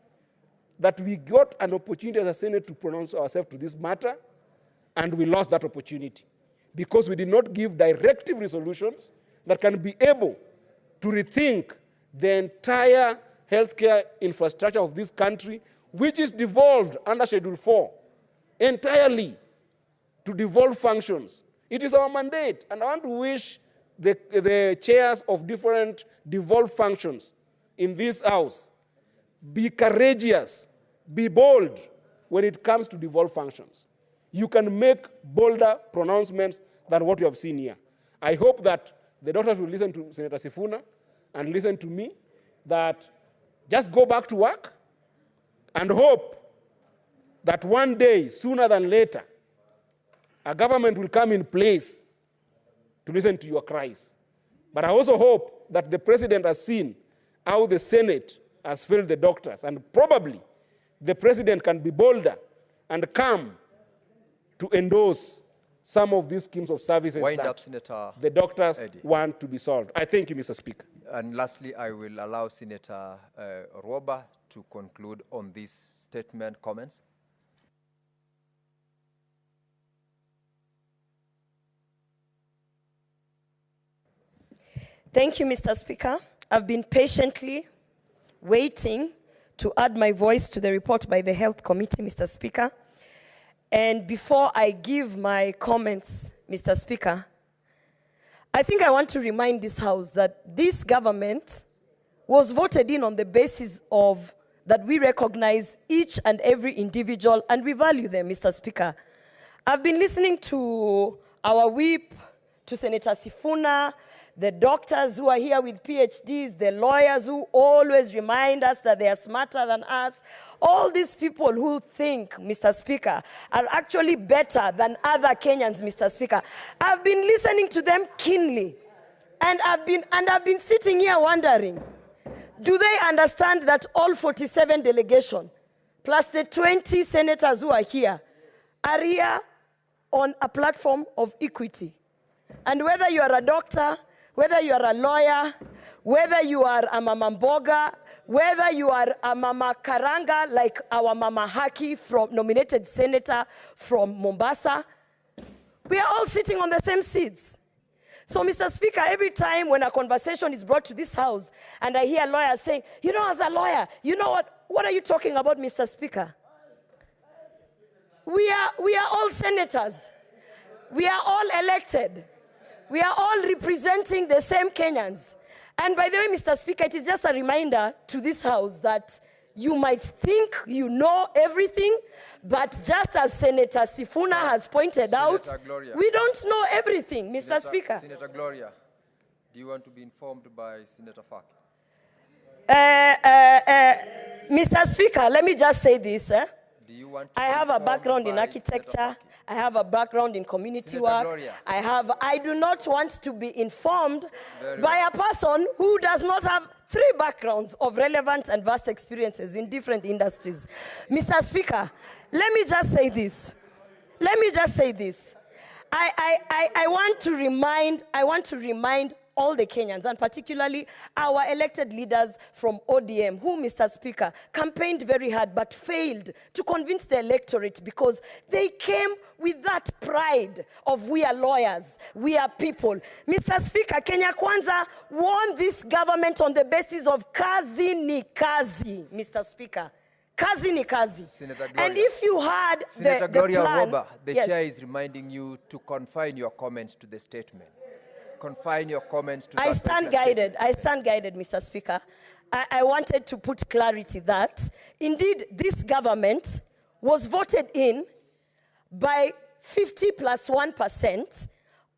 that we got an opportunity as a Senate to pronounce ourselves to this matter, and we lost that opportunity because we did not give directive resolutions that can be able to rethink the entire healthcare infrastructure of this country, which is devolved under Schedule 4 entirely to devolve functions. It is our mandate, and I want to wish the chairs of different devolved functions in this House, be courageous, be bold when it comes to devolved functions. You can make bolder pronouncements than what you have seen here. I hope that the doctors will listen to Senator Sifuna and listen to me, that just go back to work and hope that one day, sooner than later, a government will come in place to listen to your cries. But I also hope that the president has seen how the Senate has failed the doctors, and probably the president can be bolder and come to endorse some of these schemes of services that the doctors want to be solved. I thank you, Mr. Speaker. And lastly, I will allow Senator Roba to conclude on this statement, comments. Thank you, Mr. Speaker. I've been patiently waiting to add my voice to the report by the Health Committee, Mr. Speaker. And before I give my comments, Mr. Speaker, I think I want to remind this House that this government was voted in on the basis of that we recognize each and every individual and we value them, Mr. Speaker. I've been listening to our whip, to Senator Sifuna, the doctors who are here with PhDs, the lawyers who always remind us that they are smarter than us. All these people who think, Mr. Speaker, are actually better than other Kenyans, Mr. Speaker. I've been listening to them keenly, and I've been sitting here wondering, do they understand that all 47 delegation, plus the 20 senators who are here on a platform of equity? And whether you are a doctor, whether you are a lawyer, whether you are a Mama Mboga, whether you are a Mama Karanga, like our Mama Haki, nominated senator from Mombasa, we are all sitting on the same seats. So, Mr. Speaker, every time when a conversation is brought to this House and I hear lawyers saying, you know, as a lawyer, you know what are you talking about, Mr. Speaker? We are all senators. We are all elected. We are all representing the same Kenyans. And by the way, Mr. Speaker, it is just a reminder to this House that you might think you know everything, but just as Senator Sifuna has pointed out, we don't know everything, Mr. Speaker. Senator Gloria, do you want to be informed by Senator Faki? Mr. Speaker, let me just say this. Do you want I have a background in architecture. I have a background in community Senator work. Gloria. I do not want to be informed by a person who does not have 3 backgrounds of relevant and vast experiences in different industries. Mr. Speaker, let me just say this. I want to remind all the Kenyans, and particularly our elected leaders from ODM, who, Mr. Speaker, campaigned very hard but failed to convince the electorate because they came with that pride of we are lawyers, we are people. Mr. Speaker, Kenya Kwanza won this government on the basis of kazi ni kazi, Mr. Speaker. Kazi ni kazi. And if you had Senator the Gloria plan... Roba, the Yes. chair is reminding you to confine your comments to the statement. Confine your comments to I that stand particular guided. I stand guided, Mr. Speaker. I wanted to put clarity that, indeed, this government was voted in by 50+1%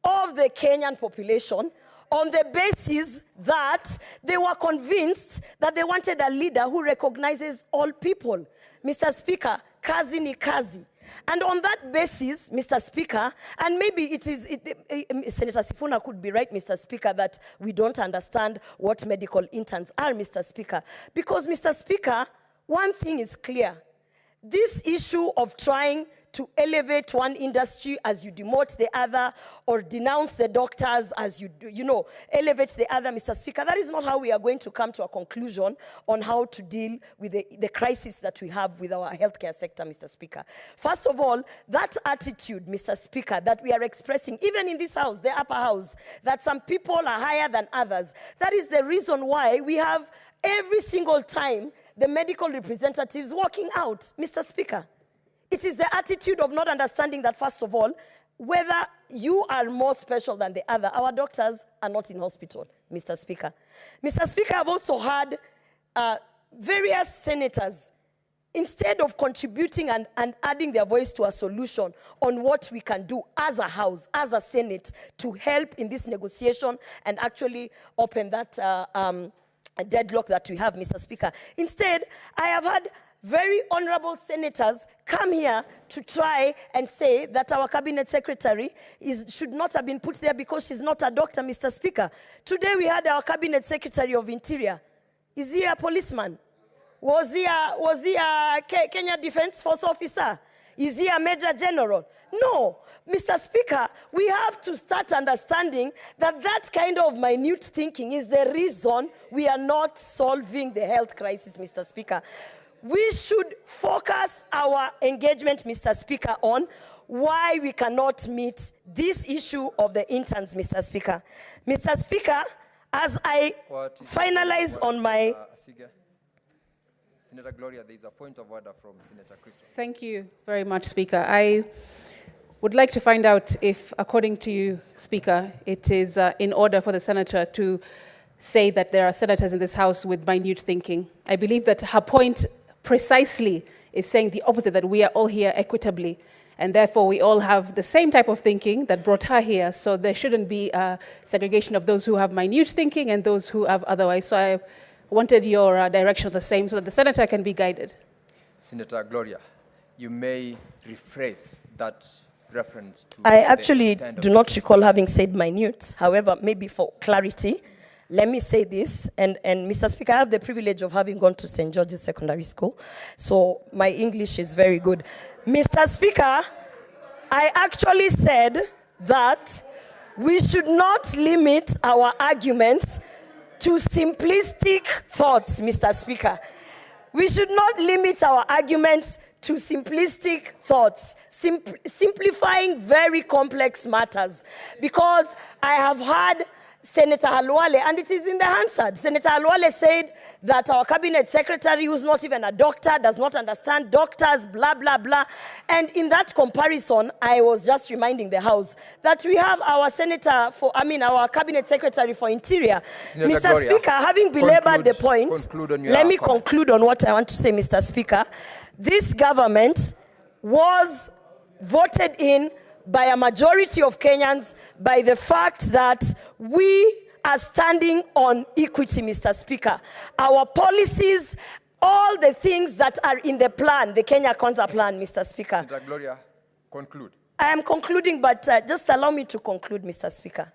of the Kenyan population on the basis that they were convinced that they wanted a leader who recognizes all people. Mr. Speaker, kazi ni kazi. And on that basis, Mr. Speaker, and maybe Senator Sifuna could be right, Mr. Speaker, that we don't understand what medical interns are, Mr. Speaker. Because, Mr. Speaker, one thing is clear. This issue of trying to elevate one industry as you demote the other, or denounce the doctors as you elevate the other, Mr. Speaker, that is not how we are going to come to a conclusion on how to deal with the crisis that we have with our healthcare sector, Mr. Speaker. First of all, that attitude, Mr. Speaker, that we are expressing, even in this house, the upper house, that some people are higher than others, that is the reason why we have every single time the medical representatives walking out, Mr. Speaker. It is the attitude of not understanding that, first of all, whether you are more special than the other, our doctors are not in hospital, Mr. Speaker. Mr. Speaker, I've also heard various senators, instead of contributing and adding their voice to a solution on what we can do as a House, as a Senate, to help in this negotiation and actually open that deadlock that we have, Mr. Speaker. Instead, I have had very honorable senators come here to try and say that our cabinet secretary should not have been put there because she's not a doctor, Mr. Speaker. Today we had our cabinet secretary of interior. Is he a policeman? Was he a Kenya Defense Force officer? Is he a major general? No. Mr. Speaker, we have to start understanding that that kind of minute thinking is the reason we are not solving the health crisis, Mr. Speaker. We should focus our engagement, Mr. Speaker, on why we cannot meet this issue of the interns, Mr. Speaker. Mr. Speaker, as I finalize on my... Senator Gloria, there is a point of order from Senator Christopher. Thank you very much, Speaker. I would like to find out if, according to you, Speaker, it is in order for the senator to say that there are senators in this House with minute thinking. I believe that her point precisely is saying the opposite, that we are all here equitably, and therefore we all have the same type of thinking that brought her here, so there shouldn't be a segregation of those who have minute thinking and those who have otherwise. So I wanted your direction the same so that the senator can be guided. Senator Gloria, you may rephrase that reference to... I actually do not recall having said minute. However, maybe for clarity, let me say this, and Mr. Speaker, I have the privilege of having gone to St. George's Secondary School, so my English is very good. Mr. Speaker, I actually said that we should not limit our arguments to simplistic thoughts, Mr. Speaker. We should not limit our arguments to simplistic thoughts, simplifying very complex matters, because I have had Senator Halwale, and it is in the Hansard. Senator Halwale said that our cabinet secretary, who's not even a doctor, does not understand doctors, blah, blah, blah. And in that comparison, I was just reminding the House that we have our our cabinet secretary for interior. Senator Mr. Gloria, Speaker, having belabored the point, let me conclude on what I want to say, Mr. Speaker. This government was voted in by a majority of Kenyans by the fact that we are standing on equity, Mr. Speaker. Our policies, all the things that are in the plan, the Kenya Kwanza plan, Mr. Speaker. Senator Gloria, conclude. I am concluding, but just allow me to conclude, Mr. Speaker.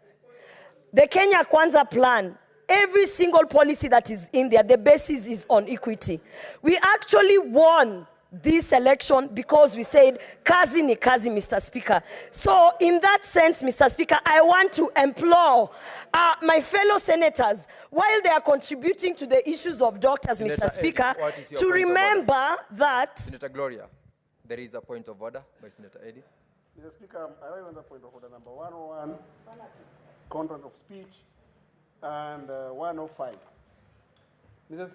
The Kenya Kwanza plan, every single policy that is in there, the basis is on equity. We actually won this election because we said, kazi ni kazi, Mr. Speaker. So in that sense, Mr. Speaker, I want to implore my fellow senators, while they are contributing to the issues of doctors, Senator Mr. Speaker, Eddie, to remember that... Senator Gloria, there is a point of order by Senator Eddie. Mr. Speaker, I have another point of order, number 101, content of speech, and 105. Mr.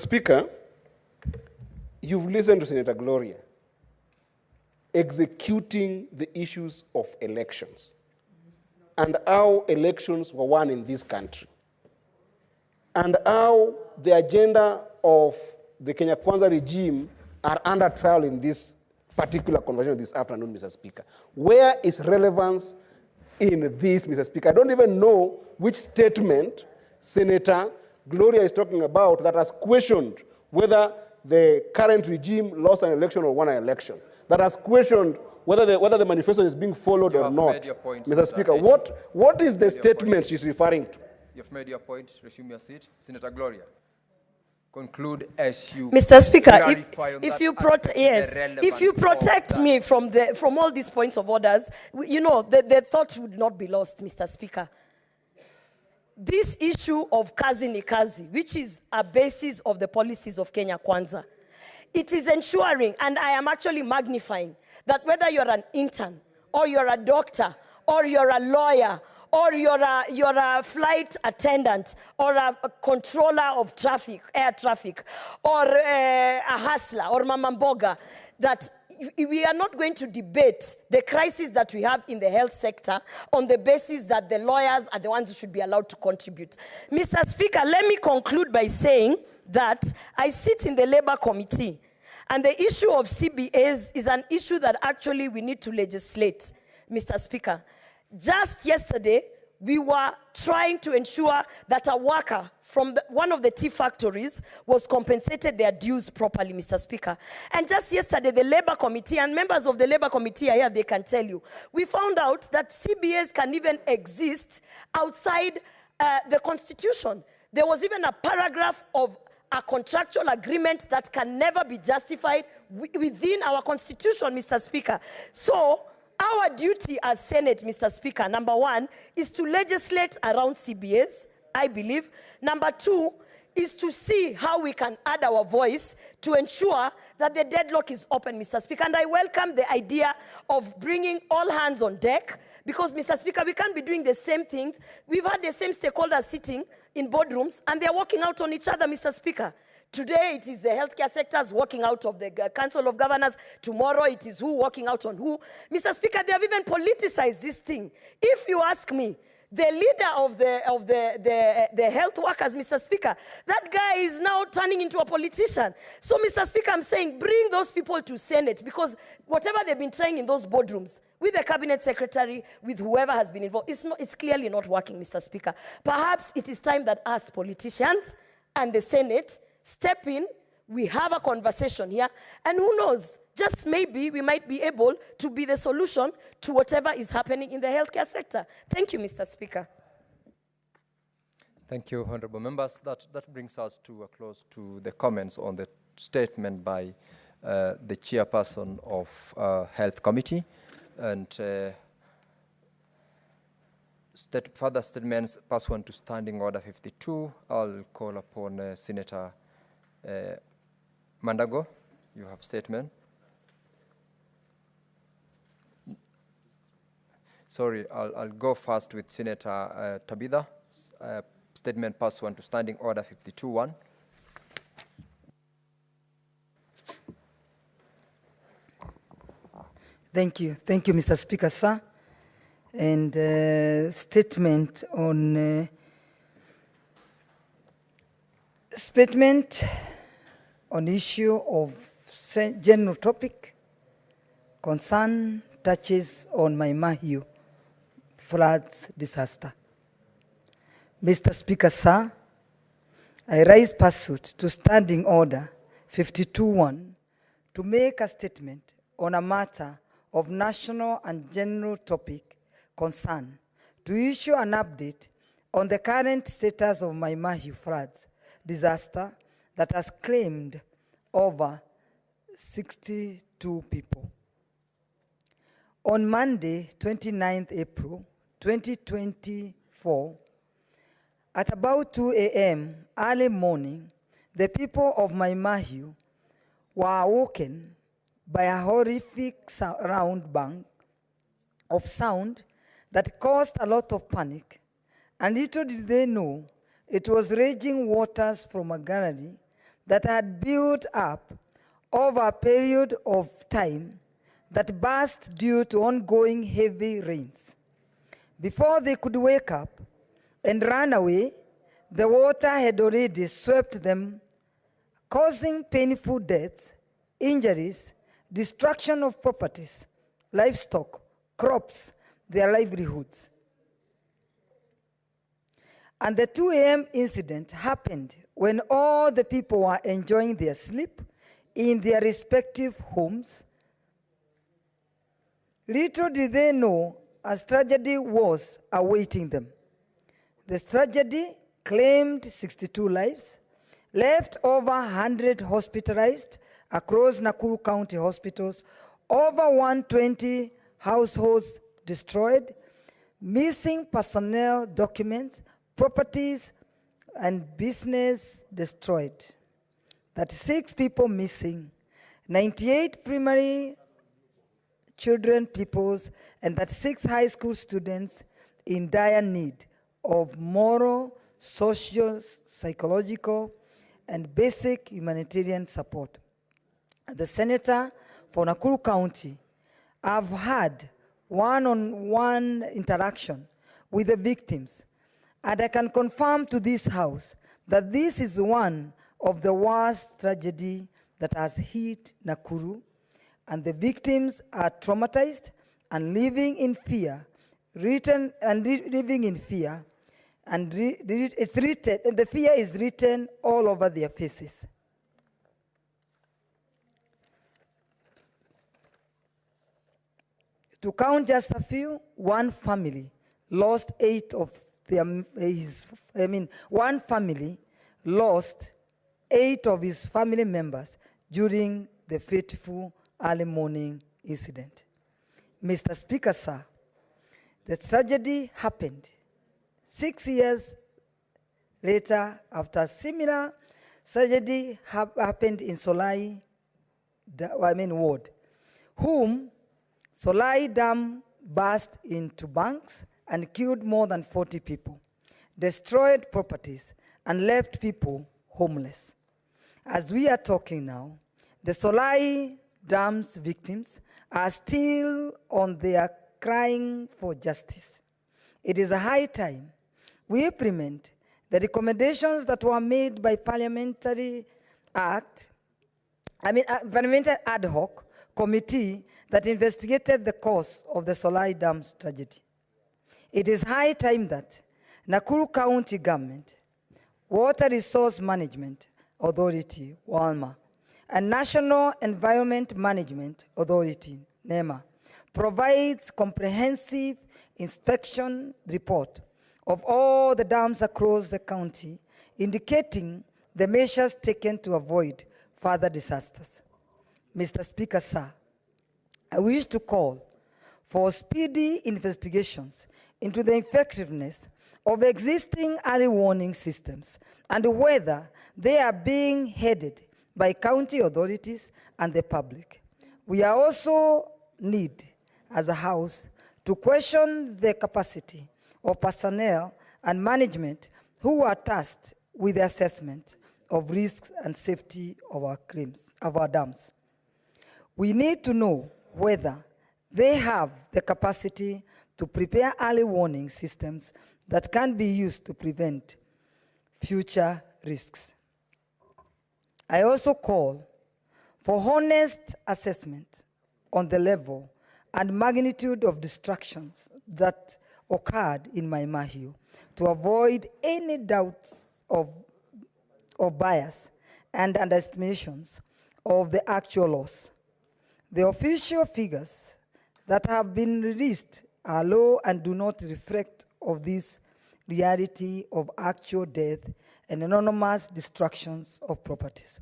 Speaker, you've listened to Senator Gloria executing the issues of elections and how elections were won in this country, and how the agenda of the Kenya Kwanza regime are under trial in this particular conversation this afternoon, Mr. Speaker. Where is relevance in this, Mr. Speaker? I don't even know which statement Senator Gloria is talking about that has questioned whether the current regime lost an election or won an election, that has questioned whether the manifesto is being followed or not. Mr. Speaker, what is the statement she's referring to? You've made your point. Resume your seat. Senator Gloria, conclude as you... Mr. Speaker, if you protect me from all these points of orders, you know, the thought would not be lost, Mr. Speaker. This issue of kazi ni kazi, which is a basis of the policies of Kenya Kwanza, it is ensuring, and I am actually magnifying, that whether you're an intern, or you're a doctor, or you're a lawyer, or you're a flight attendant, or a controller of traffic, air traffic, or a hustler, or mamamboga, that we are not going to debate the crisis that we have in the health sector on the basis that the lawyers are the ones who should be allowed to contribute. Mr. Speaker, let me conclude by saying that I sit in the Labor Committee, and the issue of CBAs is an issue that actually we need to legislate, Mr. Speaker. Just yesterday, we were trying to ensure that a worker from one of the tea factories was compensated their dues properly, Mr. Speaker. And just yesterday, the Labor Committee, and members of the Labor Committee are here, they can tell you, we found out that CBAs can even exist outside the Constitution. There was even a paragraph of a contractual agreement that can never be justified within our Constitution, Mr. Speaker. So, our duty as Senate, Mr. Speaker, number one, is to legislate around CBAs, I believe. Number two, is to see how we can add our voice to ensure that the deadlock is open, Mr. Speaker. And I welcome the idea of bringing all hands on deck, because, Mr. Speaker, we can't be doing the same things. We've had the same stakeholders sitting in boardrooms, and they're working out on each other, Mr. Speaker. Today, it is the healthcare sectors working out of the Council of Governors. Tomorrow, it is who working out on who. Mr. Speaker, they have even politicized this thing. If you ask me, the leader of the health workers, Mr. Speaker, that guy is now turning into a politician. So, Mr. Speaker, I'm saying bring those people to Senate, because whatever they've been trying in those boardrooms, with the cabinet secretary, with whoever has been involved, it's clearly not working, Mr. Speaker. Perhaps it is time that us politicians and the Senate step in, we have a conversation here, and who knows, just maybe we might be able to be the solution to whatever is happening in the healthcare sector. Thank you, Mr. Speaker. Thank you, honorable members. That brings us to a close to the comments on the statement by the chairperson of Health Committee. And further statements pursuant to Standing Order 52, I'll call upon Senator Mandago. You have statement. Sorry, I'll go first with Senator Tabitha. Statement pursuant to Standing Order 52.1. Thank you, Mr. Speaker, sir. And statement on issue of general topic, concern touches on my Mahiu floods disaster. Mr. Speaker, sir, I rise pursuant to Standing Order 52.1 to make a statement on a matter of national and general topic concern to issue an update on the current status of Mai Mahiu floods disaster that has claimed over 62 people. On Monday, 29th April 2024, at about 2 a.m. early morning, the people of Mai Mahiu were awoken by a horrific round bang of sound that caused a lot of panic. And little did they know, it was raging waters from a gallery that had built up over a period of time that burst due to ongoing heavy rains. Before they could wake up and run away, the water had already swept them, causing painful deaths, injuries, destruction of properties, livestock, crops, their livelihoods. And the 2 a.m. incident happened when all the people were enjoying their sleep in their respective homes. Little did they know a tragedy was awaiting them. The tragedy claimed 62 lives, left over 100 hospitalized across Nakuru County hospitals, over 120 households destroyed, missing personnel documents, properties, and business destroyed. 36 people missing, 98 primary children pupils, and 36 high school students in dire need of moral, social, psychological, and basic humanitarian support. The senator for Nakuru County, I've had one-on-one interaction with the victims, and I can confirm to this House that this is one of the worst tragedy that has hit Nakuru, and the victims are traumatized and living in fear, living in fear, and it's written, and the fear is written all over their faces. To count just a few, one family lost one family lost 8 of his family members during the fateful early morning incident. Mr. Speaker, sir, the tragedy happened 6 years later after a similar tragedy happened in Solai, ward, whom Solai Dam burst into banks and killed more than 40 people, destroyed properties, and left people homeless. As we are talking now, the Solai Dam's victims are still on their crying for justice. It is a high time we implement the recommendations that were made by parliamentary ad hoc committee that investigated the cause of the Solai Dam's tragedy. It is high time that Nakuru County Government, Water Resource Management Authority, WALMA, and National Environment Management Authority, NEMA, provides comprehensive inspection report of all the dams across the county, indicating the measures taken to avoid further disasters. Mr. Speaker, sir, I wish to call for speedy investigations into the effectiveness of existing early warning systems and whether they are being headed by county authorities and the public. We are also need, as a House, to question the capacity of personnel and management who are tasked with the assessment of risks and safety of our dams. We need to know whether they have the capacity to prepare early warning systems that can be used to prevent future risks. I also call for honest assessment on the level and magnitude of destructions that occurred in Mai Mahiu to avoid any doubts of bias and underestimations of the actual loss. The official figures that have been released are low and do not reflect of this reality of actual death and enormous destructions of properties.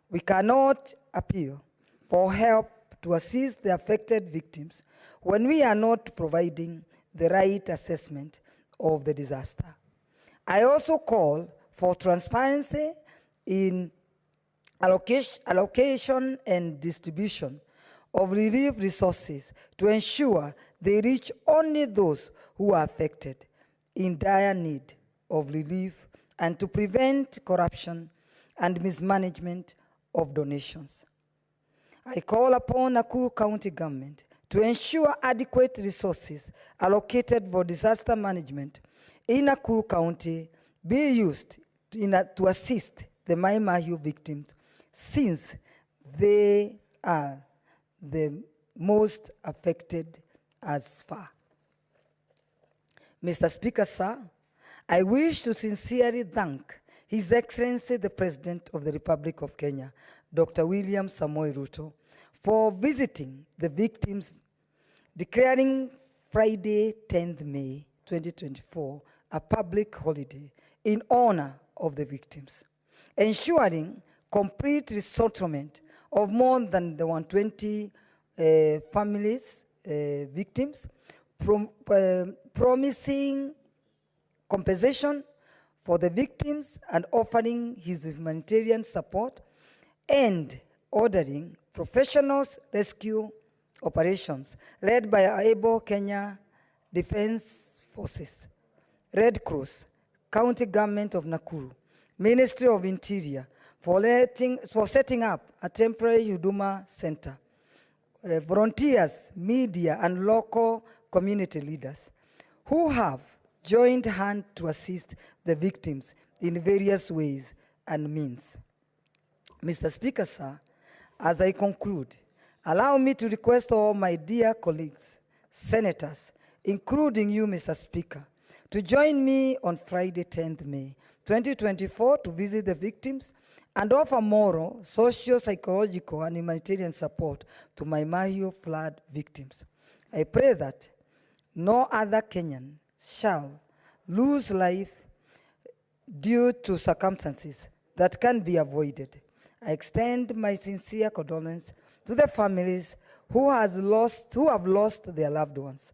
We cannot appeal for help to assist the affected victims when we are not providing the right assessment of the disaster. I also call for transparency in allocation and distribution of relief resources to ensure they reach only those who are affected in dire need of relief and to prevent corruption and mismanagement of donations. I call upon Nakuru County government to ensure adequate resources allocated for disaster management in Nakuru County be used to assist the Mai Mahiu victims, since they are the most affected as far. Mr. Speaker, sir, I wish to sincerely thank His Excellency the President of the Republic of Kenya, Dr. William Samoei Ruto, for visiting the victims, declaring Friday, 10th May 2024, a public holiday in honor of the victims, ensuring complete resettlement of more than the 120 families, victims, promising compensation for the victims and offering his humanitarian support, and ordering professional rescue operations led by our able Kenya Defense Forces, Red Cross, County Government of Nakuru, Ministry of Interior, for setting up a temporary Huduma Center, volunteers, media, and local community leaders who have joined hands to assist the victims in various ways and means. Mr. Speaker, sir, as I conclude, allow me to request all my dear colleagues, senators, including you, Mr. Speaker, to join me on Friday, 10th May 2024 to visit the victims and offer moral, social, psychological, and humanitarian support to Mai Mahiu flood victims. I pray that no other Kenyan shall lose life due to circumstances that can be avoided. I extend my sincere condolence to the families who have lost their loved ones.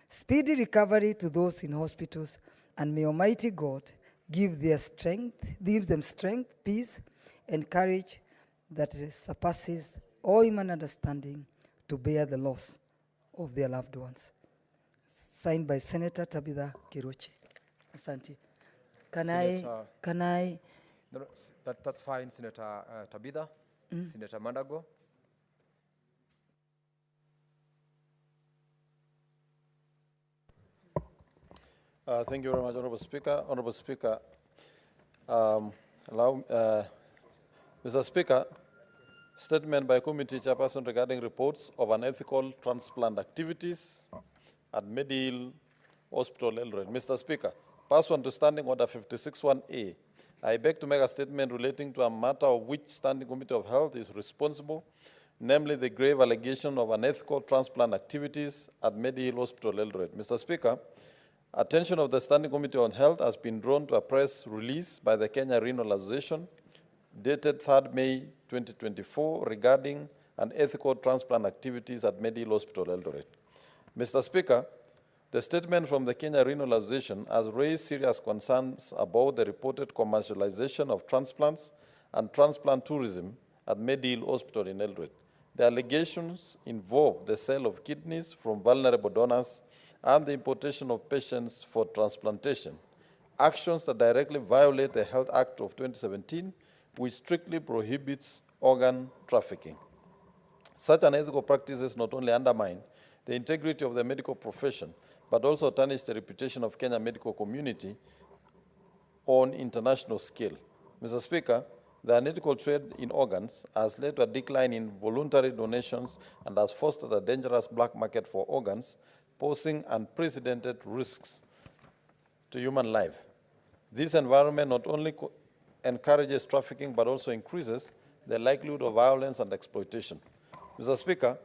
Speedy recovery to those in hospitals, and may Almighty God give them strength, peace, and courage that surpasses all human understanding to bear the loss of their loved ones. Signed by Senator Tabitha Kiruchi. Asante. Can I? No, that's fine, Senator Tabitha. Senator Mandago. Thank you very much, Honorable Speaker. Honorable Speaker, Mr. Speaker, statement by committee chairperson regarding reports of unethical transplant activities at Medihill Hospital, Eldoret. Mr. Speaker, pursuant to Standing Order 56(1)A, I beg to make a statement relating to a matter of which Standing Committee of Health is responsible, namely the grave allegation of unethical transplant activities at Medihill Hospital, Eldoret. Mr. Speaker, attention of the Standing Committee on Health has been drawn to a press release by the Kenya Renal Association dated 3rd May 2024 regarding unethical transplant activities at Medihill Hospital, Eldoret. Mr. Speaker, the statement from the Kenya Renal Association has raised serious concerns about the reported commercialization of transplants and transplant tourism at Medihill Hospital in Eldoret. The allegations involve the sale of kidneys from vulnerable donors and the importation of patients for transplantation, actions that directly violate the Health Act of 2017, which strictly prohibits organ trafficking. Such unethical practices not only undermine the integrity of the medical profession, but also tarnish the reputation of Kenya medical community on international scale. Mr. Speaker, the unethical trade in organs has led to a decline in voluntary donations and has fostered a dangerous black market for organs, posing unprecedented risks to human life. This environment not only encourages trafficking, but also increases the likelihood of violence and exploitation. Mr. Speaker,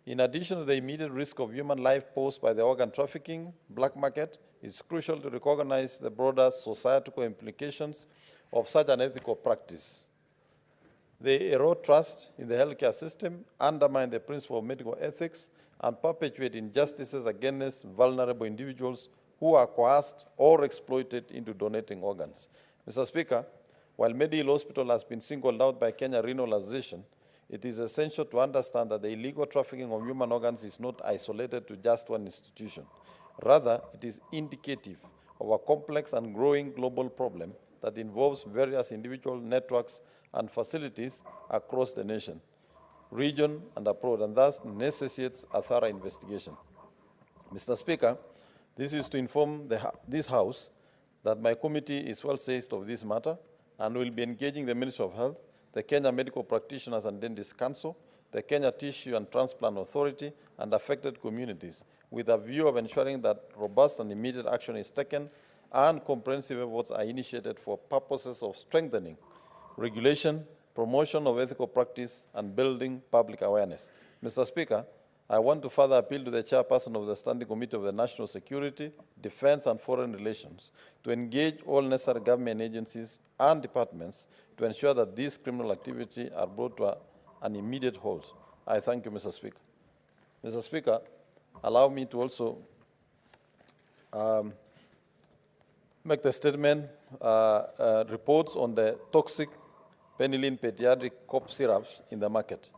In addition to the immediate risk of human life posed by the organ trafficking black market, it's crucial to recognize the broader societal implications of such an ethical practice. They erode trust in the healthcare system, undermine the principle of medical ethics, and perpetuate injustices against vulnerable individuals who are coerced or exploited into donating organs. Mr. Speaker, while Medihill Hospital has been singled out by Kenya Renal Association, it is essential to understand that the illegal trafficking of human organs is not isolated to just one institution. Rather, it is indicative of a complex and growing global problem that involves various individual networks and facilities across the nation, region, and abroad, and thus necessitates a thorough investigation. Mr. Speaker, this is to inform this House that my committee is well seized of this matter and will be engaging the Ministry of Health, the Kenya Medical Practitioners and Dentists Council, the Kenya Tissue and Transplant Authority, and affected communities with a view of ensuring that robust and immediate action is taken and comprehensive efforts are initiated for purposes of strengthening regulation, promotion of ethical practice, and building public awareness. Mr. Speaker, I want to further appeal to the chairperson of the Standing Committee of the National Security, Defense, and Foreign Relations to engage all necessary government agencies and departments to ensure that these criminal activities are brought to an immediate halt. I thank you, Mr. Speaker. Mr. Speaker, allow me to also make the statement reports on the toxic penicillin pediatric cough syrups in the market.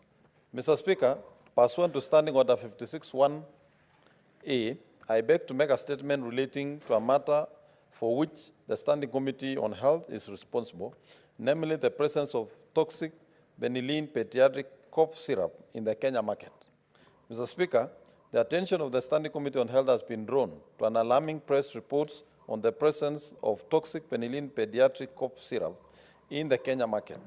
Mr. Speaker, pursuant to Standing Order 56(1)A, I beg to make a statement relating to a matter for which the Standing Committee on Health is responsible, namely the presence of toxic penicillin pediatric cough syrup in the Kenya market. Mr. Speaker, the attention of the Standing Committee on Health has been drawn to an alarming press reports on the presence of toxic penicillin pediatric cough syrup in the Kenya market.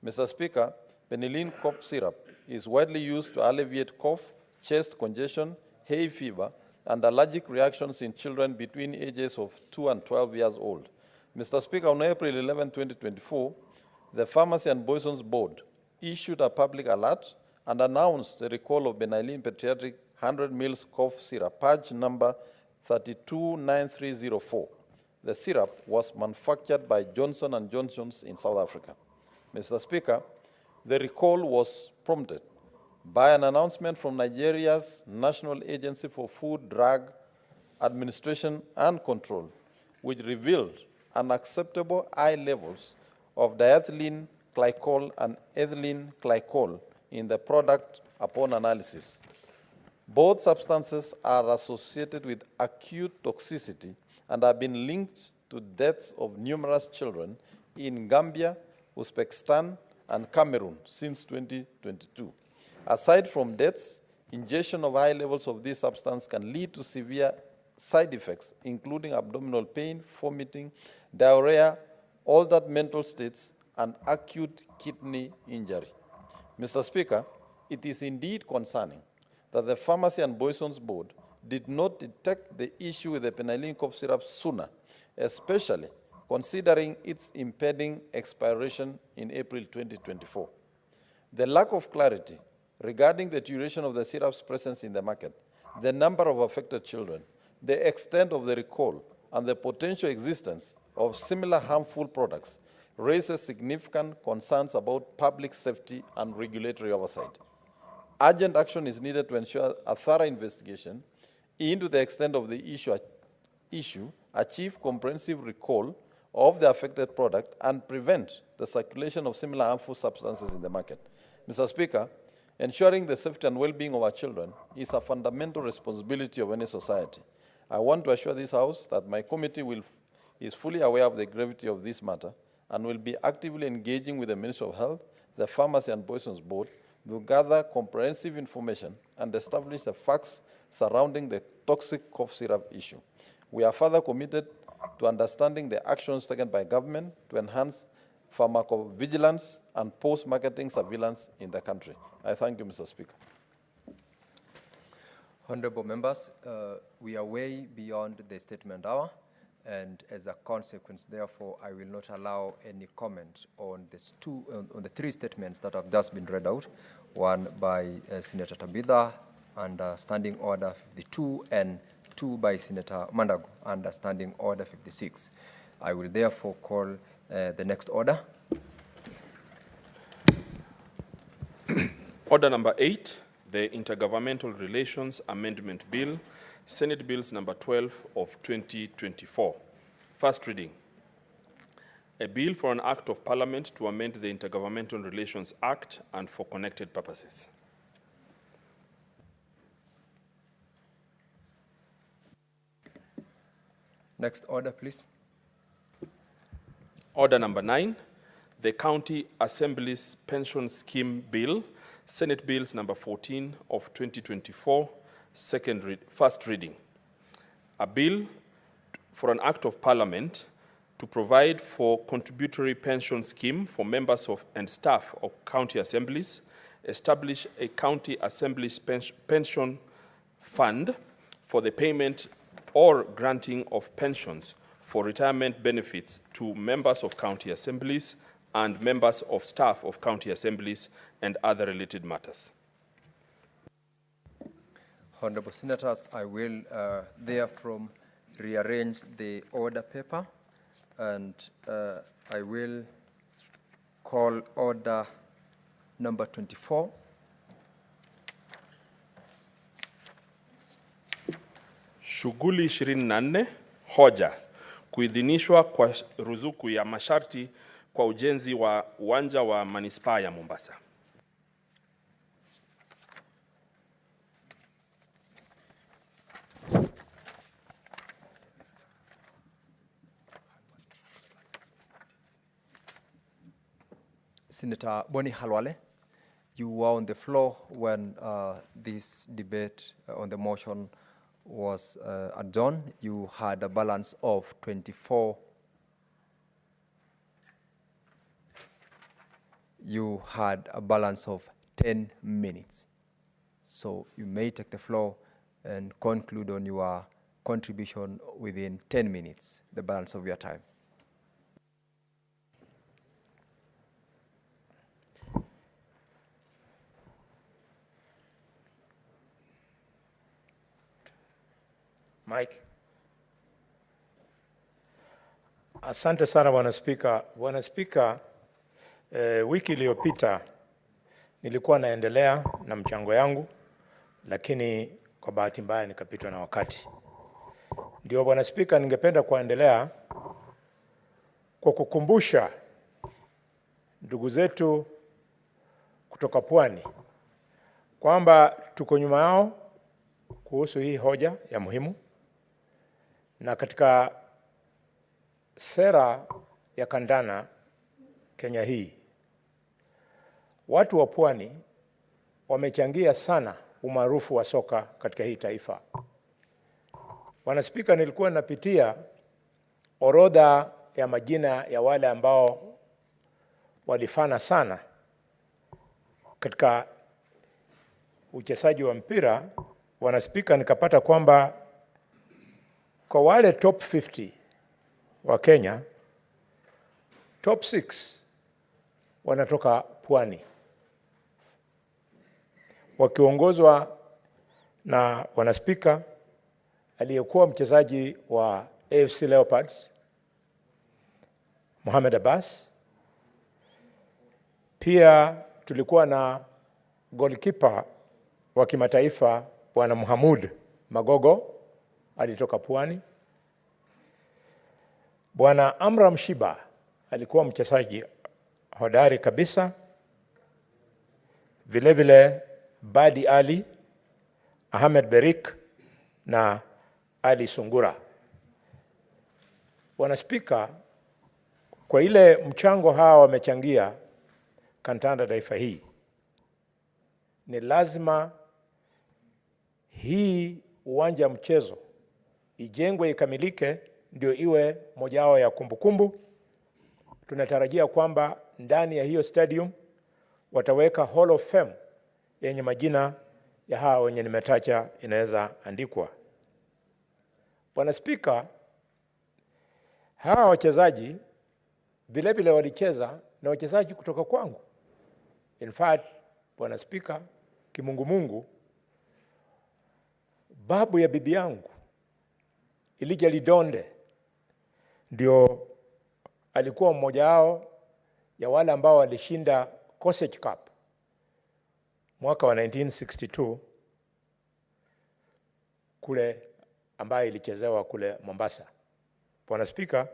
Mr. Speaker, penicillin cough syrup is widely used to alleviate cough, chest congestion, hay fever, and allergic reactions in children between ages of 2 and 12 years old. Mr. Speaker, on April 11, 2024, the Pharmacy and Poisons Board issued a public alert and announced the recall of penicillin pediatric 100 ml cough syrup, purge number 329304. The syrup was manufactured by Johnson & Johnson in South Africa. Mr. Speaker, the recall was prompted by an announcement from Nigeria's National Agency for Food, Drug Administration and Control, which revealed unacceptable high levels of diethylene glycol and ethylene glycol in the product upon analysis. Both substances are associated with acute toxicity and have been linked to deaths of numerous children in Gambia, Uzbekistan, and Cameroon since 2022. Aside from deaths, ingestion of high levels of this substance can lead to severe side effects, including abdominal pain, vomiting, diarrhea, altered mental states, and acute kidney injury. Mr. Speaker, it is indeed concerning that the Pharmacy and Poisons Board did not detect the issue with the penicillin cough syrup sooner, especially considering its impending expiration in April 2024. The lack of clarity regarding the duration of the syrup's presence in the market, the number of affected children, the extent of the recall, and the potential existence of similar harmful products raises significant concerns about public safety and regulatory oversight. Urgent action is needed to ensure a thorough investigation into the extent of the issue, achieve comprehensive recall of the affected product, and prevent the circulation of similar harmful substances in the market. Mr. Speaker, ensuring the safety and well-being of our children is a fundamental responsibility of any society. I want to assure this House that my committee is fully aware of the gravity of this matter and will be actively engaging with the Ministry of Health, the Pharmacy and Poisons Board, to gather comprehensive information and establish the facts surrounding the toxic cough syrup issue. We are further committed to understanding the actions taken by government to enhance pharmacovigilance and post-marketing surveillance in the country. I thank you, Mr. Speaker. Honorable members, we are way beyond the statement hour, and as a consequence, therefore, I will not allow any comment on the three statements that have just been read out, one by Senator Tabitha, under Standing Order 52 and 2 by Senator Mandago under Standing Order 56. I will therefore call the next order. Order number 8, the Intergovernmental Relations Amendment Bill, Senate Bills number 12 of 2024. First reading. A bill for an act of parliament to amend the Intergovernmental Relations Act and for connected purposes. Next order, please. Order number 9, the County Assembly's Pension Scheme Bill, Senate Bills number 14 of 2024, first reading. A bill for an act of parliament to provide for contributory pension scheme for members of and staff of county assemblies, establish a county assemblies pension fund for the payment or granting of pensions for retirement benefits to members of county assemblies and members of staff of county assemblies and other related matters. Honorable Senators, I will therefrom rearrange the order paper, and I will call order number 24. Shughuli 24, hoja kuidhinishwa kwa ruzuku ya masharti kwa ujenzi wa uwanja wa manispaa ya Mombasa. Senator Boni Halwale, you were on the floor when this debate on the motion was adjourned. You had a balance of 24. You had a balance of 10 minutes. So you may take the floor and conclude on your contribution within 10 minutes, the balance of your time. Mike. Asante sana Bwana Spika. Bwana Spika, wiki iliyopita nilikuwa naendelea na mchango yangu, lakini kwa bahati mbaya nikapitwa na wakati. Ndio Bwana Spika, ningependa kuendelea kwa kukumbusha ndugu zetu kutoka Pwani kwamba tuko nyuma yao kuhusu hii hoja ya muhimu, na katika sera ya kandana Kenya hii, watu wa Pwani wamechangia sana umaarufu wa soka katika hii taifa. Bwana Spika, nilikuwa napitia orodha ya majina ya wale ambao walifana sana katika uchezaji wa mpira. Bwana Spika, nikapata kwamba kwa wale top 50 wa Kenya, top 6 wanatoka Pwani, wakiongozwa na Bwana Spika aliyekuwa mchezaji wa AFC Leopards Mohamed Abbas. Pia tulikuwa na goalkeeper wa kimataifa Bwana Mohamud Magogo alitoka Pwani. Bwana Amram Shiba alikuwa mchezaji hodari kabisa. Vile vile Badi Ali, Ahmed Berik na Ali Sungura. Bwana Spika, kwa ile mchango hawa wamechangia kandanda taifa hii, ni lazima hii uwanja mchezo ijengwe ikamilike, ndio iwe mojao ya kumbukumbu. Tunatarajia kwamba ndani ya hiyo stadium wataweka Hall of Fame yenye majina ya hawa wenye nimetaja inaweza andikwa. Bwana Spika, hawa wachezaji vile vile walicheza na wachezaji kutoka kwangu. In fact, Bwana Spika, kimungumungu, babu ya bibi yangu Elijah Lidonde ndio alikuwa mmoja wao ya wale ambao walishinda Cossack Cup mwaka wa 1962 kule ambaye ilichezewa kule Mombasa. Bwana Spika,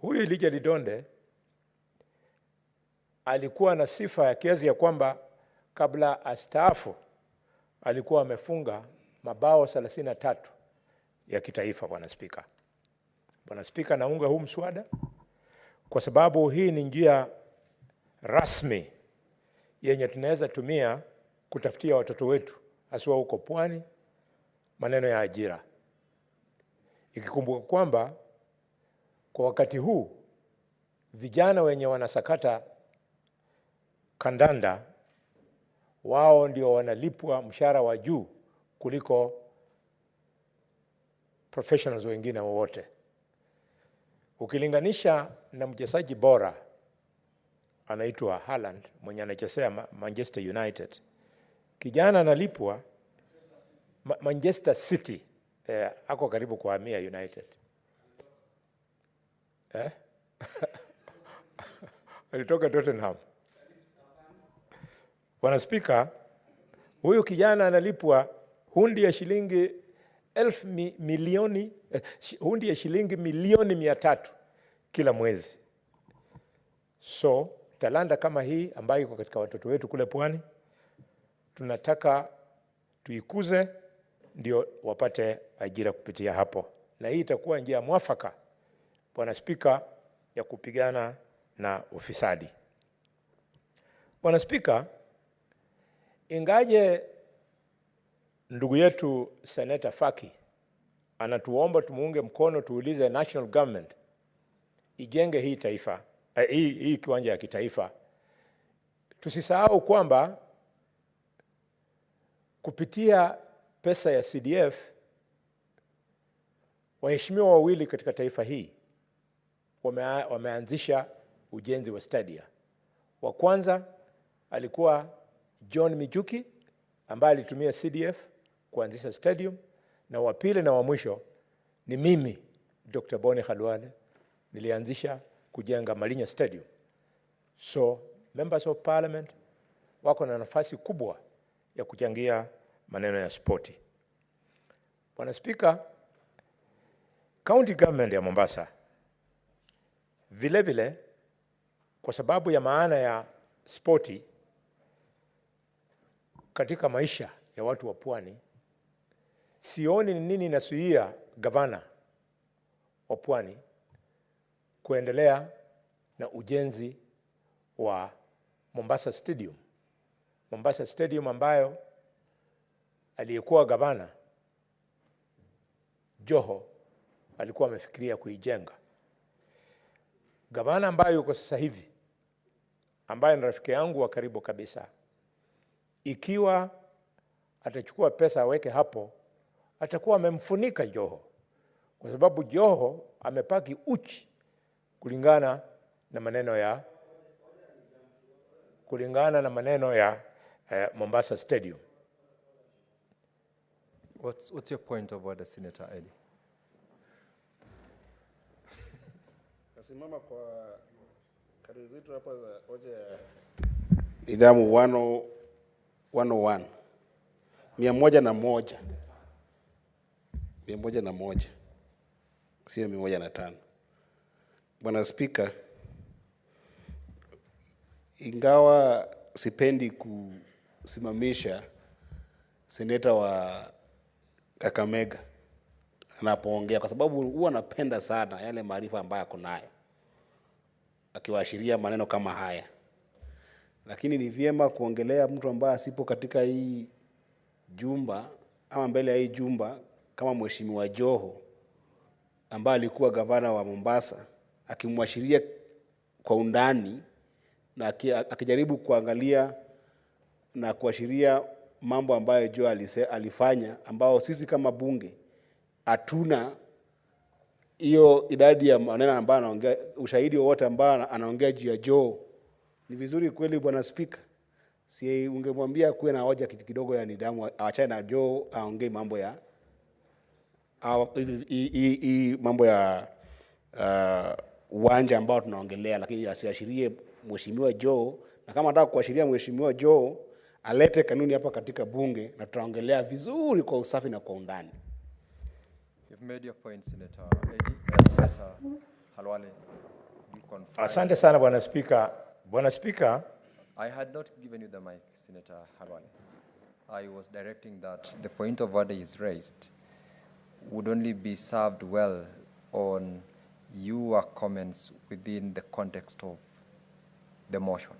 huyu Elijah Lidonde alikuwa na sifa ya kiasi ya kwamba kabla astaafu alikuwa amefunga mabao 33 ya kitaifa. Bwana Spika, Bwana Spika, naunga huu mswada kwa sababu hii ni njia rasmi yenye tunaweza tumia kutafutia watoto wetu haswa huko pwani maneno ya ajira, ikikumbuka kwamba kwa wakati huu vijana wenye wanasakata kandanda wao ndio wanalipwa mshahara wa juu kuliko professionals wengine wowote. Ukilinganisha na mchezaji bora anaitwa Haaland mwenye anachezea Manchester United, kijana analipwa Manchester City, ako karibu kuhamia United. Alitoka Tottenham. Bwana Spika, huyu kijana analipwa hundi ya shilingi hundi ya shilingi milioni 300 kila mwezi. So talanta kama hii ambayo iko katika watoto wetu kule pwani tunataka tuikuze ndio wapate ajira kupitia hapo, na hii itakuwa njia mwafaka, Bwana Spika, ya kupigana na ufisadi. Bwana Spika, ingaje ndugu yetu Senator Faki anatuomba tumuunge mkono, tuulize national government ijenge hii taifa, hii kiwanja ya kitaifa, tusisahau kwamba kupitia pesa ya CDF waheshimiwa wawili katika taifa hii wameanzisha ujenzi wa stadia. Wa kwanza alikuwa John Mijuki ambaye alitumia CDF kuanzisha stadium, na wa pili na wa mwisho ni mimi Dr. Boni Khalwale nilianzisha kujenga Malinya Stadium. So members of parliament wako na nafasi kubwa ya kuchangia maneno ya spoti. Bwana Spika, county government ya Mombasa vile vile kwa sababu ya maana ya spoti katika maisha ya watu wa pwani, sioni ni nini inasuia gavana wa pwani kuendelea na ujenzi wa Mombasa Stadium. Mombasa Stadium ambayo aliyekuwa gavana Joho alikuwa amefikiria kuijenga. Gavana ambaye yuko sasa hivi, ambaye ni rafiki yangu wa karibu kabisa, ikiwa atachukua pesa aweke hapo, atakuwa amemfunika Joho, kwa sababu Joho amepaki uchi kulingana na maneno ya Mombasa Stadium. What's your point of order, Senator Eli? Nasimama kwa karibu zetu hapa za hoja ya nidhamu 101 101 sio 105. Bwana Spika, ingawa sipendi kusimamisha seneta wa Kakamega anapoongea, kwa sababu huwa napenda sana yale maarifa ambayo ako nayo akiwaashiria maneno kama haya, lakini ni vyema kuongelea mtu ambaye asipo katika hii jumba ama mbele ya hii jumba, kama Mheshimiwa Joho ambaye alikuwa gavana wa Mombasa, akimwashiria kwa undani na akijaribu kuangalia na kuashiria mambo ambayo Joho alifanya, ambao sisi kama bunge hatuna hiyo idadi ya maneno ambayo anaongea, ushahidi wowote ambao anaongea juu ya Joho. Ni vizuri kweli, Bwana Spika, Si ungemwambia kuwe na hoja kidogo ya nidhamu, aachane na Joe aongee mambo ya mambo ya uwanja ambao tunaongelea, lakini asiashirie mheshimiwa Joe, na kama anataka kuashiria mheshimiwa Joe alete kanuni hapa katika bunge na tutaongelea vizuri kwa usafi na kwa undani. You've made your point, Senator Eddie. Senator Halwale, you confirm. Asante sana Bwana Spika. Bwana Spika, I had not given you the mic, Senator Halwale. I was directing that the point of order is raised would only be served well on your comments within the context of the motion.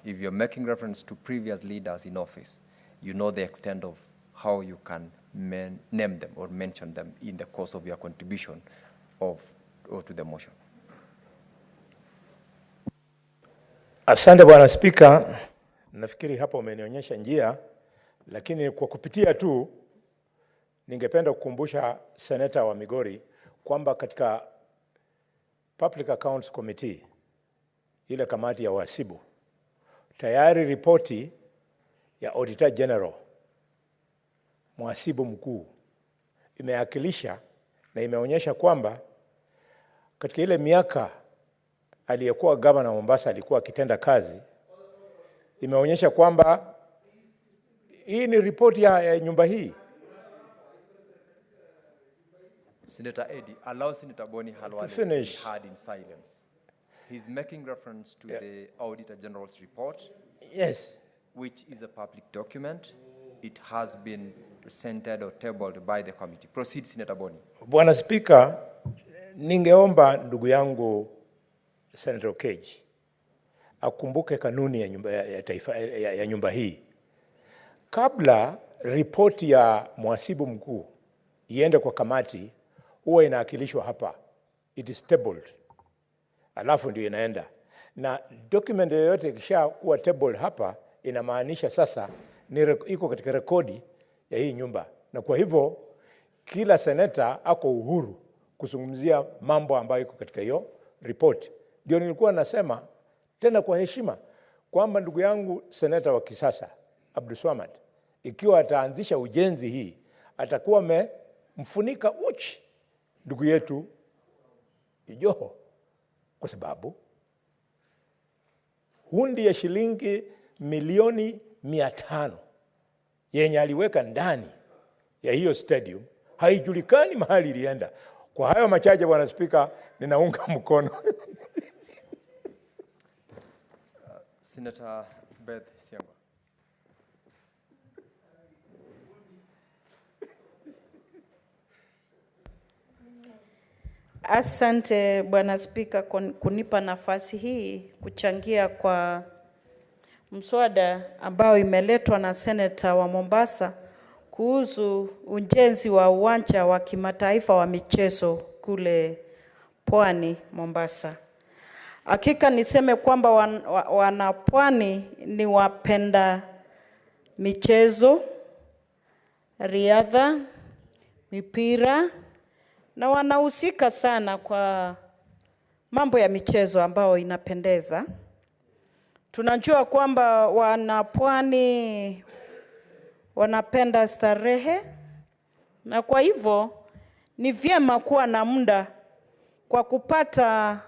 If you're making reference to previous leaders in office, you know the extent of how you can name them or mention them in the course of your contribution or to the motion. asante Bwana Spika. Nafikiri hapa umenionyesha njia, lakini kwa kupitia tu ningependa kukumbusha seneta wa Migori kwamba katika Public Accounts Committee, ile kamati ya wahasibu, tayari ripoti ya Auditor General, mhasibu mkuu, imeakilisha na imeonyesha kwamba katika ile miaka aliyekuwa gavana wa Mombasa alikuwa akitenda kazi, imeonyesha kwamba hii ni ripoti ya nyumba hii. Senator Eddie, allow Senator Boni Halwale to be heard in silence. He's making reference to the Auditor General's report. Yes. Which is a public document. It has been presented or tabled by the committee. Proceed, Senator Boni. Bwana Spika, ningeomba ndugu yangu Senator Cage akumbuke kanuni ya nyumba ya taifa ya nyumba hii. Kabla ripoti ya mhasibu mkuu iende kwa kamati, huwa inaakilishwa hapa. It is tabled. Alafu ndio inaenda. Na document yoyote ikisha kuwa tabled hapa, inamaanisha sasa iko katika rekodi ya hii nyumba. Na kwa hivyo kila seneta ako uhuru kuzungumzia mambo ambayo iko katika hiyo report. Ndio nilikuwa nasema tena kwa heshima kwamba ndugu yangu seneta wa kisasa Abdulswamad, ikiwa ataanzisha ujenzi hii, atakuwa amemfunika uchi ndugu yetu Joho, kwa sababu hundi ya shilingi milioni 500 yenye aliweka ndani ya hiyo stadium haijulikani mahali ilienda. Kwa hayo machache Bwana Spika, ninaunga mkono. Senator Beth Siangwa. Asante Bwana Spika kunipa nafasi hii kuchangia kwa mswada ambao imeletwa na seneta wa Mombasa kuhusu ujenzi wa uwanja wa kimataifa wa michezo kule Pwani Mombasa. Hakika niseme kwamba wanapwani ni wapenda michezo, riadha, mipira, na wanahusika sana kwa mambo ya michezo ambao inapendeza. Tunajua kwamba wanapwani wanapenda starehe, na kwa hivyo ni vyema kuwa na muda kwa kupata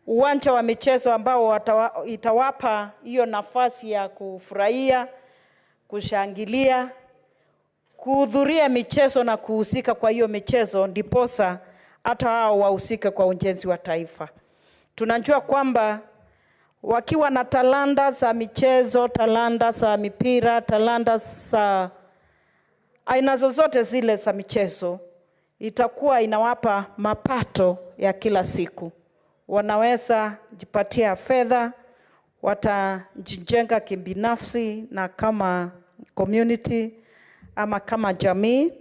uwanja wa michezo ambao itawapa hiyo nafasi ya kufurahia, kushangilia, kuhudhuria michezo na kuhusika kwa hiyo michezo, ndiposa hata hao wahusika kwa ujenzi wa taifa. Tunajua kwamba wakiwa na talanta za michezo, talanta za mipira, talanta za aina zozote zile za michezo, itakuwa inawapa mapato ya kila siku. Wanaweza jipatia fedha, watajijenga kibinafsi na kama community ama kama jamii,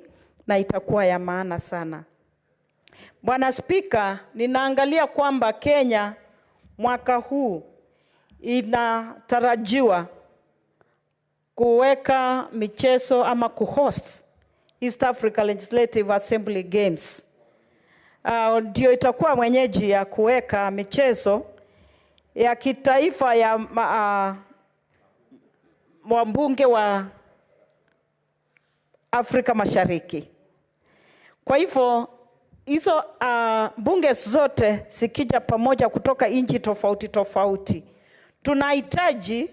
na itakuwa ya maana sana. Bwana Spika, ninaangalia kwamba Kenya mwaka huu inatarajiwa kuweka michezo ama kuhost East Africa Legislative Assembly Games. Ndio itakuwa mwenyeji ya kuweka michezo ya kitaifa ya wabunge wa Afrika Mashariki. Kwa hivyo hizo bunge zote sikija pamoja kutoka nchi tofauti tofauti, tunahitaji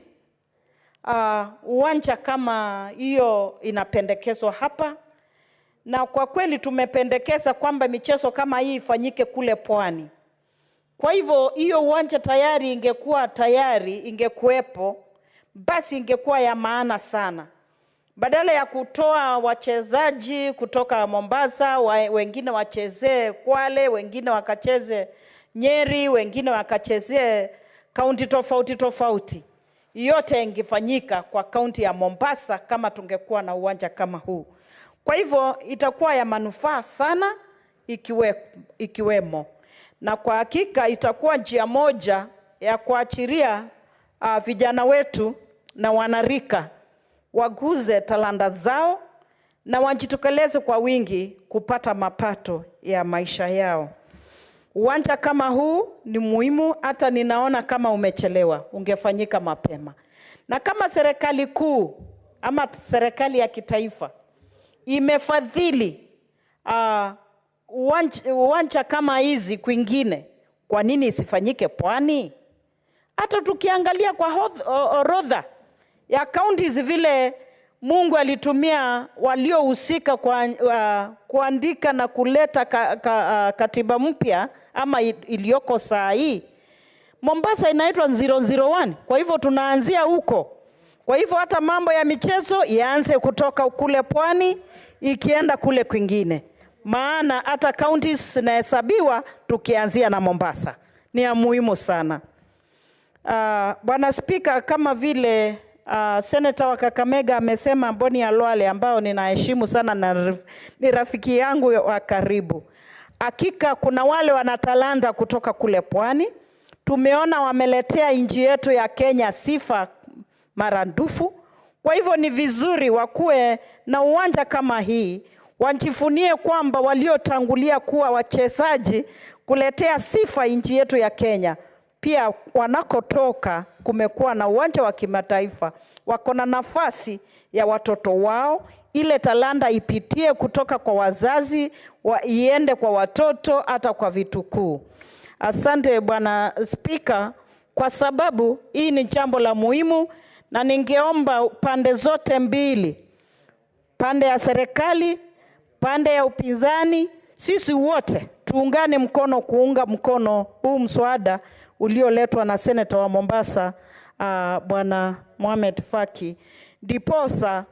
uwanja kama hiyo inapendekezwa hapa, na kwa kweli tumependekeza kwamba michezo kama hii ifanyike kule Pwani. Kwa hivyo hiyo uwanja tayari ingekuwepo, basi ingekuwa ya maana sana. Badala ya kutoa wachezaji kutoka Mombasa, wengine wachezee Kwale, wengine wakacheze Nyeri, wengine wakachezee kaunti tofauti tofauti, yote ingefanyika kwa kaunti ya Mombasa kama tungekuwa na uwanja kama huu. Kwa hivyo itakuwa ya manufaa sana ikiwemo. Na kwa hakika itakuwa njia moja ya kuachiria vijana wetu na wanarika waguze talanta zao na wajitokeleze kwa wingi kupata mapato ya maisha yao. Uwanja kama huu ni muhimu, hata ninaona kama umechelewa, ungefanyika mapema. Na kama serikali kuu ama serikali ya kitaifa imefadhili uwanja kama hizi kwingine, kwa nini isifanyike Pwani? Hata tukiangalia kwa orodha ya counties vile Mungu alitumia waliohusika kuandika na kuleta katiba mpya ama iliyoko saa hii, Mombasa inaitwa 001. Kwa hivyo tunaanzia huko. Kwa hivyo hata mambo ya michezo ianze kutoka kule Pwani ikienda kule kwingine, maana hata counties zinahesabiwa tukianzia na Mombasa. Ni ya muhimu sana. Bwana Spika, kama vile Senator wa Kakamega amesema, Boni Alwale ambao ninaheshimu sana na ni rafiki yangu wa karibu, hakika kuna wale wanatalanta kutoka kule Pwani. Tumeona wameletea nchi yetu ya Kenya sifa marandufu. Kwa hivyo ni vizuri wakuwe na uwanja kama hii, wajivunie kwamba waliotangulia kuwa wachezaji kuletea sifa nchi yetu ya Kenya. Pia wanakotoka kumekuwa na uwanja wa kimataifa, wako na nafasi ya watoto wao, ile talanta ipitie kutoka kwa wazazi iende kwa watoto hata kwa vitukuu. Asante Bwana Spika, kwa sababu hii ni jambo la muhimu, na ningeomba pande zote mbili, pande ya serikali, pande ya upinzani, sisi wote tuungane mkono kuunga mkono huu mswada ulioletwa na Senator wa Mombasa Bwana Mohamed Faki, ndiposa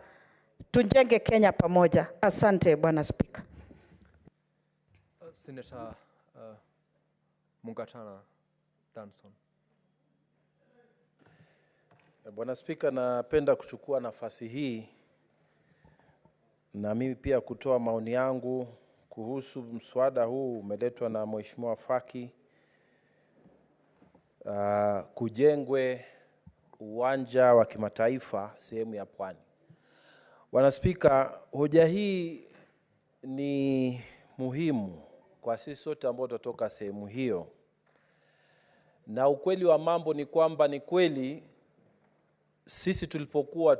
tujenge Kenya pamoja. Asante Bwana Spika. Senator Mungatana Danson. Bwana Spika, napenda kuchukua nafasi hii na mimi pia kutoa maoni yangu kuhusu mswada huu umeletwa na Mheshimiwa Faki. Kujengwe uwanja wa kimataifa sehemu ya Pwani. Bwana Spika, hoja hii ni muhimu kwa sisi sote ambao tutatoka sehemu hiyo. Na ukweli wa mambo ni kwamba ni kweli sisi tulipokuwa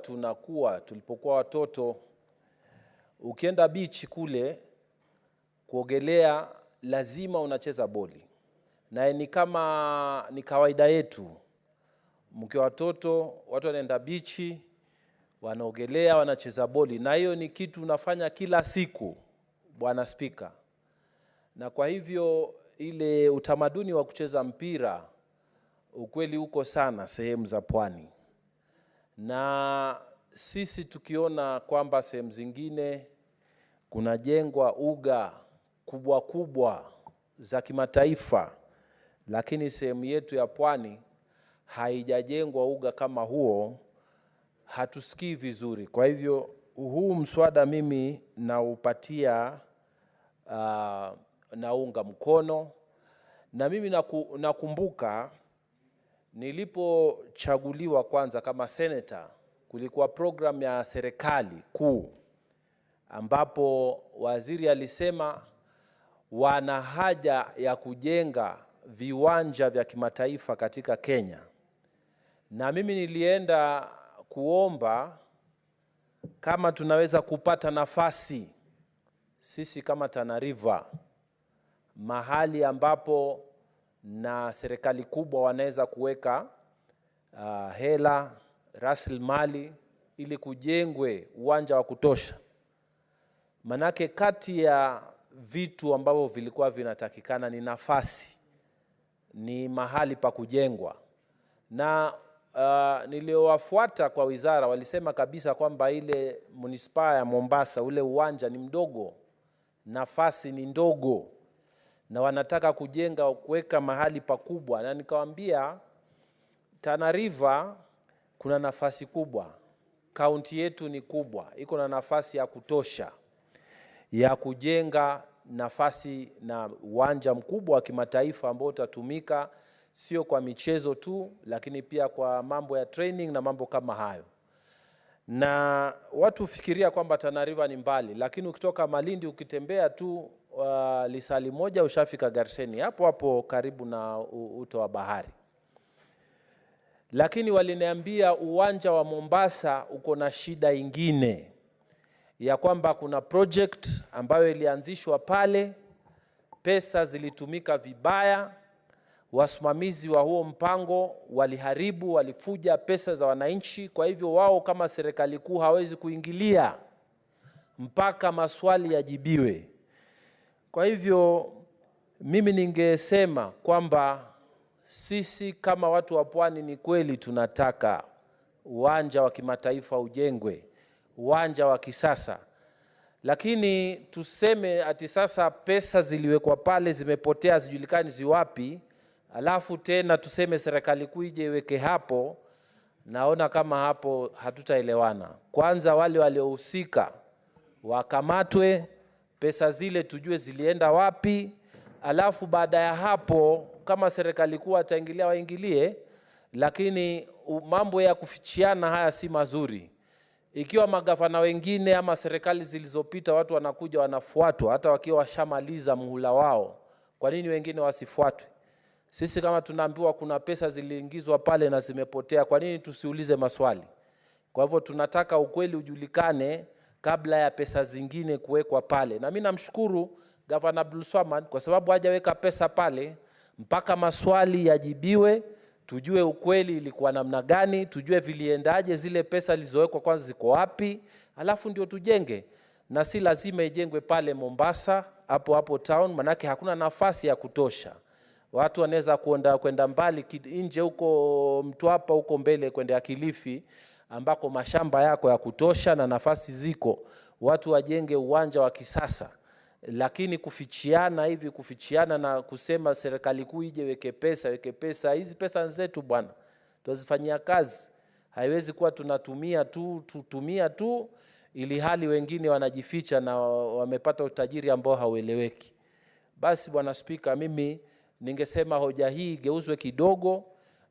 watoto, ukienda beach kule kuogelea lazima unacheza boli. Na ni kawaida yetu. Mkiwa watoto, watu wanaenda bichi, wanaogelea, wanacheza boli. Na hiyo ni kitu unafanya kila siku, Bwana Spika. Na kwa hivyo ile utamaduni wa kucheza mpira ukweli uko sana sehemu za Pwani. Na sisi tukiona kwamba sehemu zingine kunajengwa uga kubwa kubwa za kimataifa, lakini sehemu yetu ya Pwani haijajengwa uga kama huo, hatusikii vizuri. Kwa hivyo huu mswada mimi naupatia naunga mkono. Na mimi nakumbuka nilipochaguliwa kwanza kama senator, kulikuwa program ya serikali kuu ambapo waziri alisema wana haja ya kujenga viwanja vya kimataifa katika Kenya. Na mimi nilienda kuomba kama tunaweza kupata nafasi sisi kama Tana River, mahali ambapo na serikali kubwa wanaweza kuweka hela, rasilimali ili kujengwe uwanja wa kutosha. Manake kati ya vitu ambavyo vilikuwa vinatakikana ni nafasi, ni mahali pa kujengwa. Na niliowafuata kwa wizara walisema kabisa kwamba ile munisipa ya Mombasa, ule uwanja ni mdogo, nafasi ni ndogo, na wanataka kujenga kuweka mahali pakubwa. Na nikawaambia Tana River kuna nafasi kubwa, kaunti yetu ni kubwa, iko na nafasi ya kutosha ya kujenga nafasi na uwanja mkubwa wa kimataifa ambao utatumika sio kwa michezo tu, lakini pia kwa mambo ya training na mambo kama hayo. Na watu fikiria kwamba Tana River ni mbali, lakini ukitoka Malindi ukitembea tu lisali moja ushafika Garsheni, hapo hapo karibu na uto wa bahari. Lakini waliniambia uwanja wa Mombasa uko na shida ingine, ya kwamba kuna project ambayo ilianzishwa pale, pesa zilitumika vibaya, wasimamizi wa huo mpango waliharibu, walifuja pesa za wananchi. Kwa hivyo wao kama serikali kuu hawezi kuingilia mpaka maswali yajibiwe. Kwa hivyo mimi ningesema kwamba sisi kama watu wa Pwani ni kweli tunataka uwanja wa kimataifa ujengwe, uwanja wa kisasa. Lakini tuseme ati sasa pesa ziliwekwa pale zimepotea, zijulikani ziwapi, alafu tena tuseme serikali kuu ije iweke hapo, naona kama hapo hatutaelewana. Kwanza wale waliohusika wakamatwe, pesa zile tujue zilienda wapi, alafu baada ya hapo kama serikali kuu ataingilia waingilie. Lakini mambo ya kufichiana haya si mazuri. Ikiwa magavana wengine ama serikali zilizopita watu wanakuja wanafuatwa hata wakiwa washamaliza muhula wao, kwa nini wengine wasifuatwe? Sisi kama tunaambiwa kuna pesa ziliingizwa pale na zimepotea, kwa nini tusiulize maswali? Kwa hivyo tunataka ukweli ujulikane kabla ya pesa zingine kuwekwa pale. Na mimi namshukuru Gavana Abdulswamad kwa sababu hajaweka pesa pale mpaka maswali yajibiwe, tujue ukweli ilikuwa namna gani, tujue viliendaje, zile pesa zilizowekwa kwanza ziko wapi, alafu ndio tujenge. Na si lazima ijengwe pale Mombasa hapo hapo town, manake hakuna nafasi ya kutosha. Watu wanaweza kwenda mbali nje huko Mtwapa huko mbele kwenda Kilifi ambako mashamba yako ya kutosha na nafasi ziko. Watu wajenge uwanja wa kisasa. Lakini kufichiana hivi, kufichiana na kusema serikali kuu ije weke pesa, hizi pesa zetu bwana, tuzifanyia kazi. Haiwezi kuwa tutumia tu ili hali wengine wanajificha na wamepata utajiri ambao haueleweki. Basi bwana Spika, mimi ningesema hoja hii geuzwe kidogo.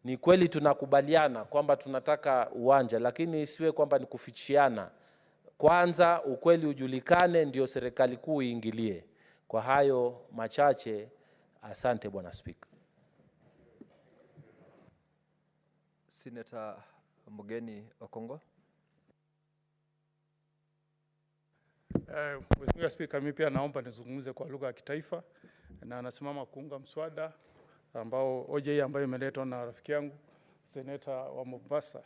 Ni kweli tunakubaliana kwamba tunataka uwanja, lakini isiwe kwamba ni kufichiana. Kwanza ukweli ujulikane ndio serikali kuu iingilie. Kwa hayo machache, asante bwana Spika. Senator Mugeni Okongo. Mheshimiwa Spika, mimi pia naomba nizungumze kwa lugha ya kitaifa, na nasimama kuunga mswada ambao hoja ambayo imeletwa na rafiki yangu seneta wa Mombasa,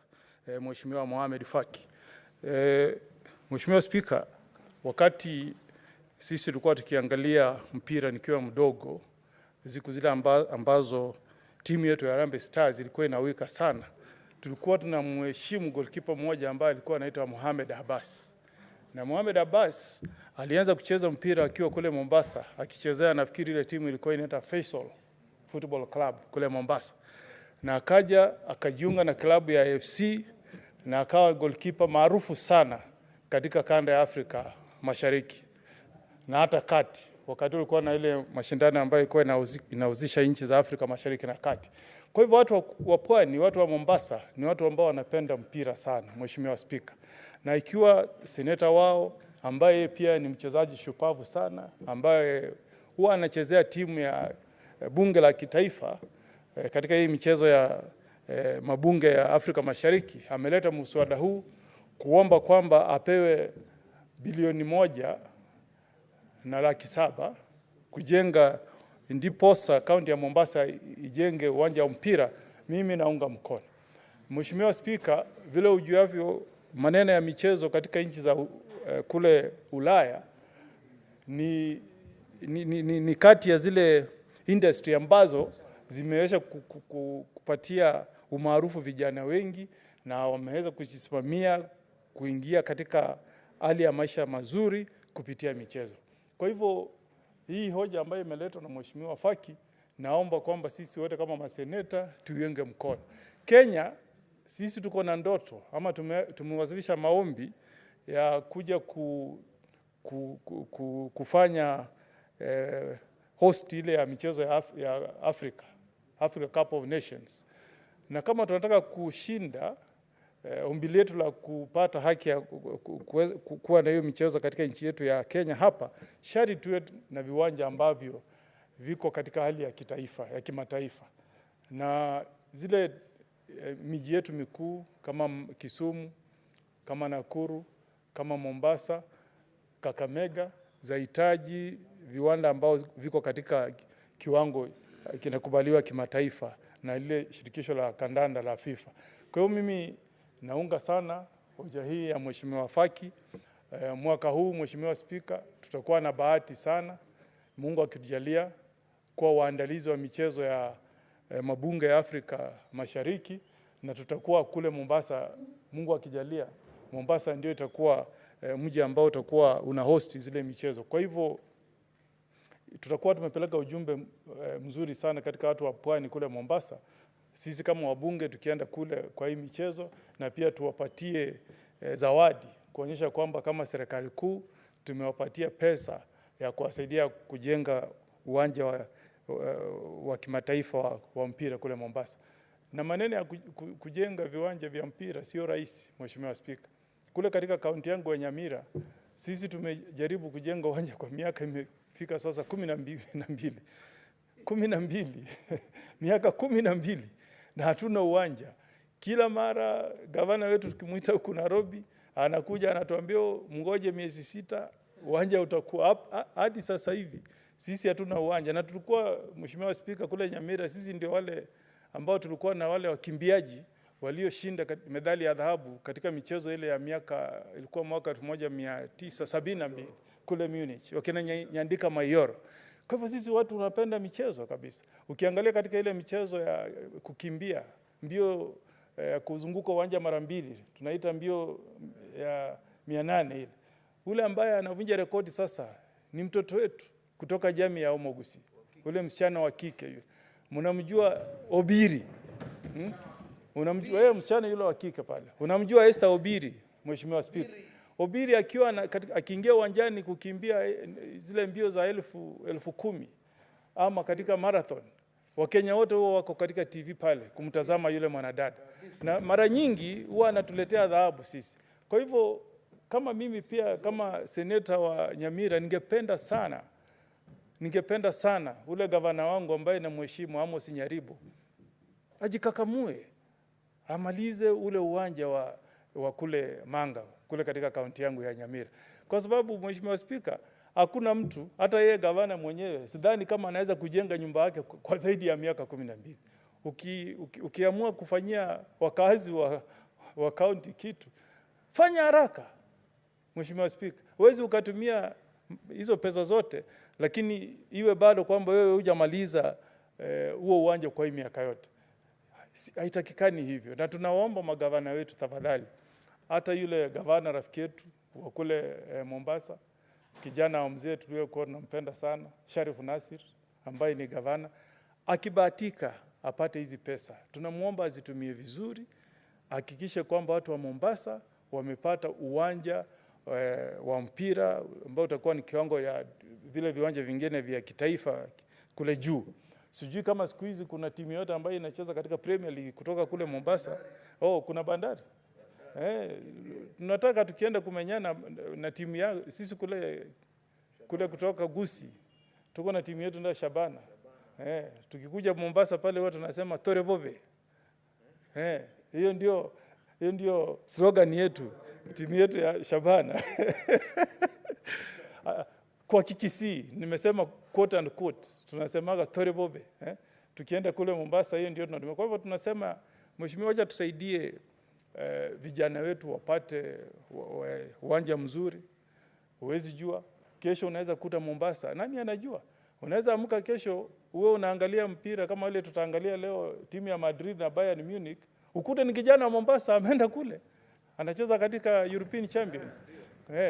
Mheshimiwa Mohamed Faki. Mheshimiwa Spika, wakati sisi tulikuwa tukiangalia mpira nikiwa mdogo, siku zile ambazo timu yetu ya Harambee Stars ilikuwa inawika sana, tulikuwa tunamheshimu goalkeeper mmoja ambaye alikuwa anaitwa Mohamed Abbas. Na Mohamed Abbas alianza kucheza mpira akiwa kule Mombasa, akichezea nafikiri ile timu ilikuwa inaitwa Faisal Football Club kule Mombasa. Na akaja akajiunga na klabu ya AFC na akawa goalkeeper maarufu sana katika kanda ya Afrika Mashariki na hata kati. Wakati ulikuwa na ile mashindano ambayo ilikuwa inahusisha nchi za Afrika Mashariki na kati. Kwa hivyo watu wa Pwani, watu wa Mombasa ni watu ambao wanapenda mpira sana, Mheshimiwa Spika. Na ikiwa seneta wao ambaye pia ni mchezaji shupavu sana, ambaye huwa anachezea timu ya bunge la kitaifa katika hii michezo mabunge ya Afrika Mashariki ameleta mswada huu kuomba kwamba apewe bilioni 1.7 kujenga, ndiposa kaunti ya Mombasa ijenge uwanja wa mpira. Mimi naunga mkono. Mheshimiwa Spika, vile ujuavyo, maneno ya michezo katika nchi za kule Ulaya ni kati ya zile industry ambazo zimeweza kupatia umaarufu vijana wengi na wameweza kujisimamia kuingia katika hali ya maisha mazuri kupitia michezo. Kwa hivyo hii hoja ambayo imeletwa na Mheshimiwa Faki, naomba kwamba sisi wote kama maseneta tuiunge mkono. Kenya sisi tuko na ndoto ama tumewasilisha maombi ya kuja kufanya host ile ya michezo ya Africa Cup of Nations. Na kama tunataka kushinda ombi letu la kupata haki ya kuwa na hiyo michezo katika nchi yetu ya Kenya hapa, shari tuwe na viwanja ambavyo viko katika hali ya kitaifa, ya kimataifa. Na zile miji yetu mikuu kama Kisumu, kama Nakuru, kama Mombasa, Kakamega zahitaji viwanda ambao viko katika kiwango kinakubaliwa kimataifa na ile shirikisho la kandanda la FIFA. Kwa hiyo mimi naunga sana hoja hii ya Mheshimiwa Faki. Mwaka huu Mheshimiwa Spika, tutakuwa na bahati sana, Mungu akitujalia, kwa waandalizi wa michezo ya mabunge ya Afrika Mashariki, na tutakuwa kule Mombasa, Mungu akijalia. Mombasa ndio itakuwa mji ambao utakuwa una host zile michezo. Kwa hivyo tutakuwa tumepeleka ujumbe mzuri sana katika watu wa pwani kule Mombasa. Sisi kama wabunge tukienda kule kwa hii michezo, na pia tuwapatie zawadi kuonyesha kwamba kama serikali kuu tumewapatia pesa ya kuwasaidia kujenga uwanja wa kimataifa wa mpira kule Mombasa. Na maneno ya kujenga viwanja vya mpira sio rahisi, Mheshimiwa Spika. Kule katika kaunti yangu ya Nyamira, sisi tumejaribu kujenga uwanja kwa miaka imefika sasa 12. Miaka 12 na hatuna uwanja. Kila mara gavana wetu tukimuita huku Nairobi, anakuja anatuambia mngoje miezi 6 uwanja utakuwa. Hadi sasa hivi sisi hatuna uwanja. Na tulikuwa, Mheshimiwa Spika, kule Nyamira sisi ndio wale ambao tulikuwa na wale wakimbiaji walioshinda medali ya dhahabu katika michezo ile ya miaka, ilikuwa mwaka 1972 kule Munich, wakina Nyandika Mayoro. Kwa hivyo sisi watu tunapenda michezo kabisa. Ukiangalia katika ile michezo ya kukimbia, mbio kuzunguka uwanja mara 2, tunaita mbio ya 800 ile. Ule ambaye anavunja rekodi sasa ni mtoto wetu kutoka jamii ya Omogusi. Ule msichana wa kike yule. Mnamjua Obiri? Unamjua wewe msichana yule wa kike pale? Unamjua Esther Obiri, Mheshimiwa Spika? Obiri akiingia uwanjani kukimbia zile mbio za 10,000 ama katika marathon, Wakenya wote huwa wako katika TV pale kumtazama yule mwanadada. Na mara nyingi huwa anatuletea dhahabu sisi. Kwa hivyo kama mimi pia kama seneta wa Nyamira ningependa sana ule gavana wangu ambaye namheshimu Amos Nyaribo ajikakamue, amalize ule uwanja wa kule Manga, kule katika kaunti yangu ya Nyamira. Kwa sababu Mheshimiwa Spika, hakuna mtu, hata yeye gavana mwenyewe, sidhani kama anaweza kujenga nyumba yake kwa zaidi ya miaka 12. Ukiamua kufanyia wakazi wa kaunti kitu, fanya haraka, Mheshimiwa Spika. Huwezi ukatumia hizo pesa zote, lakini iwe bado kwamba wewe hujamaliza huo uwanja kwa hii miaka yote. Haitakikani hivyo. Na tunaomba magavana wetu tafadhali, hata yule gavana rafiki yetu wa kule Mombasa, kijana wa mzee tuliokuwa tunampenda sana, Sharif Nasir, ambaye ni gavana, akibahatika apate hizi pesa, tunamuomba azitumie vizuri, hakikishe kwamba watu wa Mombasa wamepata uwanja wa mpira ambao utakuwa ni kiwango ya vile viwanja vingine vya kitaifa kule juu. Sijui kama siku hizi kuna timu yote ambayo inacheza katika Premier League kutoka kule Mombasa. Kuna Bandari. Tunataka tukienda kumenyana na timu ya sisi kule kutoka Gusii. Tuko na timu yetu ndio Shabana. Tukikuja Mombasa pale watu tunasema Tore Bobe. Hiyo ndio slogan yetu, timu yetu ya Shabana. Kwa Kikisii, nimesema quote and quote, tunasemaga Tori Bobe. Tukienda kule Mombasa, hiyo ndio tunasema. Kwa hivyo tunasema, Mheshimiwa, acha tusaidie vijana wetu wapate uwanja mzuri. Huwezi jua, kesho unaweza kuta Mombasa. Nani anajua? Unaweza amka kesho, uwe unaangalia mpira kama ile tutaangalia leo, timu ya Madrid na Bayern Munich. Ukute ni kijana wa Mombasa ameenda kule. Anacheza katika European Champions.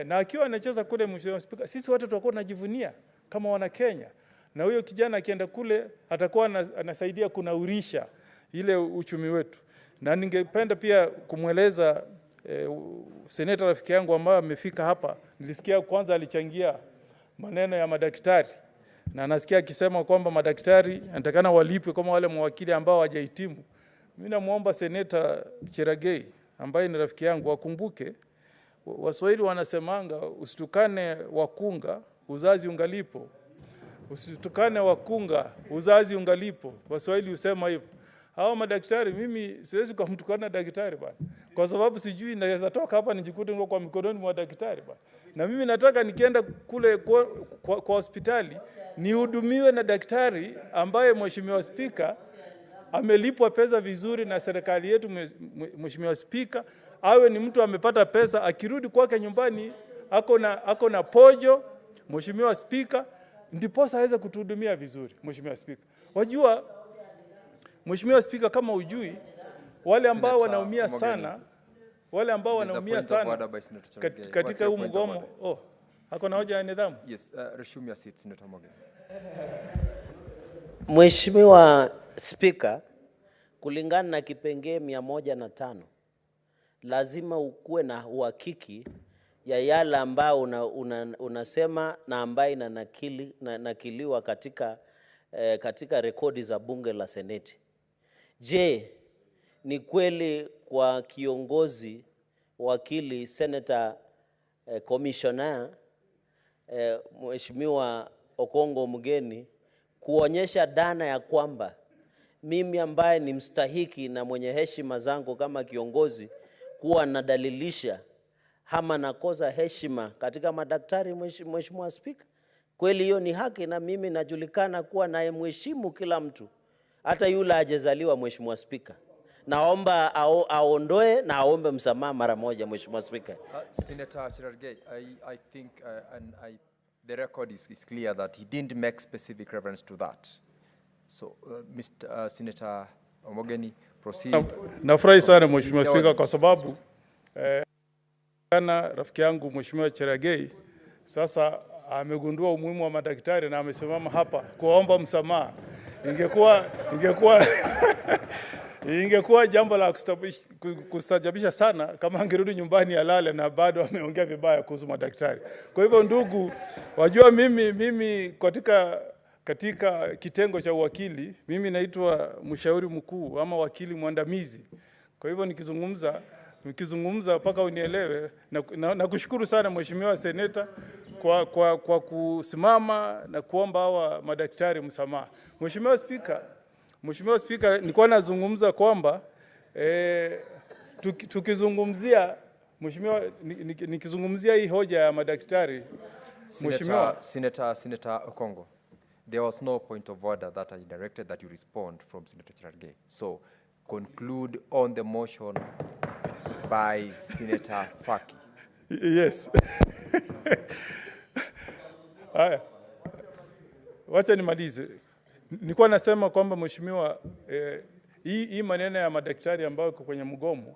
Na akiwa anacheza kule, Mheshimiwa Spika, sisi wote tutakuwa tunajivunia kama wana Kenya. Na huyo kijana akienda kule atakuwa anasaidia kunaurisha ile uchumi wetu. Na ningependa pia kumweleza seneta rafiki yangu ambaye amefika hapa. Nilisikia kwanza alichangia maneno ya madaktari. Na nasikia akisema kwamba madaktari anatakana walipwe kama wale mawakili ambao hawajahitimu. Mimi namuomba Seneta Cherargei ambaye ni rafiki yangu wakumbuke, Waswahili wanasemanga usitukane wakunga uzazi ungalipo. Usitukane wakunga uzazi ungalipo. Waswahili husema hivyo. Hao madaktari, mimi siwezi kumtukana daktari bwana, kwa sababu sijui naweza toka hapa nijikute kwa mikononi mwa daktari bwana. Na mimi nataka nikienda kule kwa hospitali nihudumiwe na daktari ambaye Mheshimiwa Spika amelipwa pesa vizuri na serikali yetu. Mheshimiwa Spika awe ni mtu amepata pesa, akirudi kwake nyumbani ako na pojo. Mheshimiwa Spika ndiposa aweze kutuhudumia vizuri. Mheshimiwa Spika, wajua Mheshimiwa Spika, kama ujui, wale ambao wanaumia sana, katika huu mgomo, hako na hoja ya nidhamu. Yes, resume your seat, Senator Mogeni. Mheshimiwa Spika, kulingana na kipengee 105, lazima ukuwe na uhakiki ya yale ambao unasema na ambayo inanakiliwa katika rekodi za bunge la Seneti. Je, ni kweli kwa kiongozi wakili Senator Commissioner Mheshimiwa Okongo Mgeni kuonyesha dana ya kwamba mimi ambaye ni mstahiki na mwenye heshima zangu kama kiongozi kuwa nadalilisha ama nakosa heshima katika madaktari? Mheshimiwa Spika, kweli hiyo ni haki? Na mimi najulikana kuwa naye mheshimu kila mtu, hata yule hajazaliwa. Mheshimiwa Spika, naomba aondoe na aombe msamaha mara moja. Mheshimiwa Spika. Senator Cherargei, I think the record is clear that he didn't make specific reference to that. So, Mr. Senator Mogeni, proceed. Nafurahi sana Mheshimiwa Spika kwa sababu rafiki yangu Mheshimiwa Cherargei sasa amegundua umuhimu wa madaktari na amesimama hapa kuomba msamaha. Ingekuwa jambo la kustajabisha sana kama angerudi nyumbani alale na bado ameongea vibaya kuhusu madaktari. Kwa hivyo ndugu, wajua mimi katika kitengo cha uwakili, mimi naitwa mshauri mkuu ama wakili mwandamizi. Kwa hivyo nikizungumza mpaka unielewe, na kushukuru sana Mheshimiwa Seneta kwa kusimama na kuomba hawa madaktari msamaha. Mheshimiwa Spika, nilikuwa nazungumza kwamba tukizungumzia Mheshimiwa, nikizungumzia hii hoja ya madaktari, Mheshimiwa Senator Okongo, there was no point of order that I directed that you respond from Senator Cherargei. So conclude on the motion by Senator Faki. Yes. Haya. Wacha nimalize. Nilikuwa nasema kwamba Mheshimiwa, hii maneno ya madaktari ambao uko kwenye mgomo,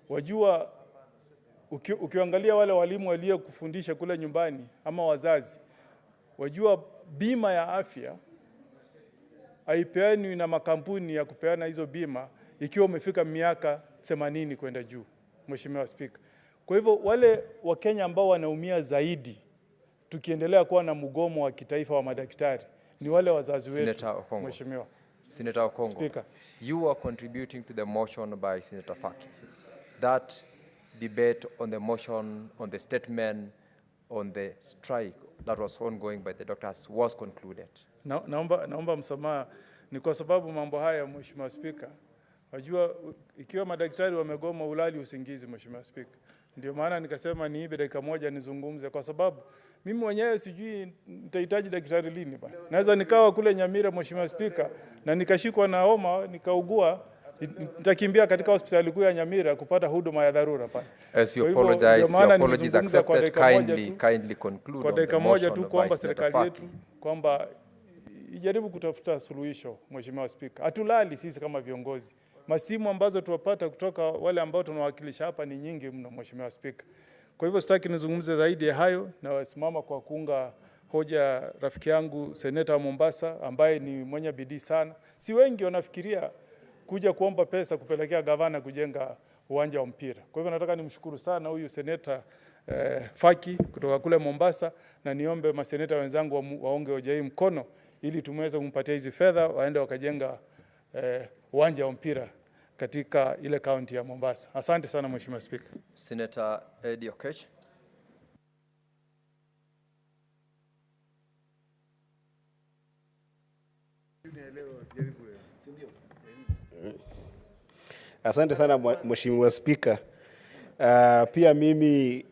wajua ukiangalia wale walimu walio kufundisha kule nyumbani ama wazazi, wajua bima ya afya haipeani na makampuni ya kupeana hizo bima ikiwa umefika miaka 80 kwenda juu. Mheshimiwa Spika, kwa hivyo wale wa Kenya ambao wanaumia zaidi tukiendelea kuwa na mgomo wa kitaifa wa madaktari ni wale wazazi wetu. Mheshimiwa Senator Okongo, Speaker, you are contributing to the motion by Senator Faki. That debate on the motion, on the statement, on the strike that was ongoing by the doctors was concluded. Naomba msamaha, ni kwa sababu mambo haya Mheshimiwa Spika, Wajua ikiwa madaktari wamegoma ulali usingizi, Mheshimiwa Spika. Ndio maana nikasema niibe dakika moja nizungumze, kwa sababu mimi mwenyewe sijui nitahitaji daktari lini bwana. Naweza nikawa kule Nyamira, Mheshimiwa Spika, na nikashikwa na homa, nikaugua, nitakimbia katika hospitali kuu ya Nyamira kupata huduma ya dharura pale. As you apologize, your apologies accepted. Kindly conclude. Kwa dakika moja tu kwamba serikali yetu kwamba ijaribu kutafuta suluhisho, Mheshimiwa Spika. Hatulali sisi kama viongozi. Masimu ambazo tuwapata kutoka wale ambao tunawakilisha hapa ni nyingi mno, Mheshimiwa Spika. Kwa hivyo sitaki nizungumze zaidi ya hayo, na wasimama kwa kuunga hoja rafiki yangu seneta wa Mombasa ambaye ni mwenye bidii sana. Si wengi wanafikiria kuja kuomba pesa kupelekea gavana kujenga uwanja wa mpira. Kwa hivyo nataka nimshukuru sana huyu seneta Faki kutoka kule Mombasa, na niombe maseneta wenzangu waunge hoja hii mkono ili tumweze kumpatia hizi fedha waende wakajenga uwanja wa mpira katika ile kaunti ya Mombasa. Asante sana Mheshimiwa Spika. Senator Eddie Okech. Asante sana Mheshimiwa Spika. Pia mimi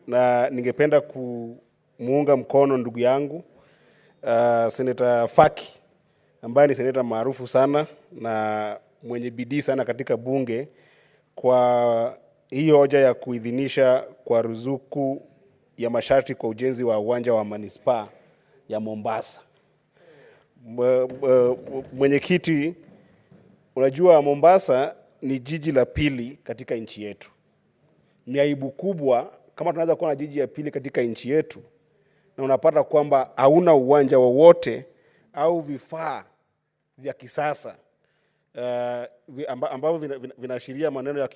ningependa kumuunga mkono ndugu yangu Senator Faki ambaye ni seneta maarufu sana na mwenye bidii sana katika bunge kwa hiyo hoja ya kuidhinisha kwa ruzuku ya masharti kwa ujenzi wa uwanja wa manispaa ya Mombasa. Mwenyekiti, unajua Mombasa ni jiji la pili katika nchi yetu. Ni aibu kubwa kama tunaweza kuwa na jiji ya pili katika nchi yetu na unapata kwamba hauna uwanja wowote au vifaa vya kisasa ambavyo vinaashiria maneno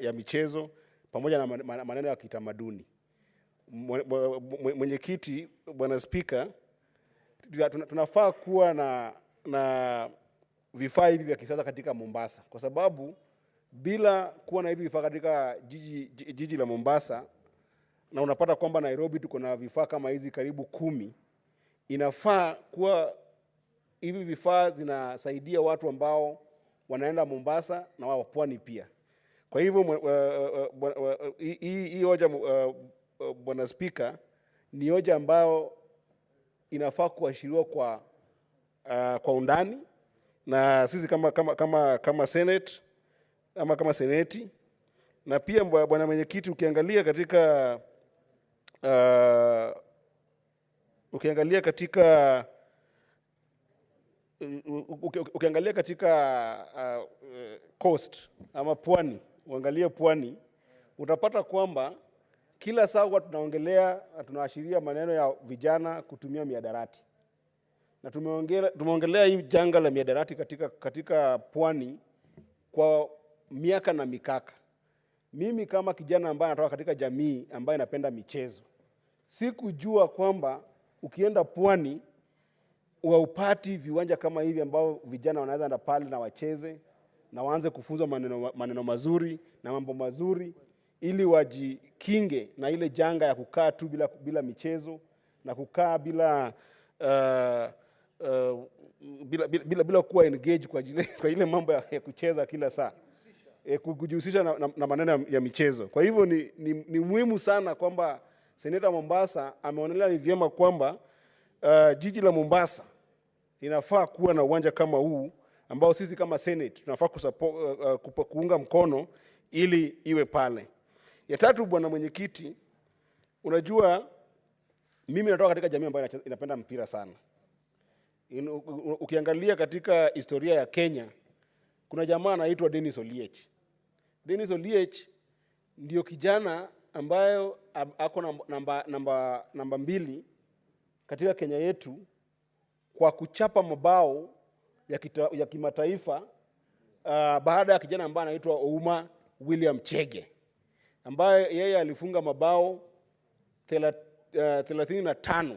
ya michezo pamoja na maneno ya kitamaduni. Mwenyekiti, Bwana Spika, tunafaa kuwa na vifaa hivi vya kisasa katika Mombasa, kwa sababu bila kuwa na hivi vifaa katika jiji la Mombasa, na unapata kwamba Nairobi tuko na vifaa kama hizi karibu 10, inafaa kuwa hivi vifaa zinasaidia watu ambao wanaenda Mombasa na wao pwani pia. Kwa hivyo hii hoja Bwana Spika ni hoja ambayo inafaa kuashiriwa kwa undani, na sisi kama Senate ama kama seneti. Na pia Bwana Mwenyekiti, ukiangalia katika coast ama pwani, uangalie pwani, utapata kwamba kila saa tunaongelea na tunaashiria maneno ya vijana kutumia miadarati. Na tumeongelea hii janga la miadarati katika pwani kwa miaka na mikaka. Mimi kama kijana ambaye natoka katika jamii ambaye inapenda michezo, sikujua kwamba ukienda pwani upati viwanja kama hivi ambao vijana wanaweza enda pale na wacheze na waanze kufunzwa maneno mazuri na mambo mazuri ili wajikinge na ile janga ya kukaa tu bila michezo na kukaa bila kuwa engage kwa ile mambo ya kucheza kila saa, kujihusisha na maneno ya michezo. Kwa hivyo ni muhimu sana kwamba seneta Mombasa ameonelea ni vyema kwamba jiji la Mombasa inafaa kuwa na uwanja kama huu ambao sisi kama Senate tunafaa kuunga mkono ili iwe pale. Ya tatu, Bwana Mwenyekiti, unajua mimi natoka katika jamii ambayo inapenda mpira sana. Ukiangalia katika historia ya Kenya, kuna jamaa anaitwa Dennis Oliech. Dennis Oliech ndio kijana ambayo ako namba 2 katika Kenya yetu kwa kuchapa mabao ya kimataifa baada ya kijana ambaye anaitwa Ouma William Chege, ambaye yeye alifunga mabao 35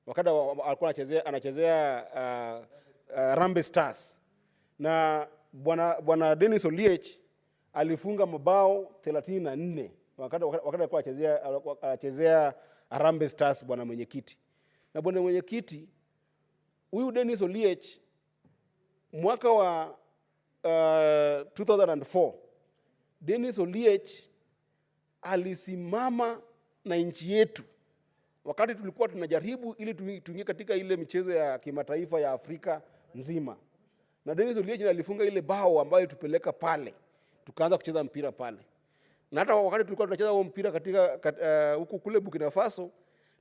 wakati alikuwa anachezea Harambee Stars. Na bwana Dennis Oliech alifunga mabao 34 wakati alikuwa anachezea Harambee Stars, Bwana Mwenyekiti. Na Bwana Mwenyekiti, huyu Dennis Oliech mwaka wa 2004, Dennis Oliech alisimama na nchi yetu wakati tulikuwa tunajaribu ili tuingie katika ile michezo ya kimataifa ya Afrika nzima. Na Dennis Oliech alifunga ile bao ambayo tupeleka pale. Tukaanza kucheza mpira pale. Na hata wakati tulikuwa tunacheza huo mpira katika huku kule Burkina Faso,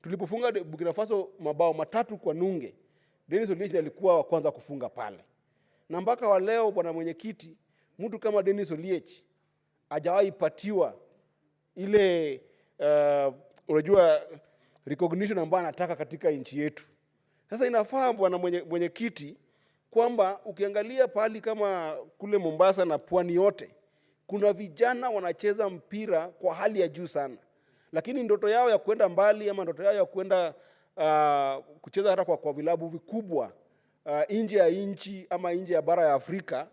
tulipofunga Burkina Faso mabao 3 kwa nunge, Dennis Oliech alikuwa wa kwanza kufunga pale. Na mpaka wa leo bwana mwenyekiti, mtu kama Dennis Oliech hajawahi patiwa ile unajua recognition ambayo anataka katika nchi yetu. Sasa inafaa bwana mwenyekiti kwamba ukiangalia pali kama kule Mombasa na pwani yote, kuna vijana wanacheza mpira kwa hali ya juu sana. Lakini ndoto yao ya kwenda mbali ama ndoto yao ya kwenda kucheza hata kwa vilabu vikubwa nje ya nchi ama nje ya bara ya Afrika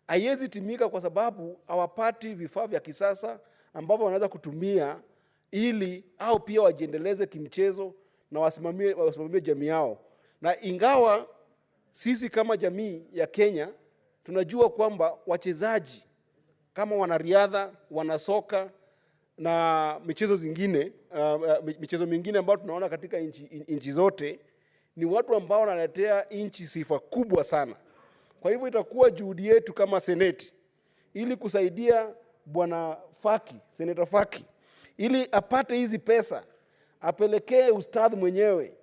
haiwezi timika kwa sababu hawapati vifaa vya kisasa ambavyo wanaweza kutumia ili au pia wajiendeleze kimchezo na wasimamie jamii yao. Na ingawa sisi kama jamii ya Kenya tunajua kwamba wachezaji kama wanariadha, wanasoka na michezo zingine, michezo mingine ambayo tunaona katika nchi zote ni watu ambao wanaletea nchi sifa kubwa sana. Kwa hivyo itakuwa juhudi yetu kama seneti ili kusaidia bwana Faki, Senator Faki, ili apate hizi pesa, apelekee ustadhi mwenyewe,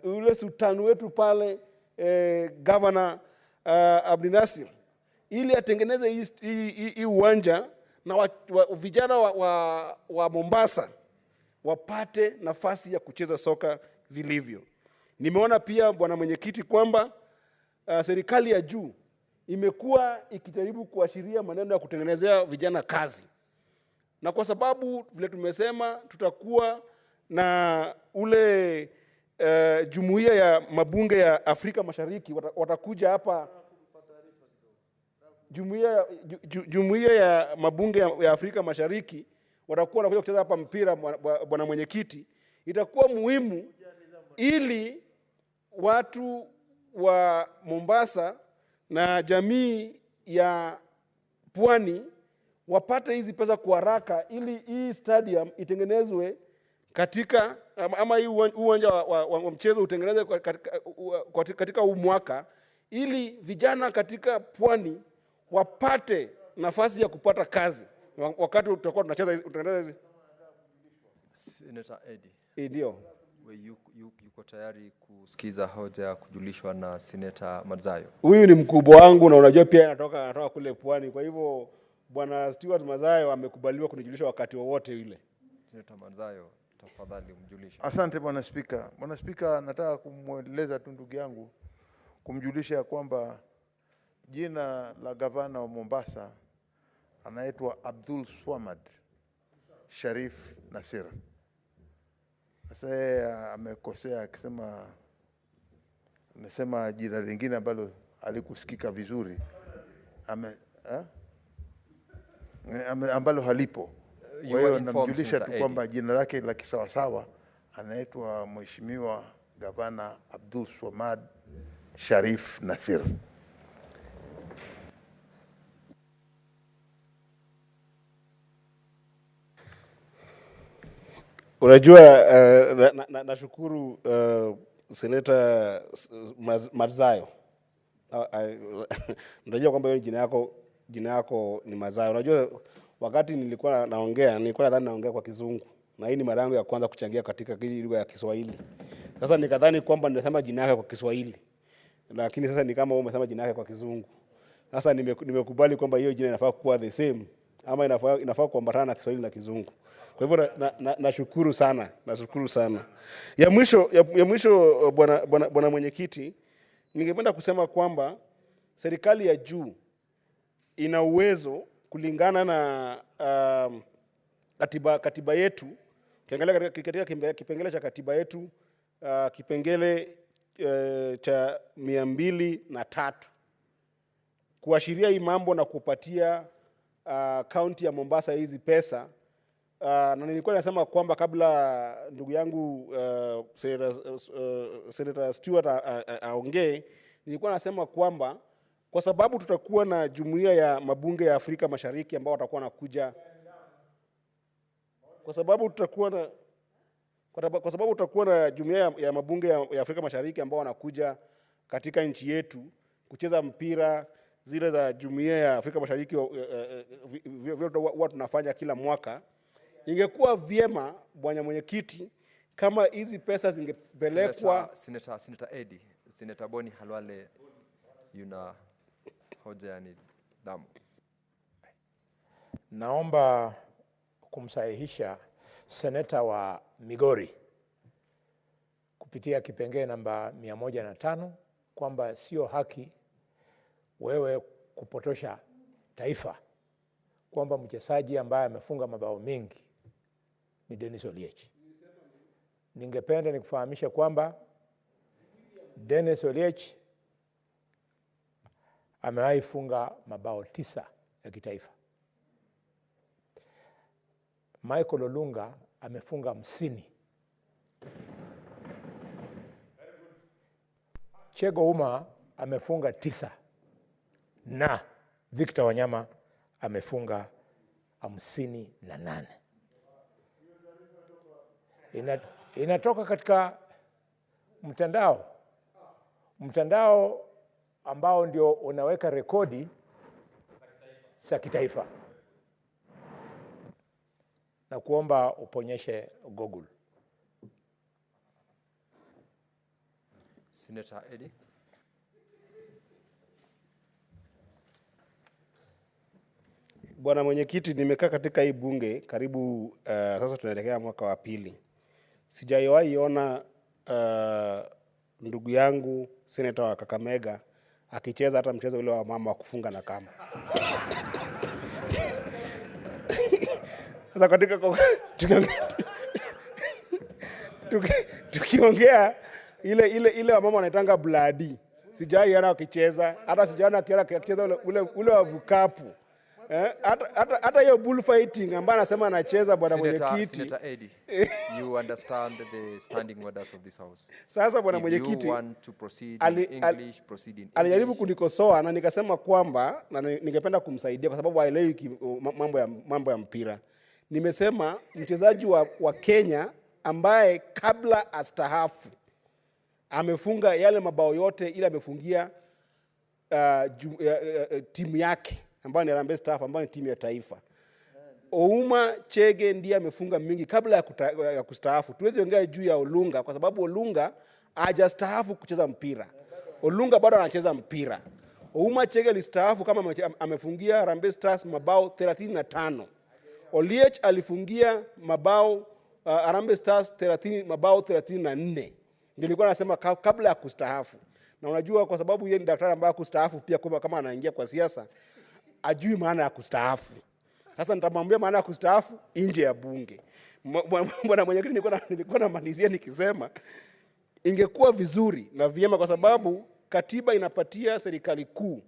ule sultan wetu pale, Governor Abdinasir, ili atengeneze hii uwanja na vijana wa Mombasa wapate nafasi ya kucheza soka vilivyo. Nimeona pia bwana mwenyekiti kwamba serikali ya juu imekuwa ikijaribu kuashiria maneno ya kutengenezea vijana kazi. Na kwa sababu vile tumesema tutakuwa na ule jumuiya ya mabunge ya Afrika Mashariki watakuja hapa, jumuiya ya mabunge ya Afrika Mashariki watakuwa wanakuja kucheza hapa mpira bwana mwenyekiti. Itakuwa muhimu ili watu wa Mombasa na jamii ya pwani wapate hizi pesa kwa haraka ili hii stadium itengenezwe katika ama hii uwanja wa mchezo utengenezwe katika huu mwaka ili vijana katika pwani wapate nafasi ya kupata kazi wakati tutakuwa tunatengeneza hizi. Senator Eddie. Ndio. Yuko tayari kusikiza hoja ya kujulishwa na Senator Mazayo? Huyu ni mkubwa wangu na unajua pia anatoka kule pwani. Kwa hivyo bwana Stewart Mazayo amekubaliwa kunijulisha wakati wowote ile. Senator Mazayo, tafadhali umjulishe. Asante bwana Spika. Bwana Spika, nataka kumweleza tu ndugu yangu kumjulisha kwamba jina la gavana wa Mombasa anaitwa Abdul Swamad Sharif Nasir. Sasa amekosea akisema, amesema jina lingine ambalo halikusikika vizuri. Ambalo halipo. Kwa hiyo namjulisha tu kwamba jina lake la kisawasawa anaitwa Mheshimiwa Gavana Abdul Swamad Sharif Nasir. Unajua nashukuru Senator Mazayo. Unajua kwamba hiyo jina yako ni Mazayo. Unajua wakati nilikuwa nadhani naongea kwa Kizungu. Na hii ni mara yangu ya kwanza kuchangia katika lugha ya Kiswahili. Sasa nikadhani kwamba ninasema jina yake kwa Kiswahili. Lakini sasa ni kama wewe umesema jina yake kwa Kizungu. Sasa nimekubali kwamba hiyo jina inafaa kuwa the same ama inafaa kuambatana na Kiswahili na Kizungu. Kwa hivyo nashukuru sana, nashukuru sana. Ya mwisho bwana mwenyekiti, ningependa kusema kwamba serikali ya juu ina uwezo kulingana na katiba yetu. Ukiangalia katika kipengele cha katiba yetu, kipengele cha 203 kuashiria hii mambo na kupatia kaunti ya Mombasa hizi pesa. Na nilikuwa nasema kwamba kabla ndugu yangu Senator Stewart aongee, nilikuwa nasema kwamba kwa sababu tutakuwa na jumuiya ya mabunge ya Afrika Mashariki ambao watakuwa nakuja, kwa sababu tutakuwa na jumuiya ya mabunge ya Afrika Mashariki ambao wanakuja katika nchi yetu kucheza mpira zile za jumuiya ya Afrika Mashariki vile huwa tunafanya kila mwaka. Ingekuwa vyema bwana mwenyekiti kama hizi pesa zingepelekwa. Senator Eddie, Senator Boni Halwale, yuna hoja ni damu. Naomba kumsahihisha seneta wa Migori kupitia kipengee namba 105 kwamba sio haki wewe kupotosha taifa kwamba mchezaji ambaye amefunga mabao mengi ni Dennis Oliech. Ningependa nikufahamisha kwamba Dennis Oliech amewahi funga mabao 9 ya kitaifa. Michael Olunga amefunga 50. Chego Uma amefunga 9 na Victor Wanyama amefunga 58. Inatoka katika mtandao ambao ndio unaweka rekodi za kitaifa, na kuomba uponyeshe Google. Senator Eddie. Bwana mwenyekiti, nimekaa katika hii bunge karibu sasa tunaelekea mwaka wa pili. Sijawahi ona ndugu yangu seneta wa Kakamega akicheza hata mchezo ule wa mama wa kufunga na kamba. Sasa katika tukiongea ile wa mama wanaitanga bloody. Sijawahi ona akicheza, hata sijaona akicheza ule wa vukapu. Hata hiyo bullfighting ambaye anasema anacheza bwana mwenyekiti. Senator Eddie, you understand the standing orders of this house. Sasa bwana mwenyekiti, you want to proceed in English, proceed in English. Alijaribu kunikosoa na nikasema kwamba na ningependa kumsaidia kwa sababu haelewi mambo ya mpira. Nimesema mchezaji wa Kenya ambaye kabla astaafu amefunga yale mabao yote ile amefungia timu yake ambayo ni Harambee Stars ambayo ni timu ya taifa. Ouma Chege ndiye amefunga mingi kabla ya kustaafu. Tuwezi ongea juu ya Olunga kwa sababu Olunga hajastaafu kucheza mpira. Olunga bado anacheza mpira. Ouma Chege alistaafu kama amefungia Harambee Stars mabao 35. Oliech alifungia mabao Harambee Stars mabao 34. Nilikuwa nasema kabla ya kustaafu. Na unajua kwa sababu yeye ni daktari ambaye kustaafu pia kama anaingia kwa siasa ajui maana ya kustaafu. Sasa nitamwambia maana ya kustaafu nje ya bunge. Bwana mwenyekiti, nilikuwa namalizia nikisema ingekuwa vizuri na vyema kwa sababu katiba inapatia serikali kuu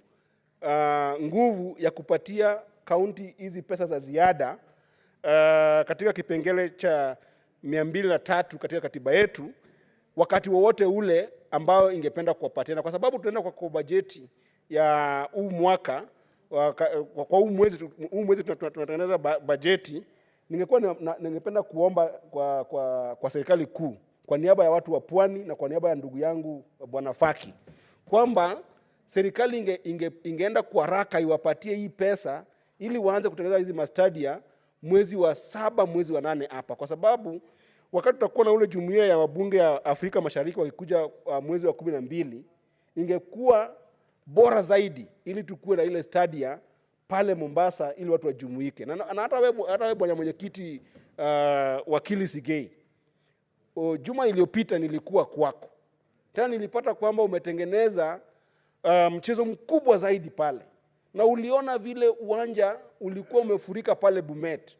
nguvu ya kupatia kaunti hizi pesa za ziada katika kipengele cha 203 katika katiba yetu wakati wowote ule ambao ingependa kuwapatia, kwa sababu tunaenda kwa bajeti ya huu mwaka kwa huu mwezi tunatengeneza bajeti. Ningependa kuomba kwa serikali kuu kwa niaba ya watu wa Pwani na kwa niaba ya ndugu yangu Bwana Faki kwamba serikali ingeenda kwa haraka iwapatie hii pesa ili waanze kutengeneza hizi mastadia mwezi wa 7 mwezi wa 8 hapa, kwa sababu wakati tutakuwa na ule jumuiya ya wabunge ya Afrika Mashariki wakikuja mwezi wa 12 ingekuwa bora zaidi ili tukue na ile stadia pale Mombasa ili watu wajumuike. Na hata wewe bwana mwenyekiti wakili Sigei, juma iliyopita nilikuwa kwako. Tena nilipata kwamba umetengeneza mchezo mkubwa zaidi pale. Na uliona vile uwanja ulikuwa umefurika pale Bomet.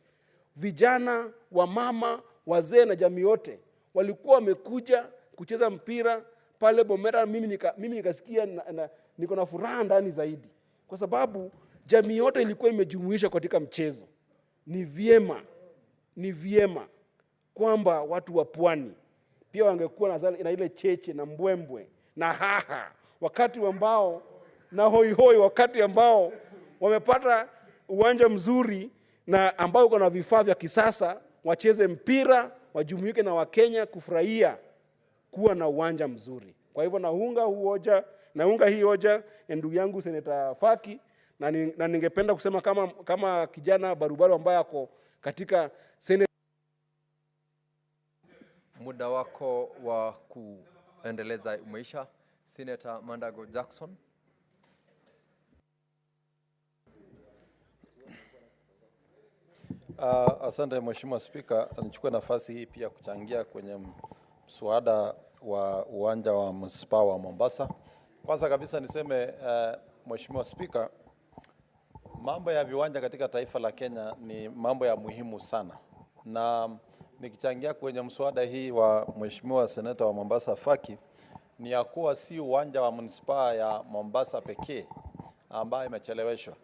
Vijana, wamama, wazee na jamii yote walikuwa wamekuja kucheza mpira pale Bomet. Mimi nikasikia niko na furaha ndani zaidi kwa sababu jamii yote ilikuwa imejumuisha katika mchezo. Ni vyema kwamba watu wa Pwani pia wangekuwa na ile cheche na mbwembwe na haha wakati ambao na hoi hoi wakati ambao wamepata uwanja mzuri na ambao uko na vifaa vya kisasa, wacheze mpira, wajumuike na Wakenya kufurahia kuwa na uwanja mzuri. Kwa hivyo naunga hii hoja ndugu yangu Seneta Faki, na ningependa kusema kama kijana barubaru ambaye ako katika Senate. Muda wako wa kuendeleza umeisha. Senator Mandago Jackson. Asante Mheshimiwa Spika, nichukue nafasi hii pia kuchangia kwenye mswada wa uwanja wa Manispaa wa Mombasa. Kwanza kabisa niseme Mheshimiwa Spika, mambo ya viwanja katika taifa la Kenya ni mambo ya muhimu sana. Na nikichangia kwenye mswada hii wa Mheshimiwa Seneta wa Mombasa Faki, ni ya kuwa si uwanja wa Manispaa ya Mombasa pekee ambayo imecheleweshwa.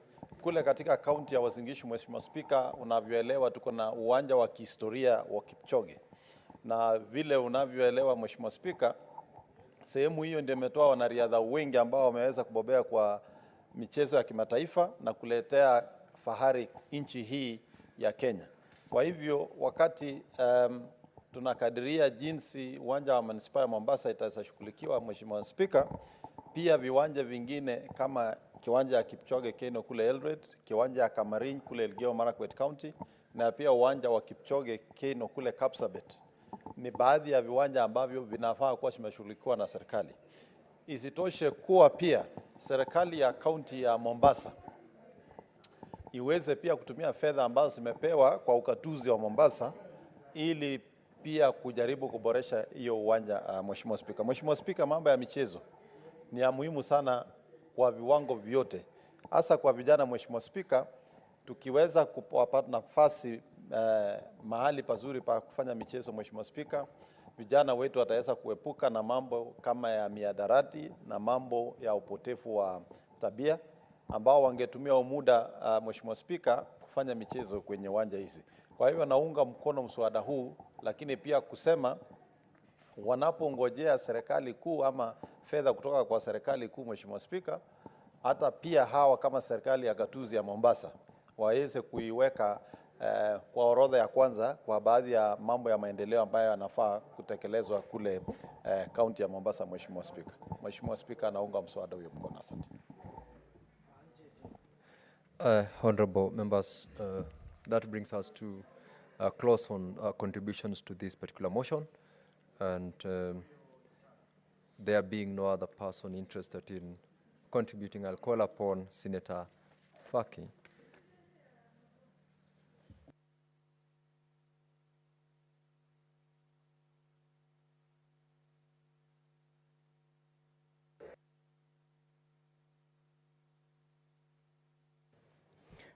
Kule katika kaunti ya Uasin Gishu, Mheshimiwa Spika, unavyoelewa tuko na uwanja wa kihistoria wa Kipchoge. Na vile unavyoelewa Mheshimiwa Spika, sehemu hiyo ndio imetoa wanariadha wengi ambao wameweza kubobea kwa michezo ya kimataifa na kuletea fahari nchi hii ya Kenya. Kwa hivyo wakati tunakadiria jinsi uwanja wa Manispaa ya Mombasa itashughulikiwa, Mheshimiwa Spika, pia viwanja vingine kama kiwanja ya Kipchoge Keino kule Eldoret, kiwanja ya Kamarin kule Elgeyo Marakwet County, na pia uwanja wa Kipchoge Keino kule Kapsabet ni baadhi ya viwanja ambavyo vinafaa kuwa vimeshughulikiwa na serikali. Isitoshe kuwa pia serikali ya kaunti ya Mombasa iweze pia kutumia fedha ambazo zimepewa kwa ukatuzi wa Mombasa ili pia kujaribu kuboresha hiyo uwanja. Mheshimiwa Spika, Mheshimiwa Spika, mambo ya michezo ni ya muhimu sana kwa viwango vyote, hasa kwa vijana. Mheshimiwa Spika, tukiweza kupata nafasi mahali pazuri pa kufanya michezo, Mheshimiwa Spika, vijana wetu wataweza kuepuka na mambo kama ya miadarati na mambo ya upotefu wa tabia ambao wangetumia muda Mheshimiwa Spika kufanya michezo kwenye uwanja hizi. Kwa hivyo naunga mkono mswada huu, lakini pia kusema wanapongojea serikali kuu ama fedha kutoka kwa serikali kuu, Mheshimiwa Spika, hata pia hawa kama serikali ya gatuzi ya Mombasa waweze kuiweka kwa orodha ya kwanza kwa baadhi ya mambo ya maendeleo ambayo yanafaa kutekelezwa kule kaunti ya Mombasa. Mheshimiwa Spika, Mheshimiwa Spika, naunga mswada huo mkono. Asante. Honorable members, that brings us to close on contributions to this particular motion, and there being no other person interested in contributing, I'll call upon Senator Faki.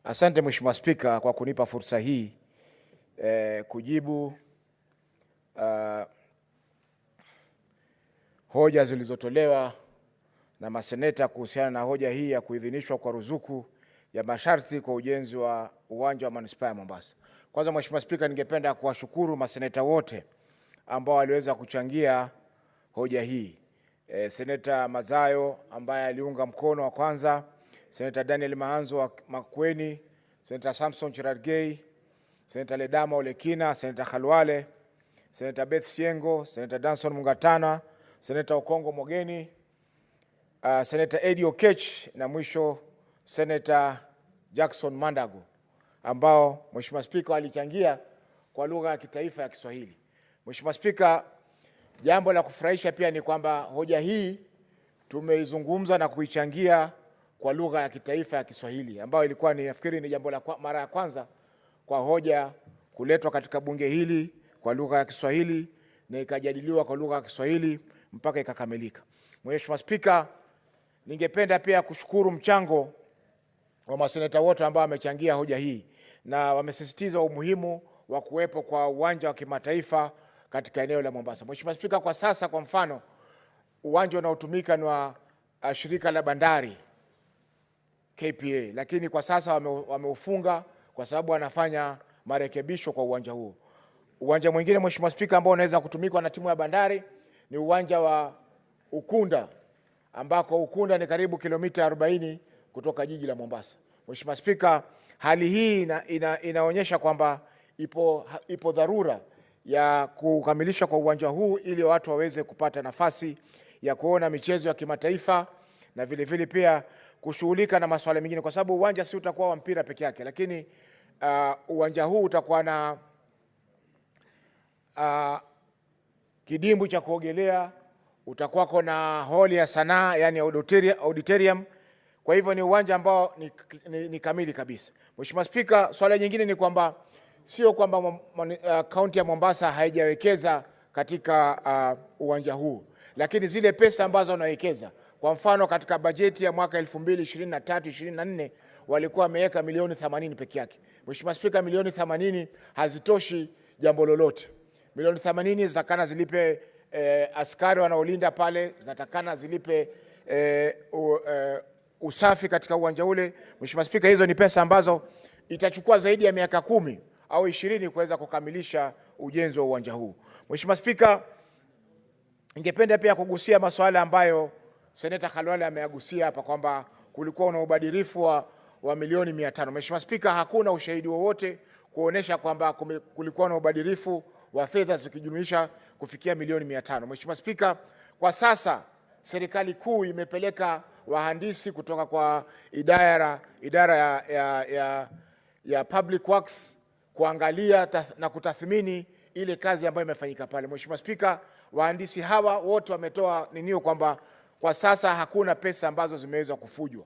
Asante Mheshimiwa Spika kwa kunipa fursa hii kujibu hoja zilizotolewa na maseneta kuhusiana na hoja hii ya kuidhinishwa kwa ruzuku ya masharti kwa ujenzi wa uwanja wa Manispaa ya Mombasa. Kwanza Mheshimiwa Spika, ningependa kuwashukuru maseneta wote ambao waliweza kuchangia hoja hii. Seneta Mazayo ambaye aliunga mkono wa kwanza, Seneta Daniel Mahanzo wa Makueni, Seneta Samson Cherargei, Seneta Ledama Olekina, Seneta Khalwale, Seneta Beth Siengo, Seneta Danson Mungatana, Seneta Okongo Mogeni, Seneta Eddie Okech, na mwisho Seneta Jackson Mandago, ambao Mheshimiwa Spika walichangia kwa lugha ya kitaifa ya Kiswahili. Mheshimiwa Spika, jambo la kufurahisha pia ni kwamba hoja hii tumeizungumza na kuichangia kwa lugha ya kitaifa ya Kiswahili, ambayo ilikuwa nafikiri ni jambo la mara ya kwanza kwa hoja kuletwa katika bunge hili kwa lugha ya Kiswahili na ikajadiliwa kwa lugha ya Kiswahili mpaka ikakamilika. Mheshimiwa Spika, ningependa pia kushukuru mchango wa maseneta wote ambao wamechangia hoja hii na wamesisitiza umuhimu wa kuwepo kwa uwanja wa kimataifa katika eneo la Mombasa. Mheshimiwa Spika, kwa sasa kwa mfano uwanja unaotumika ni wa shirika la bandari KPA, lakini kwa sasa wameufunga kwa sababu wanafanya marekebisho kwa uwanja huo. Uwanja mwingine Mheshimiwa Spika ambao unaweza kutumika na timu ya bandari ni uwanja wa Ukunda ambako Ukunda ni karibu kilomita 40 kutoka jiji la Mombasa. Mheshimiwa Spika, hali hii inaonyesha kwamba ipo dharura ya kukamilisha kwa uwanja huu ili watu waweze kupata nafasi ya kuona michezo ya kimataifa na vile vile pia kushughulika na masuala mengine, kwa sababu uwanja si utakuwa wa mpira peke yake, lakini uwanja huu utakuwa na kidimbu cha kuogelea, utakuwa na holi ya sanaa, yani auditorium. Kwa hivyo ni uwanja ambao ni kamili kabisa. Mheshimiwa Spika, swala jingine ni kwamba sio kwamba kaunti ya Mombasa haijawekeza katika uwanja huu, lakini zile pesa ambazo wanawekeza, kwa mfano katika bajeti ya mwaka 2023-24 walikuwa wameweka milioni 80 peke yake. Mheshimiwa Spika, milioni 80 hazitoshi jambo lolote. Milioni 80 zinatakana zilipe askari wanaolinda pale, zinatakana zilipe usafi katika uwanja ule. Mheshimiwa Spika, hizo ni pesa ambazo itachukua zaidi ya miaka 10 au 20 kuweza kukamilisha ujenzi wa uwanja huu. Mheshimiwa Spika, ningependa pia kugusia masuala ambayo Seneta Khalwale ameyagusia hapa kwamba kulikuwa na ubadhirifu wa milioni 500. Mheshimiwa Spika, hakuna ushahidi wowote kuonesha kwamba kulikuwa na ubadhirifu wa fedha zikijumuisha kufikia milioni 500. Mheshimiwa Spika, kwa sasa serikali kuu imepeleka wahandisi kutoka kwa idara ya Public Works kuangalia na kutathmini ile kazi ambayo imefanyika pale. Mheshimiwa Spika, wahandisi hawa wote wametoa ninio kwamba kwa sasa hakuna pesa ambazo zimeweza kufujwa.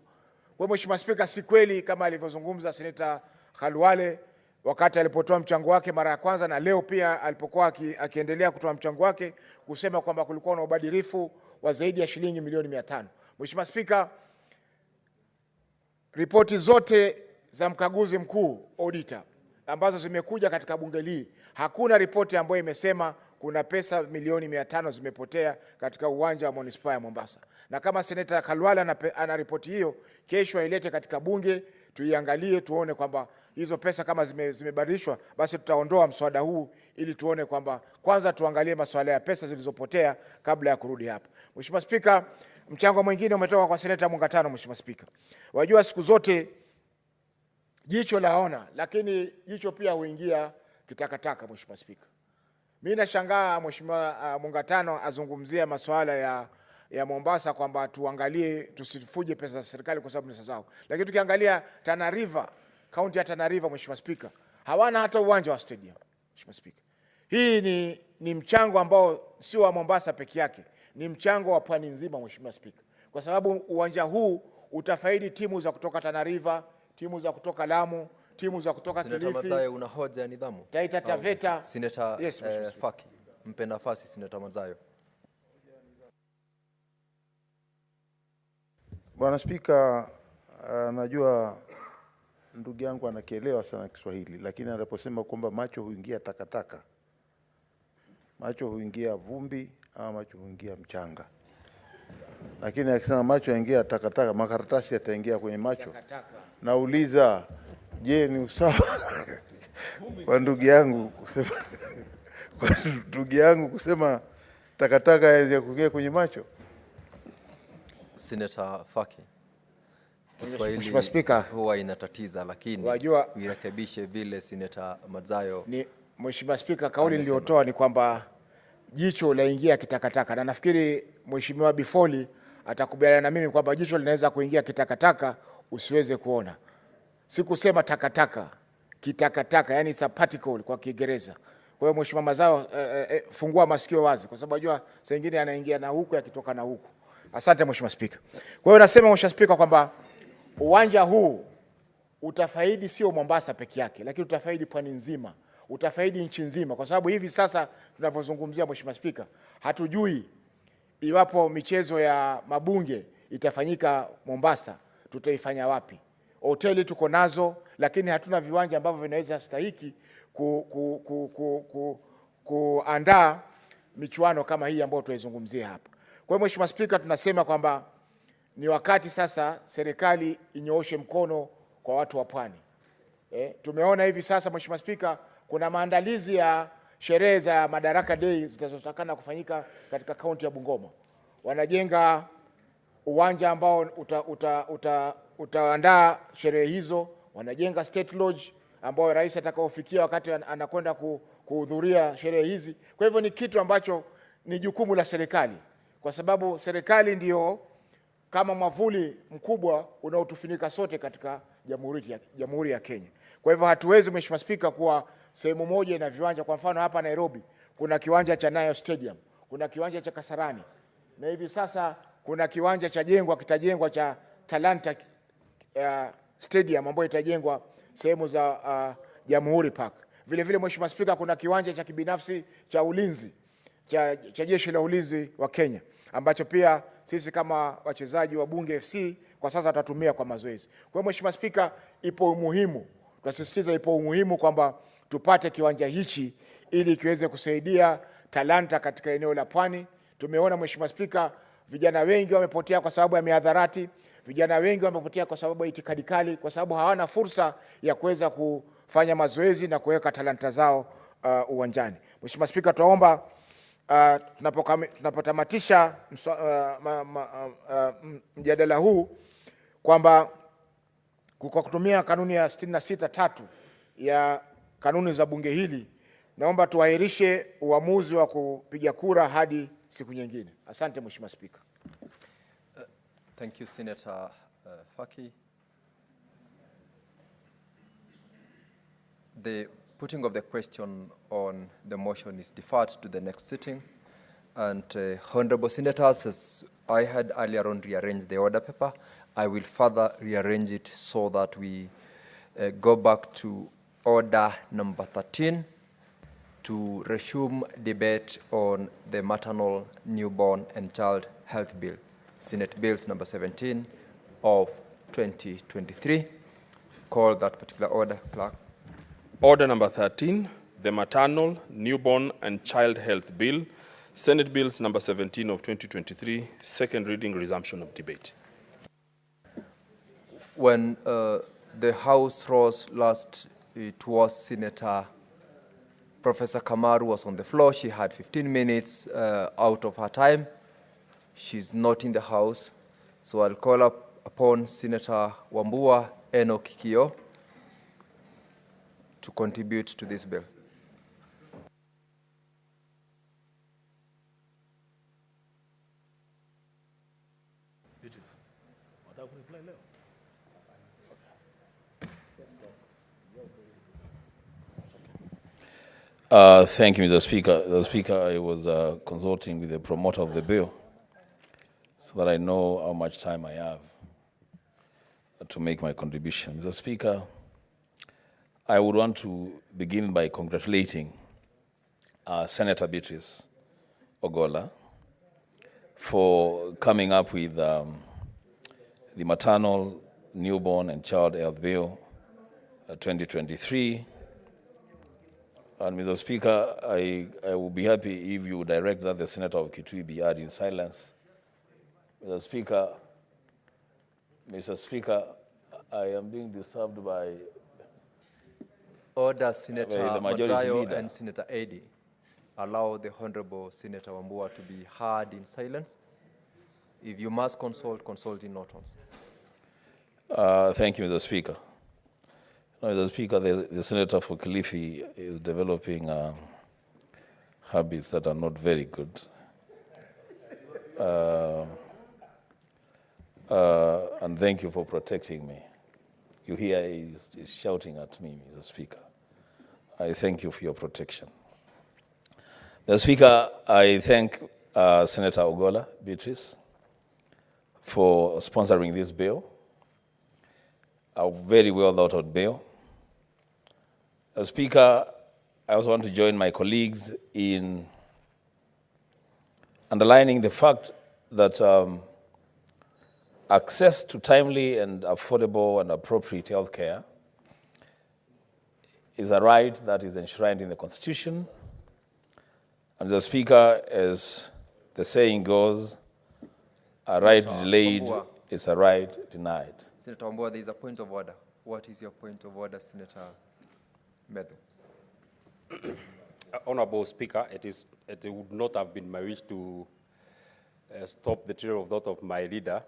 Kwa Mheshimiwa Spika, si kweli kama alivyozungumza Seneta Khalwale wakati alipotoa mchango wake mara ya kwanza, na leo pia alipokuwa akiendelea kutoa mchango wake kusema kwamba kulikuwa na ubadhirifu wa zaidi ya shilingi milioni 500. Mheshimiwa Spika, ripoti zote za mkaguzi mkuu auditor ambazo zimekuja katika bunge hili, hakuna ripoti ambayo imesema kuna pesa milioni 500 zimepotea katika uwanja wa Manispaa ya Mombasa. Na kama Seneta Khalwale ana ripoti hiyo, kesho ailete katika bunge tuiangalie, tuone kwamba hizo pesa kama zimebadilishwa, basi tutaondoa mswada huu ili tuone kwamba kwanza tuangalie masuala ya pesa zilizopotea kabla ya kurudi hapa. Mheshimiwa Spika, mchango mwingine umetoka kwa Seneta Mungatano. Mheshimiwa Spika, wajua siku zote jicho laona, lakini jicho pia huingia kitakataka. Mheshimiwa Spika, mimi nashangaa Mheshimiwa Mungatano azungumzia masuala ya Mombasa kwamba tuangalie tusifuje pesa za serikali kwa sababu ni zao. Lakini tukiangalia Tana River, kaunti ya Tana River, Mheshimiwa Spika, hawana hata uwanja wa stadium. Mheshimiwa Spika, hii ni mchango ambao sio wa Mombasa peke yake, ni mchango wa pwani nzima. Mheshimiwa Spika, kwa sababu uwanja huu utafaidi timu za kutoka Tana River, timu za kutoka Lamu, timu za kutoka Kilifi. Seneta Mazayo, una hoja ya nidhamu? Taita Taveta. Seneta Faki, mpe nafasi Seneta Mazayo. Bwana Spika, najua ndugu yangu anakielewa sana Kiswahili, lakini anaposema kwamba macho huingia takataka, macho huingia vumbi ama macho huingia mchanga. Lakini akisema macho yaingia takataka, makaratasi yataingia kwenye macho. Nauliza, je, ni usawa kwa ndugu yangu kusema takataka yaweza kuingia kwenye macho? Seneta Faki, Mheshimiwa Spika, huwa inatatiza, lakini wajua irekebishe vile Seneta Mazayo. Mheshimiwa Spika, kauli niliyotoa ni kwamba jicho laingia kitakataka, na nafikiri Mheshimiwa Bifoli atakubaliana na mimi kwamba jicho linaweza kuingia kitakataka usiweze kuona. Sikusema takataka, kitakataka, yani it's a particle kwa Kiingereza. Kwa hiyo Mheshimiwa Mazayo, fungua masikio wazi, kwa sababu unajua saa nyingine anaingia na huku yakitoka na huku. Asante Mheshimiwa Spika. Kwa hiyo nasema Mheshimiwa Spika kwamba uwanja huu utafaidi sio Mombasa peke yake, lakini utafaidi pwani nzima, utafaidi nchi nzima, kwa sababu hivi sasa tunavyozungumzia Mheshimiwa Spika, hatujui iwapo michezo ya mabunge itafanyika Mombasa, tutaifanya wapi? Hoteli tuko nazo, lakini hatuna viwanja ambavyo vinaweza stahiki kuandaa michuano kama hii ambayo tunaizungumzia hapa. Kwa hiyo Mheshimiwa Spika, tunasema kwamba ni wakati sasa serikali inyooshe mkono kwa watu wa pwani. Tumeona hivi sasa Mheshimiwa Spika, kuna maandalizi ya sherehe za Madaraka Day zitazotakana kufanyika katika kaunti ya Bungoma. Wanajenga uwanja ambao utaandaa sherehe hizo, wanajenga State Lodge ambao rais atakaofikia wakati anakwenda kuhudhuria sherehe hizi. Kwa hivyo ni kitu ambacho ni jukumu la serikali, kwa sababu serikali ndio kama mwavuli mkubwa unaotufunika sote katika Jamhuri ya Kenya. Kwa hivyo hatuwezi, Mheshimiwa Spika, kuwa sehemu moja ina viwanja. Kwa mfano hapa Nairobi kuna kiwanja cha Nyayo Stadium, kuna kiwanja cha Kasarani, na hivi sasa kuna kiwanja kitajengwa cha Talanta Stadium ambayo itajengwa sehemu za Jamhuri Park. Vile vile, Mheshimiwa Spika, kuna kiwanja cha kibinafsi cha ulinzi cha Jeshi la Ulinzi wa Kenya ambacho pia sisi kama wachezaji wa Bunge FC kwa sasa tutatumia kwa mazoezi. Kwa hiyo Mheshimiwa Spika, ipo umuhimu, tunasisitiza ipo umuhimu kwamba tupate kiwanja hichi ili kiweze kusaidia talanta katika eneo la Pwani. Tumeona Mheshimiwa Spika, vijana wengi wamepotea kwa sababu ya mihadarati, vijana wengi wamepotea kwa sababu ya itikadi kali, kwa sababu hawana fursa ya kuweza kufanya mazoezi na kuweka talanta zao uwanjani. Mheshimiwa Spika, tuomba tunapotamatisha mjadala huu kwamba kwa kutumia kanuni ya 66(3) ya kanuni za bunge hili, naomba tuahirishe uamuzi wa kupiga kura hadi siku nyingine. Asante Mheshimiwa Spika. Thank you, Senator Faki. The putting of the question on the motion is deferred to the next sitting. And Honorable Senators, as I had earlier on rearranged the order paper, I will further rearrange it so that we go back to order number 13 to resume debate on the maternal, newborn and child health bill, Senate Bills number 17 of 2023. Call that particular order, Clerk. Order number 13, the Maternal, Newborn and Child Health Bill, Senate Bills number 17 of 2023, second reading, resumption of debate. When the House rose last, it was Senator Professor Kamaru was on the floor. She had 15 minutes out of her time. She's not in the House. So I'll call upon Senator Wambua Eno Kikio to contribute to this bill. Thank you, Mr. Speaker. Mr. Speaker, I was consulting with the promoter of the bill so that I know how much time I have to make my contribution. Mr. Speaker, I would want to begin by congratulating Senator Beatrice Ogola for coming up with the Maternal, Newborn and Child Health Bill 2023. And Mr. Speaker, I will be happy if you direct that the Senator of Kitui be heard in silence. Mr. Speaker, I am being disturbed by Order Senator the majority Mazayo leader. and Senator Eddy. Allow the Honorable Senator Wambua to be heard in silence. If you must consult, consult in no tones. Thank you, Mr. Speaker. No, Mr. Speaker, the Senator for Kilifi is developing habits that are not very good. And thank you for protecting me. You hear he's shouting at me, Mr. Speaker. I thank you for your protection. Mr. Speaker, I thank Senator Ogola Beatrice for sponsoring this bill, a very well thought out bill. As Speaker, I also want to join my colleagues in underlining the fact that access to timely and affordable and appropriate health care is a right that is enshrined in the Constitution. And the Speaker, as the saying goes, a right delayed is a right denied. Senator Wambua, there is a point of order. What is your point of order, Senator Medhu? Honorable Speaker, it would not have been my wish to stop the trail of thought of my leader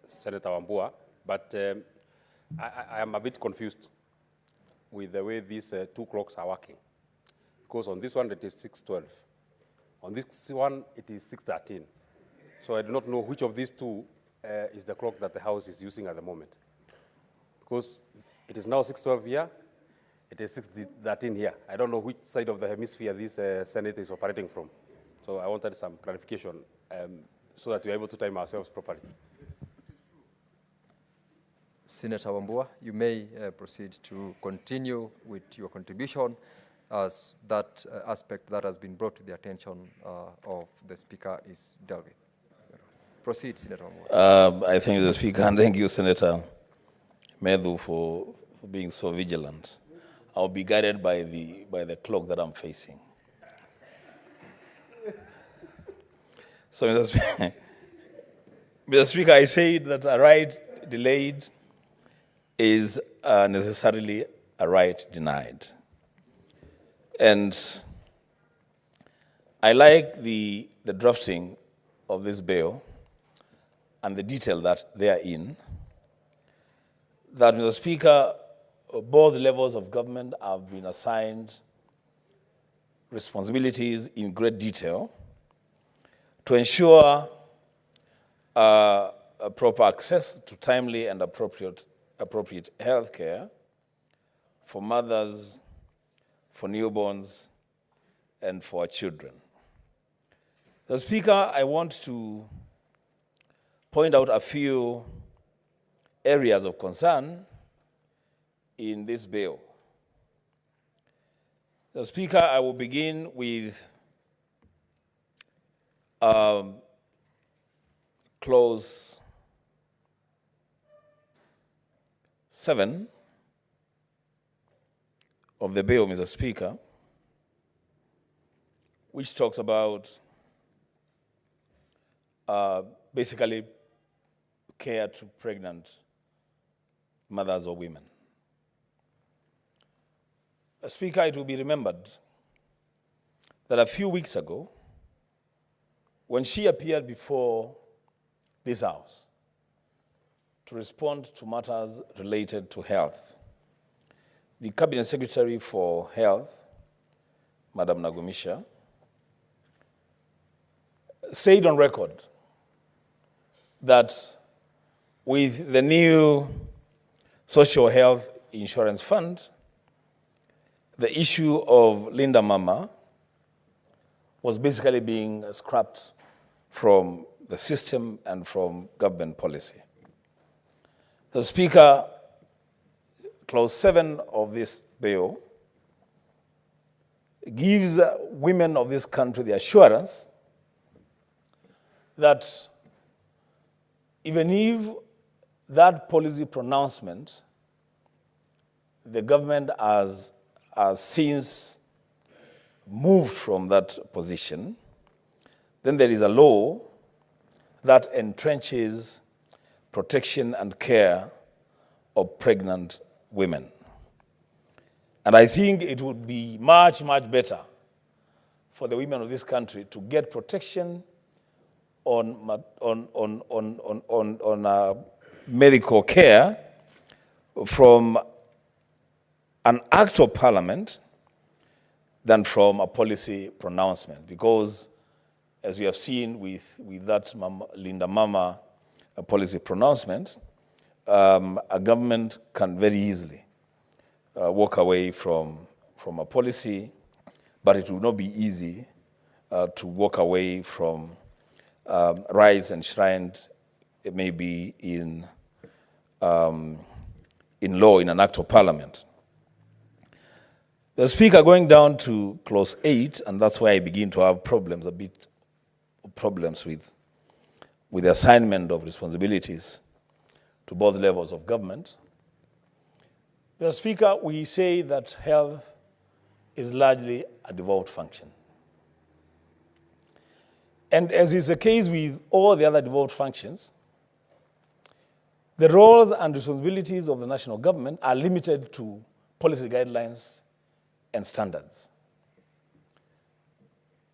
Senator Wambua, but I am a bit confused with the way these two clocks are working. Because on this one, it is 6:12. On this one, it is 6:13. So I do not know which of these two is the clock that the House is using at the moment. Because it is now 6:12 here, it is 6:13 here. I don't know which side of the hemisphere this Senate is operating from. So I wanted some clarification so that we are able to time ourselves properly. Senator Wambua, you may proceed to continue with your contribution as that aspect that has been brought to the attention of the Speaker is dealt with. Proceed, Senator Wambua. I thank the Speaker, and thank you, Senator Medhu, for being so vigilant. I'll be guided by the clock that I'm facing. So, Mr. Speaker, I said that a right delayed is necessarily a right denied. And I like the drafting of this bill and the detail that they are in, that, Mr. Speaker, both levels of government have been assigned responsibilities in great detail to ensure proper access to timely and appropriate health care for mothers, for newborns, and for our children. The Speaker, I want to point out a few areas of concern in this bill. The Speaker, I will begin with clause 7 of the bill, Mr. Speaker, which talks about basically care to pregnant mothers or women. Speaker, it will be remembered that a few weeks ago, when she appeared before this House to respond to matters related to health, the Cabinet Secretary for Health, Madam Nagumisha, said on record that with the new Social Health Insurance Fund, the issue of Linda Mama was basically being scrapped from the system and from government policy. The Speaker, clause 7 of this bill gives women of this country the assurance that even if that policy pronouncement, the government has since moved from that position, then there is a law that entrenches protection and care of pregnant women. And I think it would be much, much better for the women of this country to get protection on medical care from an act of parliament than from a policy pronouncement. Because, as we have seen with that Linda Mama policy pronouncement, a government can very easily walk away from a policy, but it will not be easy to walk away from rights enshrined, it may be in law, in an act of parliament. The Speaker, going down to clause 8, and that's where I begin to have problems, with the assignment of responsibilities to both levels of government. The Speaker, we say that health is largely a devolved function. And as is the case with all the other devolved functions, the roles and responsibilities of the national government are limited to policy guidelines and standards.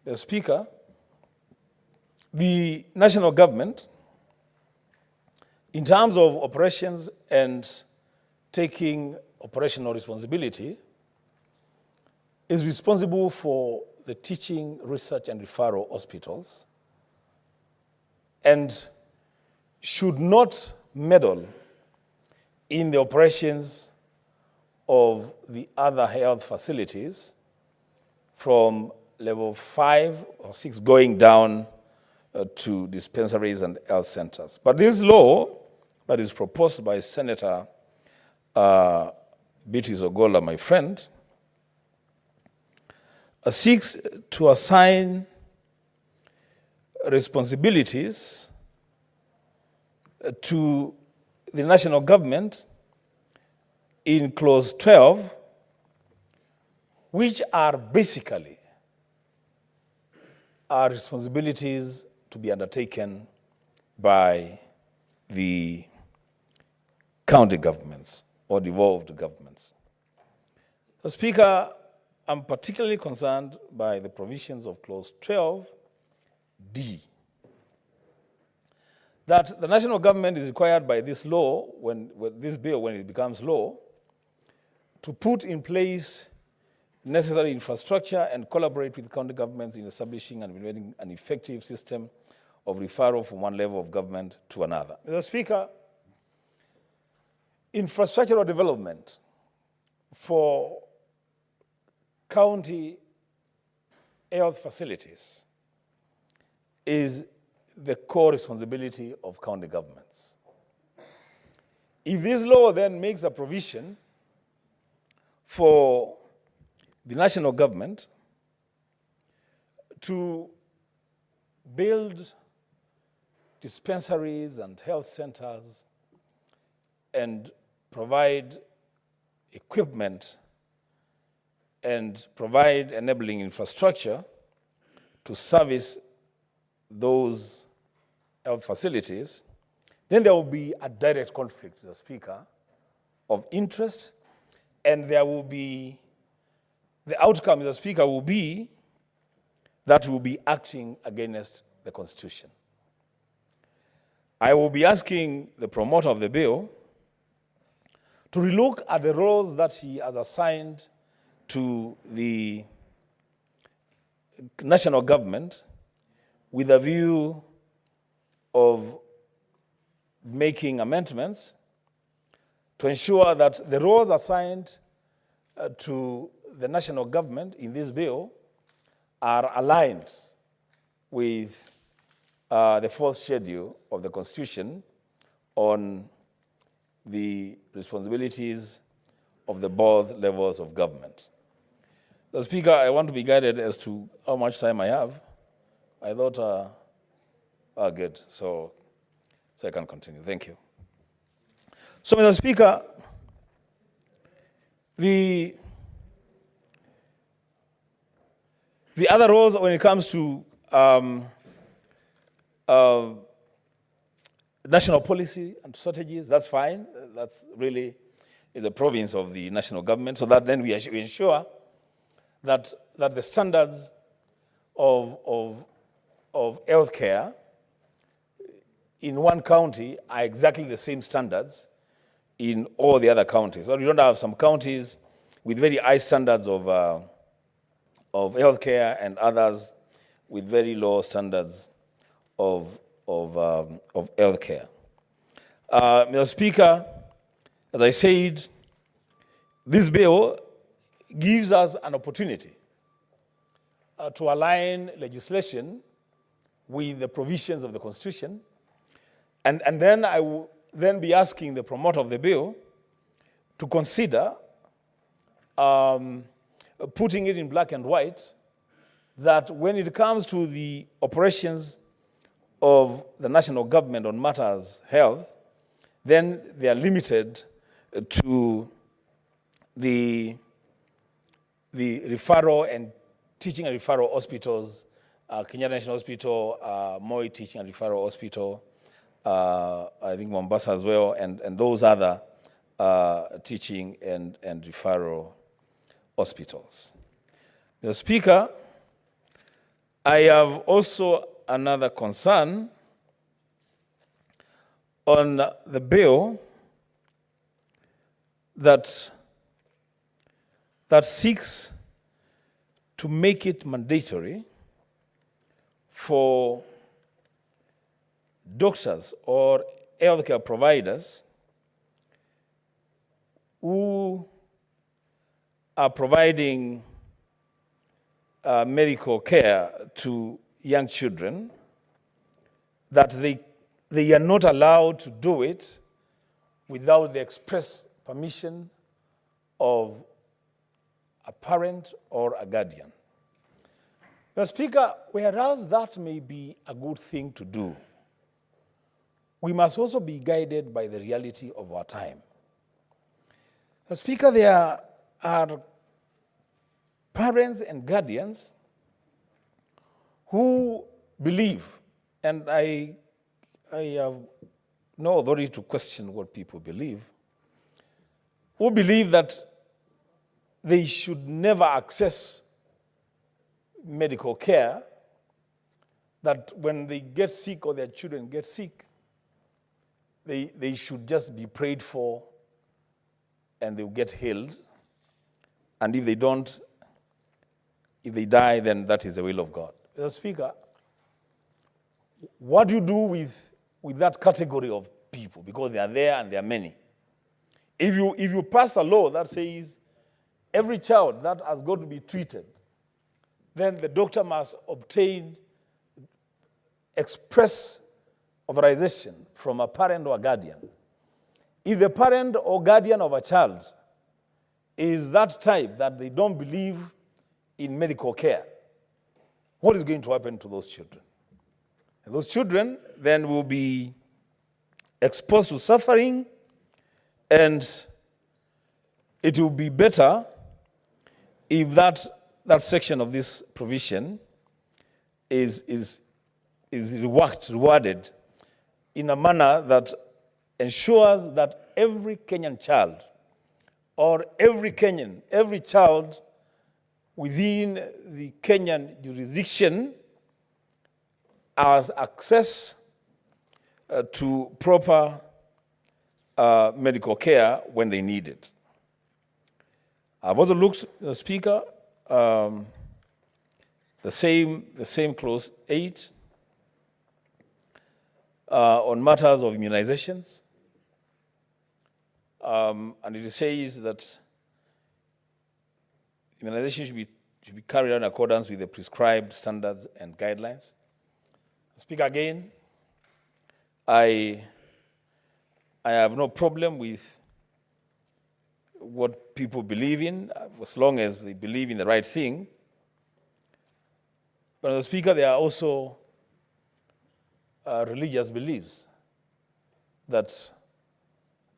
The Speaker, the national government in terms of operations and taking operational responsibility, is responsible for the teaching, research, and referral hospitals, and should not meddle in the operations of the other health facilities from level 5 or 6 going down to dispensaries and health centers. But this law that is proposed by Senator Beatrice Ogola, my friend, seeks to assign responsibilities to the national government in clause 12, which are basically responsibilities to be undertaken by the county governments or devolved governments. The Speaker, I'm particularly concerned by the provisions of clause 12D, that the national government is required by this law, when this bill, when it becomes law, to put in place necessary infrastructure and collaborate with county governments in establishing and implementing an effective system of referral from one level of government to another. Mr. Speaker, infrastructural development for county health facilities is the core responsibility of county governments. If this law then makes a provision for the national government to build dispensaries and health centers and provide equipment and provide enabling infrastructure to service those health facilities, then there will be a direct conflict, Mr. Speaker, of interest, and there will be, the outcome, Mr. Speaker, will be that will be acting against the Constitution. I will be asking the promoter of the bill to relook at the roles that he has assigned to the national government with a view of making amendments to ensure that the roles assigned to the national government in this bill are aligned with the fourth schedule of the Constitution on the responsibilities of the both levels of government. The Speaker, I want to be guided as to how much time I have. I thought, good, so I can continue. Thank you. So, Mr. Speaker, the other roles when it comes to national policy and strategies, that's fine. That's really is the province of the national government, so that then we ensure that the standards of healthcare in one county are exactly the same standards in all the other counties. So we don't have some counties with very high standards of healthcare and others with very low standards of healthcare. Mr. Speaker, as I said, this bill gives us an opportunity to align legislation with the provisions of the Constitution, and then I will then be asking the promoter of the bill to consider putting it in black and white, that when it comes to the operations of the national government on matters health, then they are limited to the referral and teaching and referral hospitals, Kenyatta National Hospital, Moi Teaching and Referral Hospital, I think Mombasa as well, and those other teaching and referral hospitals. Mr. Speaker, I have also another concern on the bill that seeks to make it mandatory for doctors or healthcare providers who are providing medical care to young children, that they are not allowed to do it without the express permission of a parent or a guardian. Mr. Speaker, whereas that may be a good thing to do, we must also be guided by the reality of our time. Mr. Speaker, there are parents and guardians who believe, and I have no authority to question what people believe, who believe that they should never access medical care, that when they get sick or their children get sick, they should just be prayed for and they'll get healed. And if they don't, if they die, then that is the will of God. Mr. Speaker, what do you do with that category of people? Because they are there and they are many. If you pass a law that says every child that has got to be treated, then the doctor must obtain express authorization from a parent or a guardian. If the parent or guardian of a child is that type that they don't believe in medical care, what is going to happen to those children? And those children then will be exposed to suffering, and it will be better if that section of this provision is rewarded in a manner that ensures that every Kenyan child or every child within the Kenyan jurisdiction has access to proper medical care when they need it. I've also looked, Speaker, the same clause 8 on matters of immunizations. And it says that immunization should be carried out in accordance with the prescribed standards and guidelines. Speaker, again, I have no problem with what people believe in, as long as they believe in the right thing. But, Mr. Speaker, there are also religious beliefs that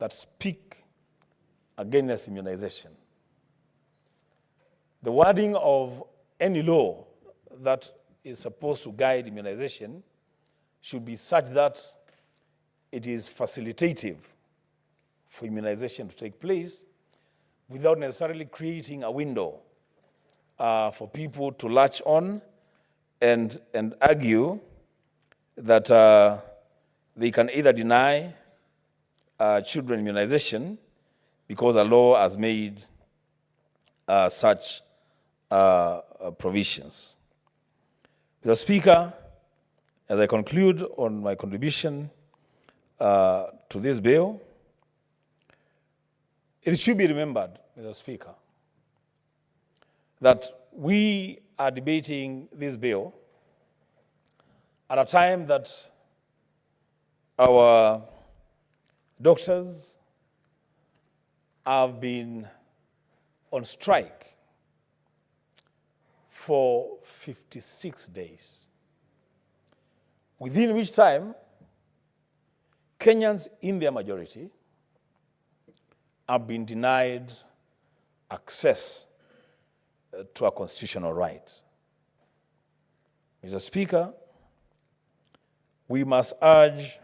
speak against immunization. The wording of any law that is supposed to guide immunization should be such that it is facilitative for immunization to take place without necessarily creating a window for people to latch on and argue that they can either deny children immunization because a law has made such provisions. Mr. Speaker, as I conclude on my contribution to this bill, it should be remembered, Mr. Speaker, that we are debating this bill at a time that our doctors have been on strike for 56 days, within which time Kenyans in their majority have been denied access to a constitutional right. Mr. Speaker, we must urge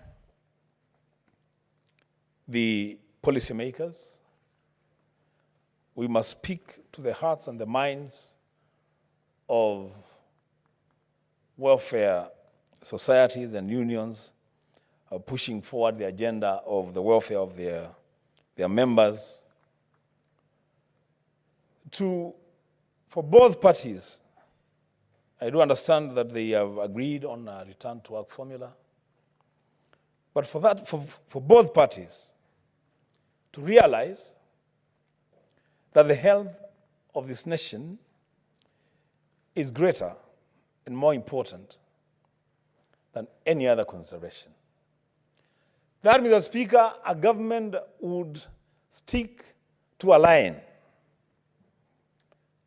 the policymakers, we must speak to the hearts and the minds of welfare societies and unions pushing forward the agenda of the welfare of their members. For both parties, I do understand that they have agreed on a return to work formula. But for both parties to realize that the health of this nation is greater and more important than any other consideration. That, Mr. Speaker, a government would stick to a line,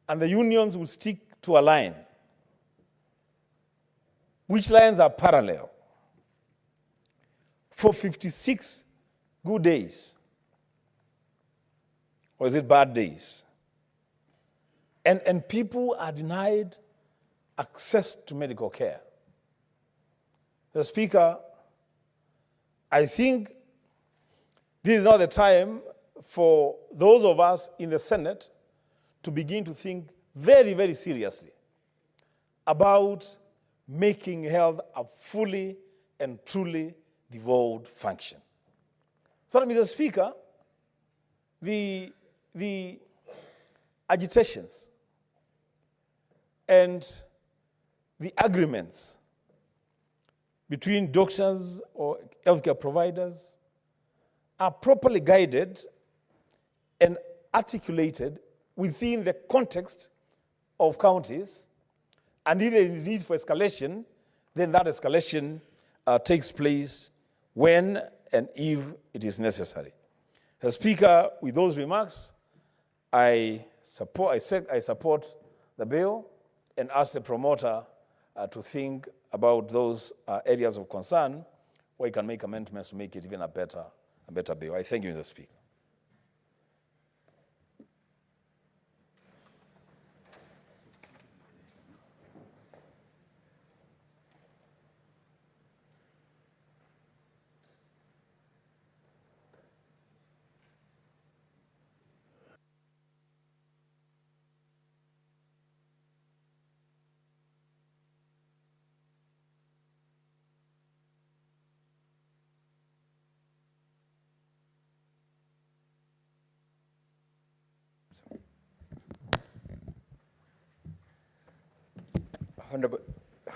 and the unions would stick to a line, which lines are parallel, for 56 good days, or is it bad days? And people are denied access to medical care. The Speaker, I think this is not the time for those of us in the Senate to begin to think very, very seriously about making health a fully and truly devolved function. So, Mr. Speaker, the agitations and the agreements between doctors or healthcare providers are properly guided and articulated within the context of counties, and if there is need for escalation, then that escalation takes place when and if it is necessary. As Speaker, with those remarks, I support the bill and ask the promoter to think about those areas of concern where you can make amendments to make it even a better bill. I thank you, Mr. Speaker.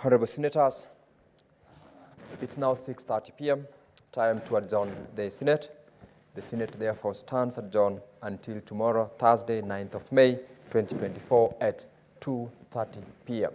Honorable Senators, it's now 6:30 p.m., time to adjourn the Senate. The Senate therefore stands adjourned until tomorrow, Thursday, 9th of May, 2024 at 2:30 p.m.